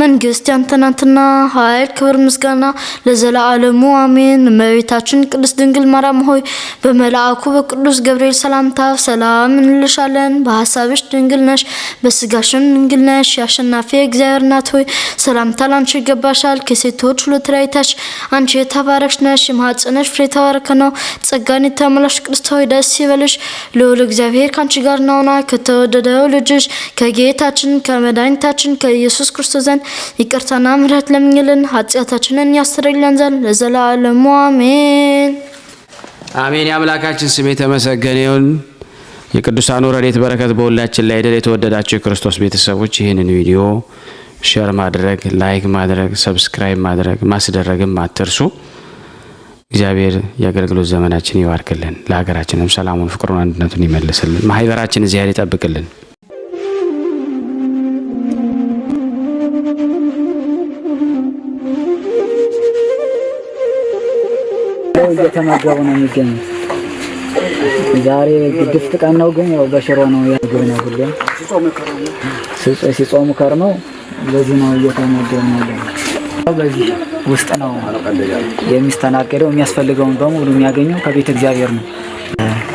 መንግስት ያንተ ናትና፣ ኃይል፣ ክብር፣ ምስጋና ለዘላለሙ አሜን። እመቤታችን ቅድስት ድንግል ማርያም ሆይ በመልአኩ በቅዱስ ገብርኤል ሰላምታ ሰላም እንልሻለን። በሐሳብሽ ድንግል ነሽ፣ በስጋሽም ድንግል ነሽ። የአሸናፊ እግዚአብሔር እናት ሆይ ሰላምታ ላንቺ ይገባሻል። ከሴቶች ሁሉ ተለይተሽ አንቺ የተባረክሽ ነሽ፣ የማኅፀንሽ ፍሬ የተባረከ ነው። ጸጋን የተሞላሽ ቅድስት ሆይ ደስ ይበልሽ፣ ልዑል እግዚአብሔር ካንቺ ጋር ነውና ከተወደደው ልጅሽ ከጌታችን ከመድኃኒታችን ከኢየሱስ ክርስቶስ ዘንድ ይቅርታና ምሕረት ለምኝልን ኃጢአታችንን ያስተሰርይልን ዘንድ ለዘላለሙ አሜን። አሜን። የአምላካችን ስም የተመሰገነ ይሁን። የቅዱሳኑ ረድኤት በረከት በሁላችን ላይ ይደር። የተወደዳችሁ የክርስቶስ ቤተሰቦች ይህንን ቪዲዮ ሼር ማድረግ፣ ላይክ ማድረግ፣ ሰብስክራይብ ማድረግ ማስደረግም አትርሱ። እግዚአብሔር የአገልግሎት ዘመናችን ይባርክልን። ለሀገራችንም ሰላሙን፣ ፍቅሩን፣ አንድነቱን ይመልስልን። ማህበራችን እግዚአብሔር ይጠብቅልን። እየተመገቡ ነው የሚገኙት። ዛሬ ግድፍት ቀን ነው፣ ግን ያው በሽሮ ነው ያገኘ ነው ሁሉ ሲጾሙ ከርመው በዚህ ነው እየተመገቡ ነው። በዚህ ውስጥ ነው የሚስተናገደው። የሚያስፈልገውን በሙሉ የሚያገኘው ከቤተ እግዚአብሔር ነው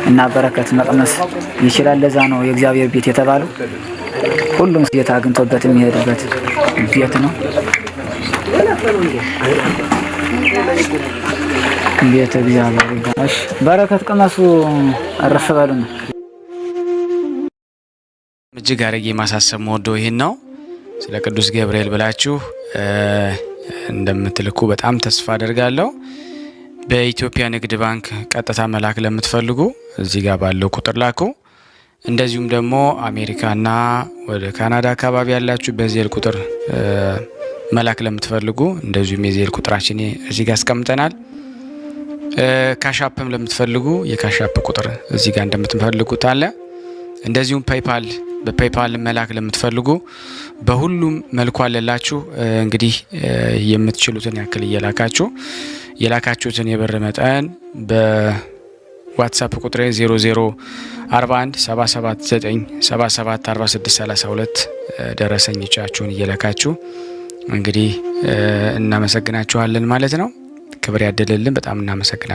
እና በረከት መቅመስ ይችላል። ለዛ ነው የእግዚአብሔር ቤት የተባለው። ሁሉም ጌታ አግኝቶበት የሚሄድበት ቤት ነው። ቤተ እግዚአብሔር ይባርክ። በረከት ቅመሱ፣ አረፍ በሉ ነው። እጅግ አድርጌ ማሳሰብ ወዶ ይሄን ነው። ስለ ቅዱስ ገብርኤል ብላችሁ እንደምትልኩ በጣም ተስፋ አደርጋለሁ። በኢትዮጵያ ንግድ ባንክ ቀጥታ መላክ ለምትፈልጉ እዚህ ጋር ባለው ቁጥር ላኩ። እንደዚሁም ደግሞ አሜሪካና ወደ ካናዳ አካባቢ ያላችሁ በዜል ቁጥር መላክ ለምትፈልጉ እንደዚሁም የዜል ቁጥራችን እዚህ ጋር አስቀምጠናል። ካሻፕም ለምትፈልጉ የካሻፕ ቁጥር እዚህ ጋር እንደምትፈልጉት አለ። እንደዚሁም በፔይፓል መላክ ለምትፈልጉ በሁሉም መልኩ አለላችሁ። እንግዲህ የምትችሉትን ያክል እየላካችሁ የላካችሁትን የብር መጠን በዋትስአፕ ቁጥሬ 0041 779 77 46 32 ደረሰኞቻችሁን እየላካችሁ እንግዲህ እናመሰግናችኋለን ማለት ነው። ክብር ያደለልን። በጣም እናመሰግናለን።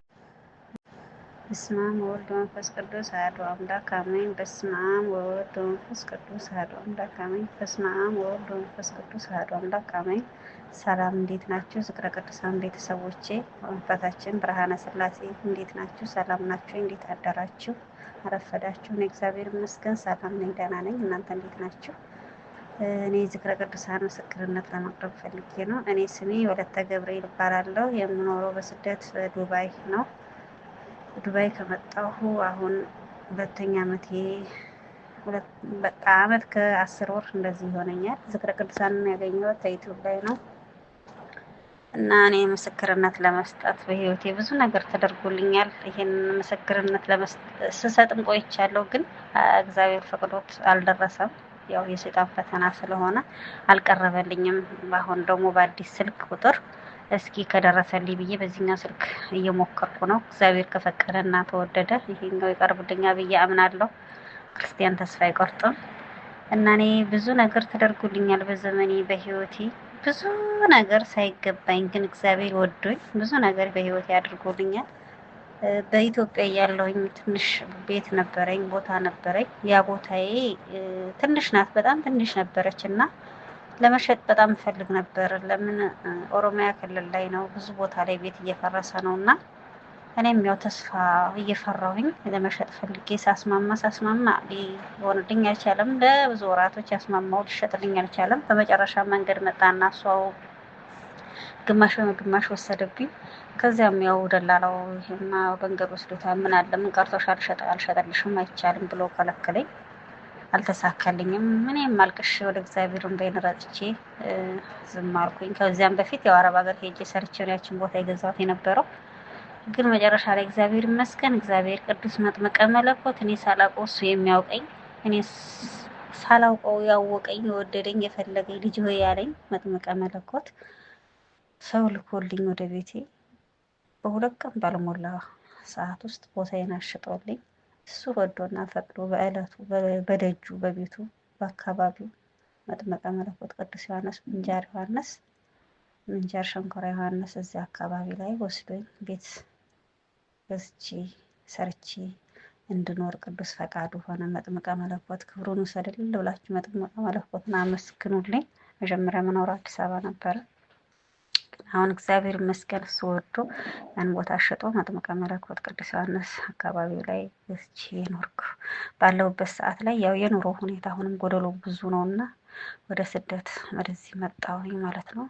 በስመ አብ ወወልድ ወመንፈስ ቅዱስ አሐዱ አምላክ አሜን። በስመ አብ ወወልድ ወመንፈስ ቅዱስ አሐዱ አምላክ አሜን። በስመ አብ ወወልድ ወመንፈስ ቅዱስ አሐዱ አምላክ አሜን። ሰላም፣ እንዴት ናችሁ? ዝክረ ቅዱሳን ቤተሰቦቼ ወንፈታችን ብርሃነ ሥላሴ እንዴት ናችሁ? ሰላም ናችሁ? እንዴት አደራችሁ? አረፈዳችሁ? እኔ እግዚአብሔር ይመስገን ሰላም ነኝ፣ ደህና ነኝ። እናንተ እንዴት ናችሁ? እኔ ዝክረ ቅዱሳን ምስክርነት ለማቅረብ ፈልጌ ነው። እኔ ስሜ ወለተ ገብርኤል እባላለሁ። የምኖረው በስደት ዱባይ ነው። ዱባይ ከመጣሁ አሁን ሁለተኛ ዓመቴ፣ በቃ ዓመት ከ10 ወር እንደዚህ ይሆነኛል። ዝክረ ቅዱሳንን ያገኘሁት ዩቲዩብ ላይ ነው እና እኔ ምስክርነት ለመስጠት በህይወቴ ብዙ ነገር ተደርጎልኛል። ይሄን ምስክርነት ስሰጥም ቆይቻለሁ፣ ግን እግዚአብሔር ፈቅዶት አልደረሰም። ያው የሰይጣን ፈተና ስለሆነ አልቀረበልኝም። አሁን ደግሞ በአዲስ ስልክ ቁጥር እስኪ ከደረሰልኝ ብዬ በዚህኛው ስልክ እየሞከርኩ ነው። እግዚአብሔር ከፈቀደና ተወደደ ይሄኛው ይቀርብልኛል ብዬ አምናለሁ። ክርስቲያን ተስፋ አይቆርጥም እና እኔ ብዙ ነገር ተደርጎልኛል በዘመኔ በህይወቴ ብዙ ነገር ሳይገባኝ፣ ግን እግዚአብሔር ወዶኝ ብዙ ነገር በህይወቴ አድርጎልኛል። በኢትዮጵያ ያለውኝ ትንሽ ቤት ነበረኝ፣ ቦታ ነበረኝ። ያ ቦታዬ ትንሽ ናት፣ በጣም ትንሽ ነበረች እና ለመሸጥ በጣም ፈልግ ነበር። ለምን ኦሮሚያ ክልል ላይ ነው፣ ብዙ ቦታ ላይ ቤት እየፈረሰ ነው እና እኔም ያው ተስፋ እየፈራሁኝ ለመሸጥ ፈልጌ ሳስማማ ሊሆንልኝ አልቻለም። ለብዙ ወራቶች ያስማማው ሊሸጥልኝ አልቻለም። በመጨረሻ መንገድ መጣና እሷው ግማሽ ወሰደብኝ። ከዚያም ያው ደላላው ይሄማ መንገድ ወስዶታል፣ ምን አለ ምን ቀርቶሻል፣ አልሸጠልሽም አይቻልም ብሎ ከለከለኝ። አልተሳካልኝም። እኔም አልቅሼ ወደ እግዚአብሔር እንባዬን ረጭቼ ዝም አልኩኝ። ከዚያም በፊት ያው አረብ ሀገር ሄጄ ሰርቼ ነው ያችን ቦታ የገዛሁት የነበረው። ግን መጨረሻ ላይ እግዚአብሔር ይመስገን፣ እግዚአብሔር ቅዱስ መጥምቀ መለኮት እኔ ሳላውቀው እሱ የሚያውቀኝ፣ እኔ ሳላውቀው ያወቀኝ፣ የወደደኝ፣ የፈለገኝ ልጅ ሆይ ያለኝ መጥምቀ መለኮት ሰው ልኮልኝ ወደ ቤቴ በሁለት ቀን ባልሞላ ሰዓት ውስጥ ቦታዬን አሽጦልኝ እሱ ወዶና ፈቅዶ በእለቱ በደጁ በቤቱ በአካባቢው መጥምቀ መለኮት ቅዱስ ዮሐንስ ምንጃር ሸንኮራ ዮሐንስ እዚያ አካባቢ ላይ ወስዶኝ ቤት ገዝቼ ሰርቼ እንድኖር ቅዱስ ፈቃዱ ሆነ። መጥምቀ መለኮት ክብሩን ውሰድልኝ ብላችሁ መጥምቀ መለኮትን አመስግኑልኝ። መጀመሪያ መኖር አዲስ አበባ ነበረ። አሁን እግዚአብሔር ይመስገን እሱ ወዶ ያን ቦታ ሸጦ መጥምቀ መለኮት ቅዱስ ዮሐንስ አካባቢው ላይ ገዝቼ ኖርኩ። ባለሁበት ሰዓት ላይ ያው የኑሮ ሁኔታ አሁንም ጎደሎ ብዙ ነውና ወደ ስደት ወደዚህ መጣሁኝ ማለት ነው።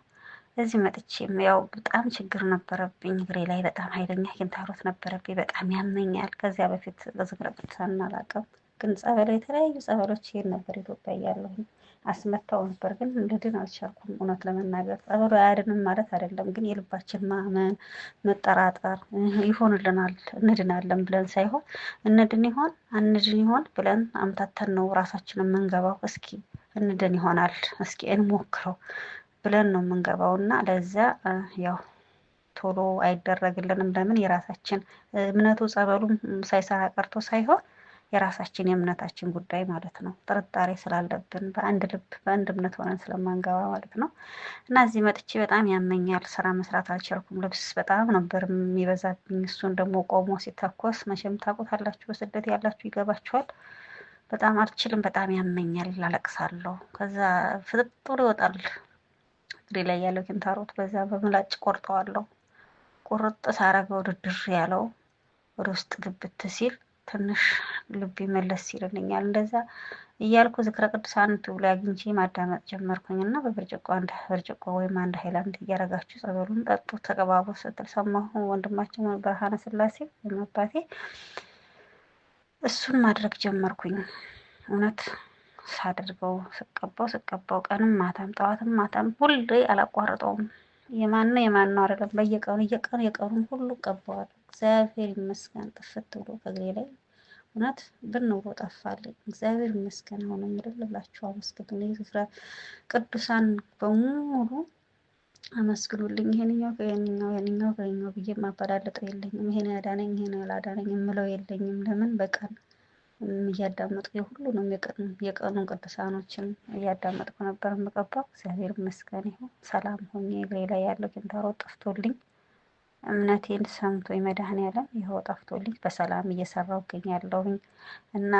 እዚህ መጥቼም ያው በጣም ችግር ነበረብኝ። እግሬ ላይ በጣም ኃይለኛ ኪንታሮት ነበረብኝ። በጣም ያመኛል። ከዚያ በፊት ዝክረ ቅዱሳን አላውቅም፣ ግን ጸበል፣ የተለያዩ ጸበሎች ይሄድ ነበር ኢትዮጵያ እያለሁኝ አስመታው ነበር፣ ግን ልድን አልቻልኩም። እውነት ለመናገር ጸበሉ አያድንም ማለት አይደለም፣ ግን የልባችን ማመን መጠራጠር ይሆንልናል እንድናለን ብለን ሳይሆን እንድን ይሆን አንድን ይሆን ብለን አምታተን ነው ራሳችንን የምንገባው። እስኪ እንድን ይሆናል እስኪ እንሞክረው ብለን ነው የምንገባው እና ለዛ ያው ቶሎ አይደረግልንም። ለምን የራሳችን እምነቱ ጸበሉም ሳይሰራ ቀርቶ ሳይሆን የራሳችን የእምነታችን ጉዳይ ማለት ነው። ጥርጣሬ ስላለብን በአንድ ልብ በአንድ እምነት ሆነን ስለማንገባ ማለት ነው። እና እዚህ መጥቼ በጣም ያመኛል። ስራ መስራት አልቻልኩም። ልብስ በጣም ነበር የሚበዛብኝ። እሱን ደግሞ ቆሞ ሲተኮስ መቼም ታውቁታላችሁ፣ በስደት ያላችሁ ይገባችኋል። በጣም አልችልም። በጣም ያመኛል፣ ላለቅሳለሁ። ከዛ ፍጥጥ ይወጣል እግሬ ላይ ያለው ኪንታሮት። በዛ በምላጭ ቆርጠዋለሁ። ቁርጥ ሳረገው ድርድር ያለው ወደ ውስጥ ግብት ሲል ትንሽ ልብ መለስ ይልልኛል። እንደዛ እያልኩ ዝክረ ቅዱሳን ትብሎ አግኝቼ ማዳመጥ ጀመርኩኝ እና በብርጭቆ አንድ ብርጭቆ ወይም አንድ ሃይላንድ እያረጋችሁ ጸበሉን ጠጡ ተቀባቡ ስትል ሰማሁ። ወንድማችን ብርሃነ ስላሴ ወይም አባቴ እሱን ማድረግ ጀመርኩኝ። እውነት ሳደርገው ስቀባው ቀንም ማታም ጠዋትም ማታም ሁሌ አላቋርጠውም። የማን ነው አይደለም፣ በየቀኑ የቀኑን ሁሉ ቀባዋለሁ። እግዚአብሔር ይመስገን ጥፍት ብሎ ከእግሬ ላይ እውነት ብንውሎ ጠፋልኝ። እግዚአብሔር ይመስገን። ሆነ ምድልላችሁ አመስግኑልኝ። ዝክረ ቅዱሳን በሙሉ አመስግኑልኝ። ይሄንኛው ብዬ ማበላለጠው የለኝም። ይሄን ያዳነኝ ይሄን ያላዳነኝ የምለው የለኝም። ለምን በቀን እያዳመጥኩ የሁሉንም የቀኑን ቅዱሳኖችን እያዳመጥኩ ነበር የምቀባው። እግዚአብሔር ይመስገን ይሁን ሰላም ሆኜ እግሬ ላይ ያለው ኪንታሮት ጠፍቶልኝ እምነቴን ሰምቶኝ መድኃኔዓለም ይኸው ጠፍቶልኝ በሰላም እየሰራሁ እገኛለሁኝ። እና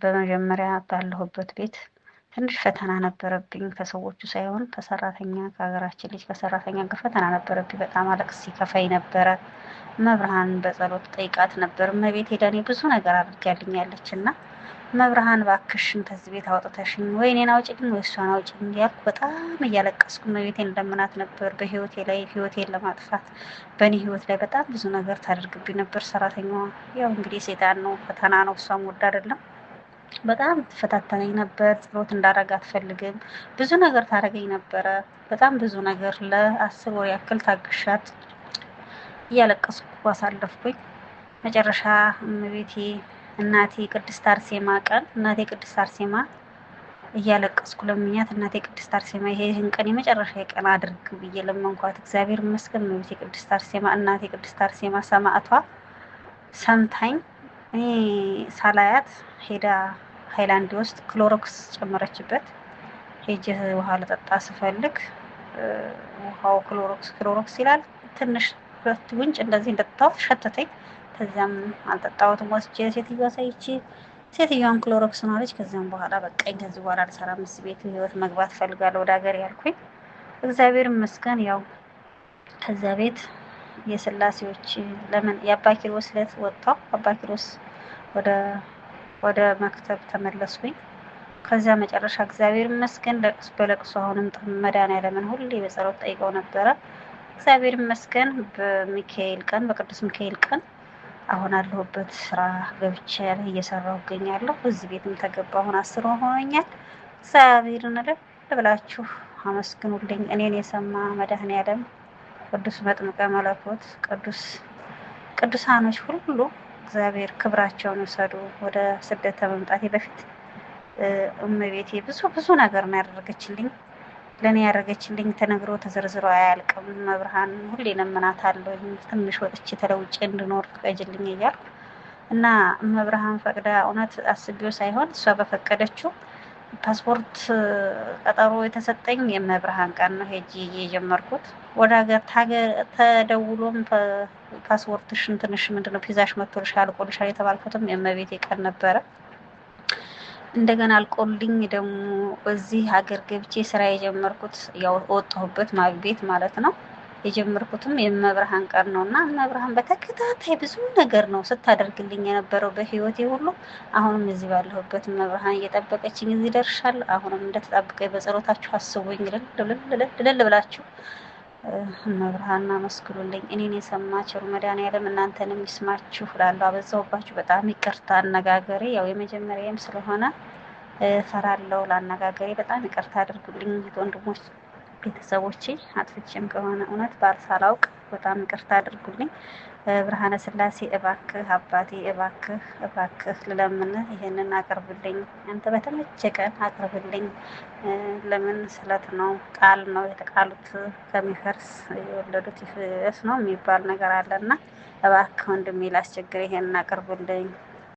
በመጀመሪያ ባለሁበት ቤት ትንሽ ፈተና ነበረብኝ። ከሰዎቹ ሳይሆን ከሰራተኛ ከሀገራችን ልጅ ከሰራተኛ ጋር ፈተና ነበረብኝ። በጣም አለቅስ ሲከፋኝ ነበረ። መብርሃን በጸሎት ጠይቃት ነበር። እመቤቴ ለእኔ ብዙ ነገር አድርጋልኛለች እና መብርሃን ባክሽን ከዚህ ቤት አውጥተሽኝ ወይ እኔን አውጪኝ ወይ እሷን አውጪኝ እያልኩ በጣም እያለቀስኩ እመቤቴን ለምናት ነበር። በህይወቴ ላይ ህይወቴን ለማጥፋት በእኔ ህይወት ላይ በጣም ብዙ ነገር ታደርግብኝ ነበር ሰራተኛዋ። ያው እንግዲህ ሴጣን ነው፣ ፈተና ነው። እሷም ወድ አይደለም በጣም ትፈታተነኝ ነበር። ጸሎት እንዳረግ አትፈልግም። ብዙ ነገር ታደርገኝ ነበረ። በጣም ብዙ ነገር ለ10 ወር ያክል ታግሻት እያለቀስኩ አሳለፍኩኝ። መጨረሻ እመቤቴ እናቴ ቅድስት አርሴማ እናቴ ቅድስት አርሴማ እያለቀስኩ ለምኛት፣ እናቴ ቅድስት አርሴማ ይሄን ቀን የመጨረሻ ቀን አድርግ ብዬ ለመንኳት። እግዚአብሔር ይመስገን እመቤቴ ቅድስት አርሴማ እናቴ ቅድስት አርሴማ ሰማዕቷ ሰምታኝ እኔ ሳላያት ሄዳ ሃይላንድ ውስጥ ክሎሮክስ ጨመረችበት። ሄጄ ውሃ ለጠጣ ስፈልግ ውሃው ክሎሮክስ ይላል። ትንሽ ጉንጭ እንደዚህ እንደጠጣሁ ሸተተኝ። ከዚያም አልጠጣሁትም። ወስጄ ሴትዮዋ ሳይቺ ሴትዮዋን ክሎሮክስ ነው አለች። ከዚያም በኋላ በቃኝ፣ ከዚህ በኋላ አልሰራም፣ ቤት ህይወት መግባት ፈልጋለሁ ወደ ሀገር ያልኩኝ። እግዚአብሔር ይመስገን ያው ከዚያ ቤት የስላሴዎች ለምን የአባ ኪሮስ ዕለት ወጣሁ። አባ ኪሮስ ወደ መክተብ ተመለስኩኝ። ከዚያ መጨረሻ እግዚአብሔር ይመስገን በለቅሶ አሁንም መድኃኔዓለምን ሁሌ በጸሎት ጠይቀው ነበረ። እግዚአብሔር ይመስገን በሚካኤል ቀን በቅዱስ ሚካኤል ቀን አሁን አለሁበት ስራ ገብቼ እየሰራሁ እገኛለሁ። እዚህ ቤትም ተገባ አሁን 10 ሆኖኛል። እግዚአብሔርን ብላችሁ አመስግኑልኝ። እኔን የሰማ መድኃኔዓለም ቅዱስ መጥምቀ መለኮት ቅዱሳኖች ሁሉ እግዚአብሔር ክብራቸውን ይውሰዱ። ወደ ስደት ከመምጣቴ በፊት እመቤቴ ብዙ ነገር ነው ያደረገችልኝ። ለኔ ያደረገችልኝ ተነግሮ ተዘርዝሮ አያልቅም። መብርሃን ሁሌ ለምናታለሁ ትንሽ ወጥቼ ተለውጬ እንድኖር ፍቀጅልኝ እያልኩ እና መብርሃን ፈቅዳ እውነት አስቤው ሳይሆን እሷ በፈቀደችው ፓስፖርት ቀጠሮ የተሰጠኝ የመብርሃን ቀን ነው። ሄጂ የጀመርኩት ወደ ሀገር ተደውሎም ፓስፖርትሽን ትንሽ ምንድነው ፒዛሽ መጥቶልሻል አልቆልሻል የተባልኩትም የመቤቴ ቀን ነበረ። እንደገና አልቆልኝ ደግሞ እዚህ ሀገር ገብቼ ስራ የጀመርኩት ያው ወጣሁበት ቤት ማለት ነው የጀመርኩትም የመብርሃን ቀን ነውና መብርሃን በተከታታይ ብዙ ነገር ነው ስታደርግልኝ የነበረው በህይወቴ ሁሉ። አሁንም እዚህ ባለሁበት መብርሃን እየጠበቀችኝ እዚህ ደርሻለሁ። አሁንም እንደተጣበቀኝ በጸሎታችሁ አስቡኝ ልል ብላችሁ መብርሃን አመስግኑልኝ። እኔን የሰማ ቸሩ መድኃኔዓለም እናንተንም ይስማችሁ እላለሁ። አበዛሁባችሁ፣ በጣም ይቅርታ። አነጋገሬ ያው የመጀመሪያም ስለሆነ ፈራለሁ። ለአነጋገሬ በጣም ይቅርታ አድርጉልኝ ወንድሞች ቤተሰቦቼ። አጥፍቼም ከሆነ እውነት ባልሳላውቅ በጣም ይቅርታ አድርጉልኝ። ብርሃነ ስላሴ እባክህ አባቴ እባክህ ልለምንህ ይሄንን አቅርብልኝ። አንተ በተመቸ ቀን አቅርብልኝ። ለምን ስለት ነው ቃል ነው የተቃሉት ከሚፈርስ የወለዱት ይፍረስ ነው የሚባል ነገር አለና እባክህ ወንድሜ ላስቸግር ይሄንን አቅርብልኝ።